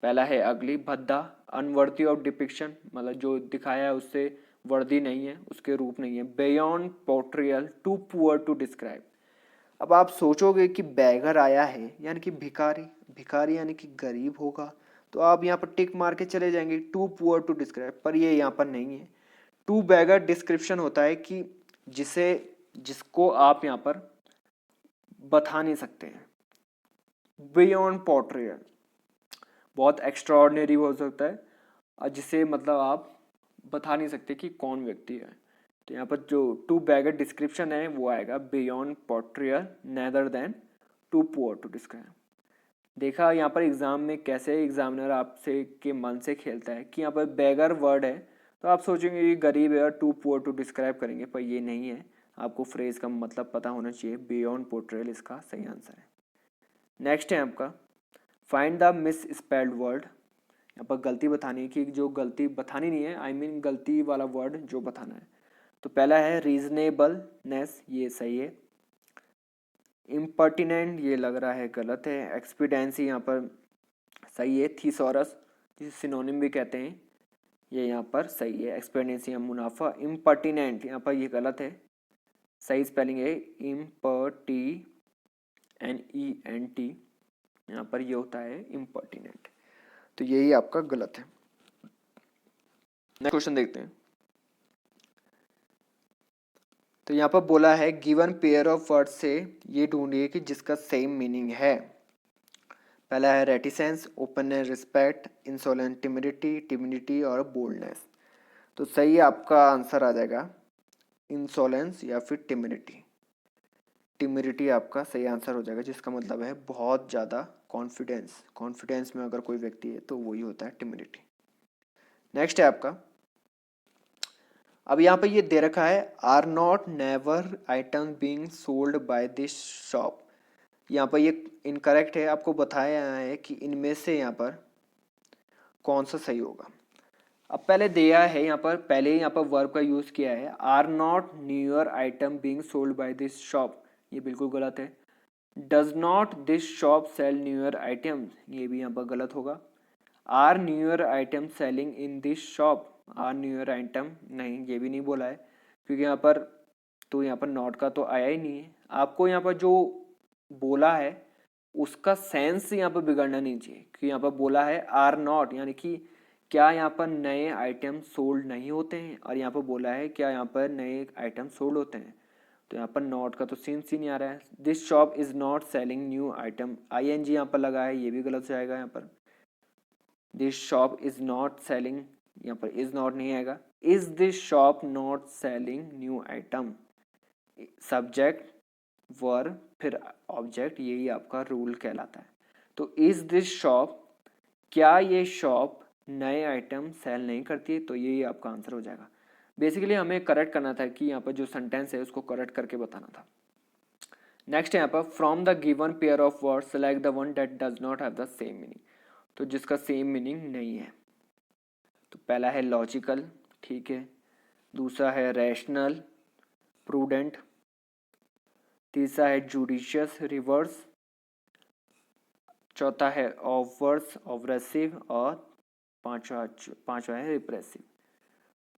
पहला है अगली, भद्दा, अनवर्दी ऑफ डिपिक्शन, मतलब जो दिखाया है उससे वर्दी नहीं है, उसके रूप नहीं है। Beyond portrayal, too poor to describe. अब आप सोचोगे कि बैगर आया है यानी कि भिखारी, भिखारी यानी कि गरीब होगा, तो आप यहाँ पर टिक मार के चले जाएंगे टू पुअर टू डिस्क्राइब, पर ये यहाँ पर नहीं है। टू बैगर डिस्क्रिप्शन होता है कि जिसको आप यहाँ पर बता नहीं सकते हैं। बियॉन्ड पोर्ट्रियल बहुत एक्स्ट्राऑर्डिनरी हो सकता है, और जिसे मतलब आप बता नहीं सकते कि कौन व्यक्ति है। तो यहाँ पर जो टू बैगर डिस्क्रिप्शन है वो आएगा beyond portrayal neither then too poor to describe. देखा यहाँ पर एग्जाम में कैसे एग्जामिनर आपसे के मन से खेलता है कि यहाँ पर बैगर वर्ड है तो आप सोचेंगे ये गरीब है और टू पुअर टू डिस्क्राइब करेंगे, पर ये नहीं है। आपको फ्रेज का मतलब पता होना चाहिए। बियॉन्ड पोर्ट्रियल इसका सही आंसर है। नेक्स्ट है आपका find the miss spelled word. यहाँ पर गलती बतानी है कि जो गलती बतानी नहीं है, आई मीन गलती वाला वर्ड जो बताना है। तो पहला है रीजनेबलनेस, ये सही है। इम्पर्टिनेंट ये लग रहा है गलत है। एक्सपीडेंसी यहाँ पर सही है। थीसॉरस जिसे सिनोनिम भी कहते हैं, ये यहाँ पर सही है। एक्सपेंडेंसी या मुनाफा। इम्पर्टिनेंट यहाँ पर ये गलत है, सही स्पेलिंग है IMPERTINENT, यहाँ पर ये होता है इम्पर्टिनेंट। तो यही आपका गलत है। नेक्स्ट क्वेश्चन देखते हैं। तो यहाँ पर बोला है गिवन पेयर ऑफ वर्ड से ये ढूंढिए कि जिसका सेम मीनिंग है। पहला है reticence, openness, respect, insolent, timidity, timidity और बोल्डनेस। तो सही आपका आंसर आ जाएगा इंसोलेंस या फिर टिमिडिटी। टिमिडिटी आपका सही आंसर हो जाएगा, जिसका मतलब है बहुत ज़्यादा कॉन्फिडेंस। कॉन्फिडेंस में अगर कोई व्यक्ति है तो वही होता है टिमिडिटी। नेक्स्ट है आपका, अब यहाँ पे ये दे रखा है are not never item being sold by this shop. यहाँ पर ये इनकरेक्ट है, आपको बताया है कि इनमें से यहाँ पर कौन सा सही होगा। अब पहले दिया है यहाँ पर, पहले यहाँ पर वर्ब का यूज किया है, are not newer item being sold by this shop, ये बिल्कुल गलत है। Does not this shop sell newer items, ये भी यहाँ पर गलत होगा। Are newer item selling in this shop, are newer item नहीं, ये भी नहीं बोला है, क्योंकि यहाँ पर तो यहाँ पर नॉट का तो आया ही नहीं है। आपको यहाँ पर जो बोला है उसका सेंस यहाँ पर बिगड़ना नहीं चाहिए, क्योंकि यहाँ पर बोला है आर नॉट यानी कि क्या यहाँ पर नए आइटम सोल्ड नहीं होते हैं, और यहाँ पर बोला है क्या यहाँ पर नए आइटम सोल्ड होते हैं। तो यहाँ पर नॉट का तो सेंस ही नहीं आ रहा है। This shop is not selling new item, ING यहाँ पर लगा है, ये भी गलत हो जाएगा। यहाँ पर this shop is not selling, यहाँ पर इज नॉट नहीं आएगा। Is this shop not selling new item, subject verb फिर ऑब्जेक्ट, यही आपका रूल कहलाता है। तो इज दिस शॉप, क्या ये शॉप नए आइटम सेल नहीं करती है, तो यही आपका आंसर हो जाएगा। बेसिकली हमें करेक्ट करना था कि यहाँ पर जो सेंटेंस है उसको करेक्ट करके बताना था। नेक्स्ट है यहाँ पर from the given pair of word select the one that does not have the same meaning. तो जिसका सेम मीनिंग नहीं है, तो पहला है लॉजिकल, ठीक है। दूसरा है रैशनल, प्रूडेंट। तीसरा है जुडिशियस रिवर्स, चौथा है ऑफवर्स ऑब्रेसिव, और पांचवा है रिप्रेसिव।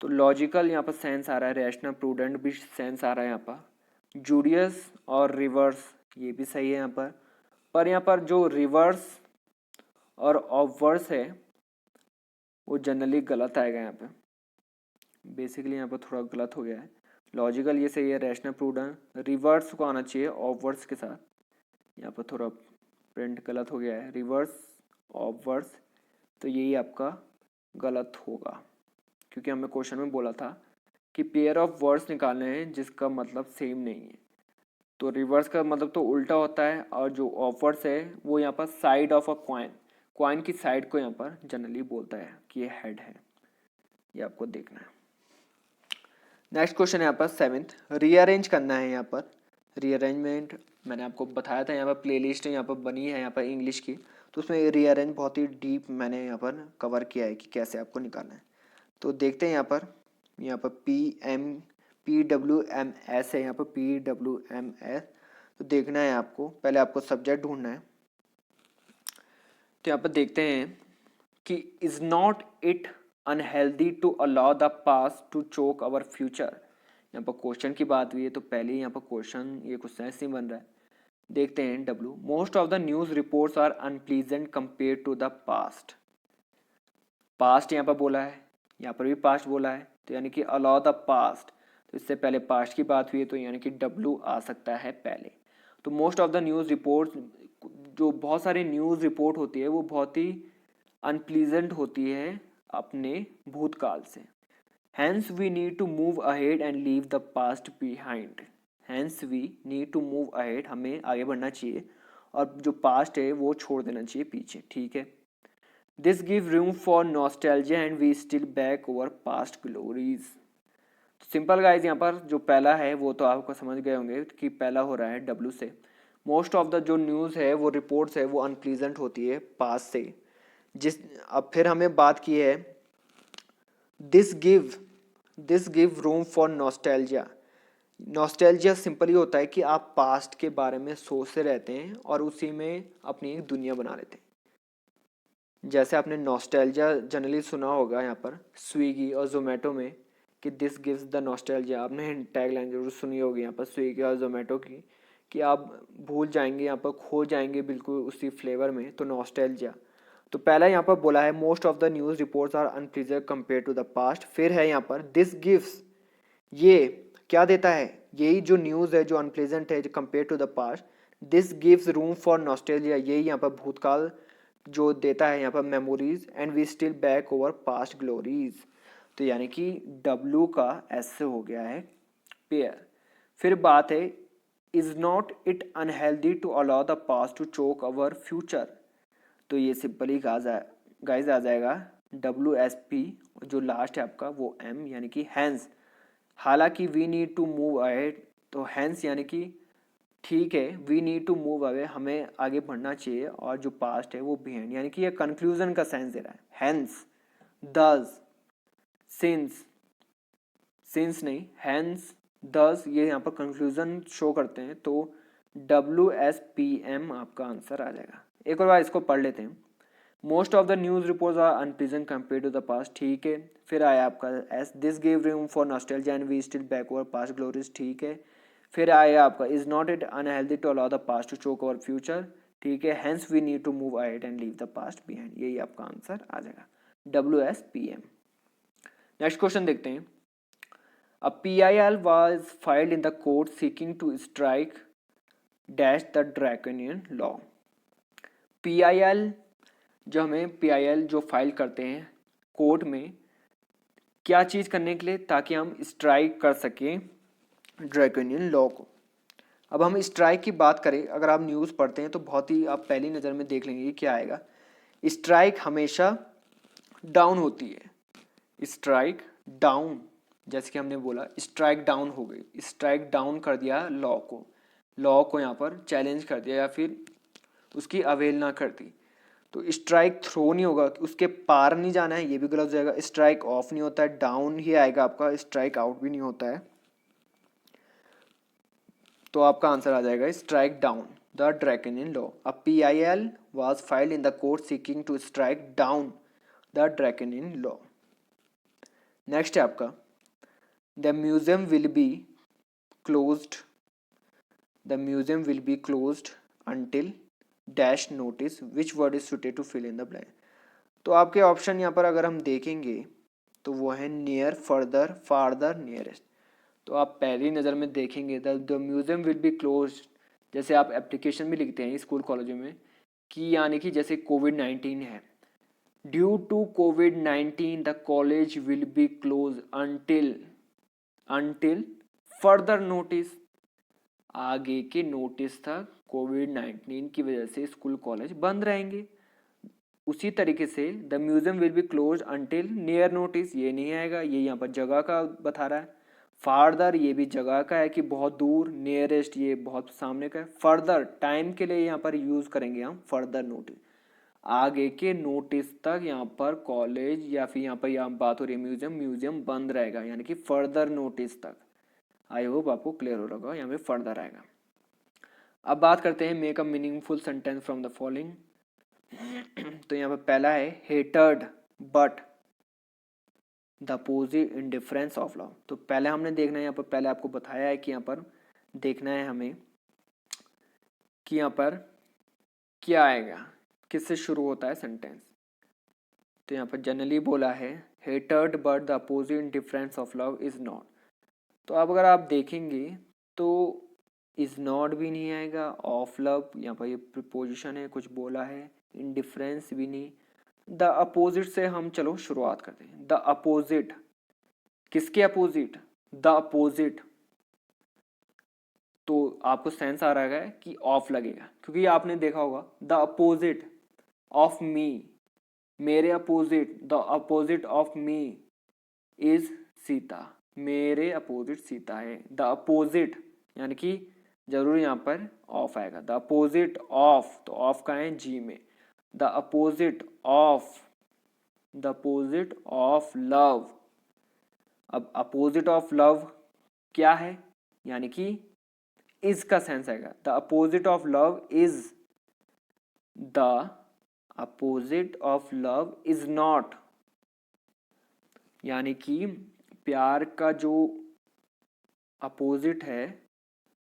तो लॉजिकल यहाँ पर सेंस आ रहा है, रैशनल प्रूडेंट भी सेंस आ रहा है यहाँ पर। जूडियस और रिवर्स ये भी सही है यहाँ पर यहाँ पर जो रिवर्स और ऑफवर्स है वो जनरली गलत आएगा यहाँ पे। बेसिकली यहाँ पर थोड़ा गलत हो गया है। लॉजिकल ये सही है, रैशनल प्रूडेंट, रिवर्स को आना चाहिए ऑफवर्स के साथ, यहाँ पर थोड़ा प्रिंट गलत हो गया है, रिवर्स ऑफवर्स, तो यही आपका गलत होगा, क्योंकि हमें क्वेश्चन में बोला था कि पेयर ऑफ वर्ड्स निकालने हैं जिसका मतलब सेम नहीं है। तो रिवर्स का मतलब तो उल्टा होता है, और जो ऑफवर्स है वो यहाँ पर साइड ऑफ अ कॉइन की साइड को यहाँ पर जनरली बोलता है कि ये हेड है। ये आपको देखना है। नेक्स्ट क्वेश्चन है यहाँ पर 7th, रीअरेंज करना है। यहाँ पर रीअरेंजमेंट मैंने आपको बताया था, यहाँ पर प्लेलिस्ट यहाँ पर बनी है यहाँ पर इंग्लिश की, तो उसमें रीअरेंज बहुत ही डीप मैंने यहाँ पर कवर किया है कि कैसे आपको निकालना है। तो देखते हैं यहाँ पर PWMS है, यहाँ पर PWMS। तो देखना है आपको, पहले आपको सब्जेक्ट ढूंढना है। तो यहाँ पर देखते हैं कि is not it unhealthy to allow the past to choke our future. यहाँ पर क्वेश्चन की बात हुई है, तो पहले यहाँ पर क्वेश्चन ये कुछ सेंस नहीं बन रहा है। देखते हैं W, most of the news reports are unpleasant compare to the past. Past यहाँ पर बोला है, यहाँ पर भी पास्ट बोला है, तो यानी कि अलाउ द पास्ट, तो इससे पहले पास्ट की बात हुई है, तो यानी कि W आ सकता है पहले। तो most of the news reports, जो बहुत सारी न्यूज़ रिपोर्ट होती है वो बहुत ही अनप्लीजेंट होती है अपने भूतकाल से। Hence we need to move ahead and leave the past behind. Hence we need to move ahead, हमें आगे बढ़ना चाहिए और जो पास्ट है वो छोड़ देना चाहिए पीछे, ठीक है। This give room for nostalgia and we still back over past glories. Simple guys, यहाँ पर जो पहला है वो तो आपको समझ गए होंगे कि पहला हो रहा है W से। मोस्ट ऑफ द जो न्यूज़ है वो रिपोर्ट्स है वो अनप्लीजेंट होती है पास्ट से। अब फिर हमें बात की है this give room for nostalgia. Nostalgia simply होता है कि आप पास्ट के बारे में सोचते रहते हैं और उसी में अपनी एक दुनिया बना लेते हैं। जैसे आपने नॉस्टैल्जिया जनरली सुना होगा यहाँ पर स्विगी और जोमेटो में कि दिस गिव्स द नॉस्टैल्जिया। आपने टैगलाइन जरूर सुनी होगी यहाँ पर स्विगी और जोमेटो की, कि आप भूल जाएंगे, यहाँ पर खो जाएंगे बिल्कुल उसी फ्लेवर में, तो नॉस्टैल्जिया। तो पहला यहाँ पर बोला है most of the news reports are unpleasant compare to the past. फिर है यहाँ पर दिस गिव्स, ये क्या देता है, यही जो न्यूज़ है जो अनप्लीजेंट है compare to the past, this gives room for nostalgia, यही यहाँ पर भूतकाल जो देता है यहाँ पर memories, and we still back over past glories. तो यानी कि W का S से हो गया है पेयर। फिर बात है is not it unhealthy to allow the past to choke our future. तो ये सिंपली गाइज आ जाएगा WSP, जो लास्ट है आपका वो M, यानी कि हैंस। हालांकि we need to move ahead, तो हैंस यानी कि ठीक है, we need to move away, हमें आगे बढ़ना चाहिए, और जो पास्ट है वो बिहाइंड, यानी कि ये कंक्लूजन का सेंस दे रहा है। हैंस, दस, सिंस नहीं, हैंस, दस, ये यहाँ पर कंक्लूजन शो करते हैं, तो WSPM आपका आंसर आ जाएगा। एक और बार इसको पढ़ लेते हैं। Most of the news reports are unpleasant compare to the past, ठीक है। फिर आया आपका S, this give room for nostalgia and we still back over past glories, ठीक है। फिर आया आपका is not it unhealthy to allow the past to choke our future, ठीक है। Hence we need to move ahead and leave the past behind, यही आपका answer आ जाएगा WSPM। नेक्स्ट क्वेश्चन देखते हैं। A PIL was filed in the court seeking to strike dash the draconian law. PIL, जो हमें PIL जो file करते हैं कोर्ट में, क्या चीज़ करने के लिए, ताकि हम स्ट्राइक कर सकें ड्रैकोनियन लॉ को। अब हम स्ट्राइक की बात करें, अगर आप न्यूज़ पढ़ते हैं तो बहुत ही आप पहली नज़र में देख लेंगे कि क्या आएगा। स्ट्राइक हमेशा डाउन होती है, स्ट्राइक डाउन, जैसे कि हमने बोला स्ट्राइक डाउन हो गई, स्ट्राइक डाउन कर दिया लॉ को यहाँ पर चैलेंज कर दिया या फिर उसकी अवहेलना कर दी। तो स्ट्राइक थ्रो नहीं होगा, उसके पार नहीं जाना है, ये भी गलत हो जाएगा। स्ट्राइक ऑफ नहीं होता है, डाउन ही आएगा आपका, स्ट्राइक आउट भी नहीं होता है। तो आपका आंसर आ जाएगा strike down the draconian law. A PIL was filed in the court seeking to strike down the draconian law. Next है आपका the museum will be closed until dash notice which word is suited to fill in the blank। तो आपके option यहाँ पर अगर हम देखेंगे तो वो है नियर, फर्दर, फार्दर, नियरेस्ट। तो आप पहली नज़र में देखेंगे the museum will be close, जैसे आप एप्लीकेशन भी लिखते हैं स्कूल कॉलेजों में कि यानी कि जैसे कोविड-19 है, ड्यू टू कोविड-19 the college will be close until further notice. आगे के नोटिस तक कोविड-19 की वजह से स्कूल कॉलेज बंद रहेंगे। उसी तरीके से the museum will be close until near notice, ये नहीं आएगा, ये यहाँ पर जगह का बता रहा है। फार्दर ये भी जगह का है कि बहुत दूर, नियरेस्ट ये बहुत सामने का है। फर्दर टाइम के लिए यहाँ पर यूज करेंगे हम फर्दर नोटिस, आगे के नोटिस तक यहाँ पर कॉलेज या फिर यहाँ पर यहाँ बात हो रही है म्यूजियम बंद रहेगा, यानी कि फर्दर नोटिस तक। आई होप आपको क्लियर हो रहा होगा, यहाँ पे फर्दर आएगा। अब बात करते हैं make a meaningful sentence from the following. तो यहाँ पर पहला है hatred but the opposite indifference of love. तो पहले हमने देखना है यहाँ पर, पहले आपको बताया है कि यहाँ पर देखना है हमें कि यहाँ पर क्या आएगा, किससे शुरू होता है सेंटेंस। तो यहाँ पर जनरली बोला है hatred but the opposite indifference of love is not. तो अब अगर आप देखेंगे तो इज नॉट भी नहीं आएगा, ऑफ लव यहाँ पर ये प्रीपोजिशन है, कुछ बोला है, इंडिफरेंस भी नहीं। द अपोजिट से हम चलो शुरुआत करते हैं। द अपोजिट, किसके अपोजिट? The opposite. तो आपको सेंस आ रहा है कि ऑफ लगेगा, क्योंकि आपने देखा होगा द अपोजिट ऑफ मी, मेरे opposite, the opposite of me is Sita, मेरे अपोजिट सीता है। द अपोजिट यानी कि जरूर यहाँ पर ऑफ आएगा। द अपोजिट ऑफ, तो ऑफ का है जी में। The opposite of love. अब अपोजिट ऑफ लव क्या है, यानी कि इज का सेंस आएगा। The opposite of love is, the opposite of love is not, यानी कि प्यार का जो अपोजिट है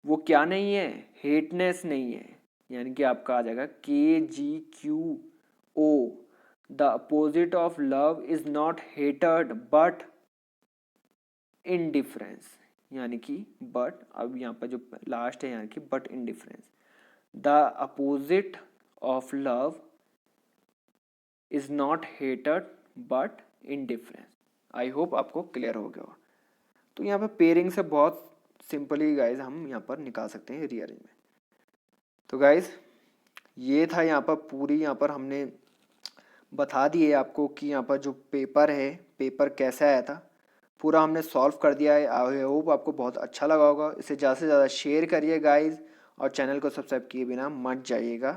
वो क्या नहीं है, हेटनेस नहीं है, यानी कि आपका आ जाएगा KGQO। The opposite of love is not hatred but indifference, यानी कि बट, अब यहाँ पर जो लास्ट है यानी कि but indifference. The opposite of love is not hatred but indifference. I hope आपको क्लियर हो गया। तो यहाँ पर पेयरिंग से बहुत सिंपली गाइज हम यहाँ पर निकाल सकते हैं रीअरेंज में। तो गाइज ये था यहाँ पर पूरी, यहाँ पर हमने बता दिए आपको कि यहाँ पर जो पेपर है, पेपर कैसा आया था, पूरा हमने सॉल्व कर दिया है। आई होप आपको बहुत अच्छा लगा होगा। इसे ज़्यादा से ज़्यादा शेयर करिए गाइज, और चैनल को सब्सक्राइब किए बिना मत जाइएगा।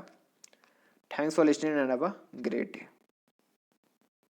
Thanks for listening and have a great day.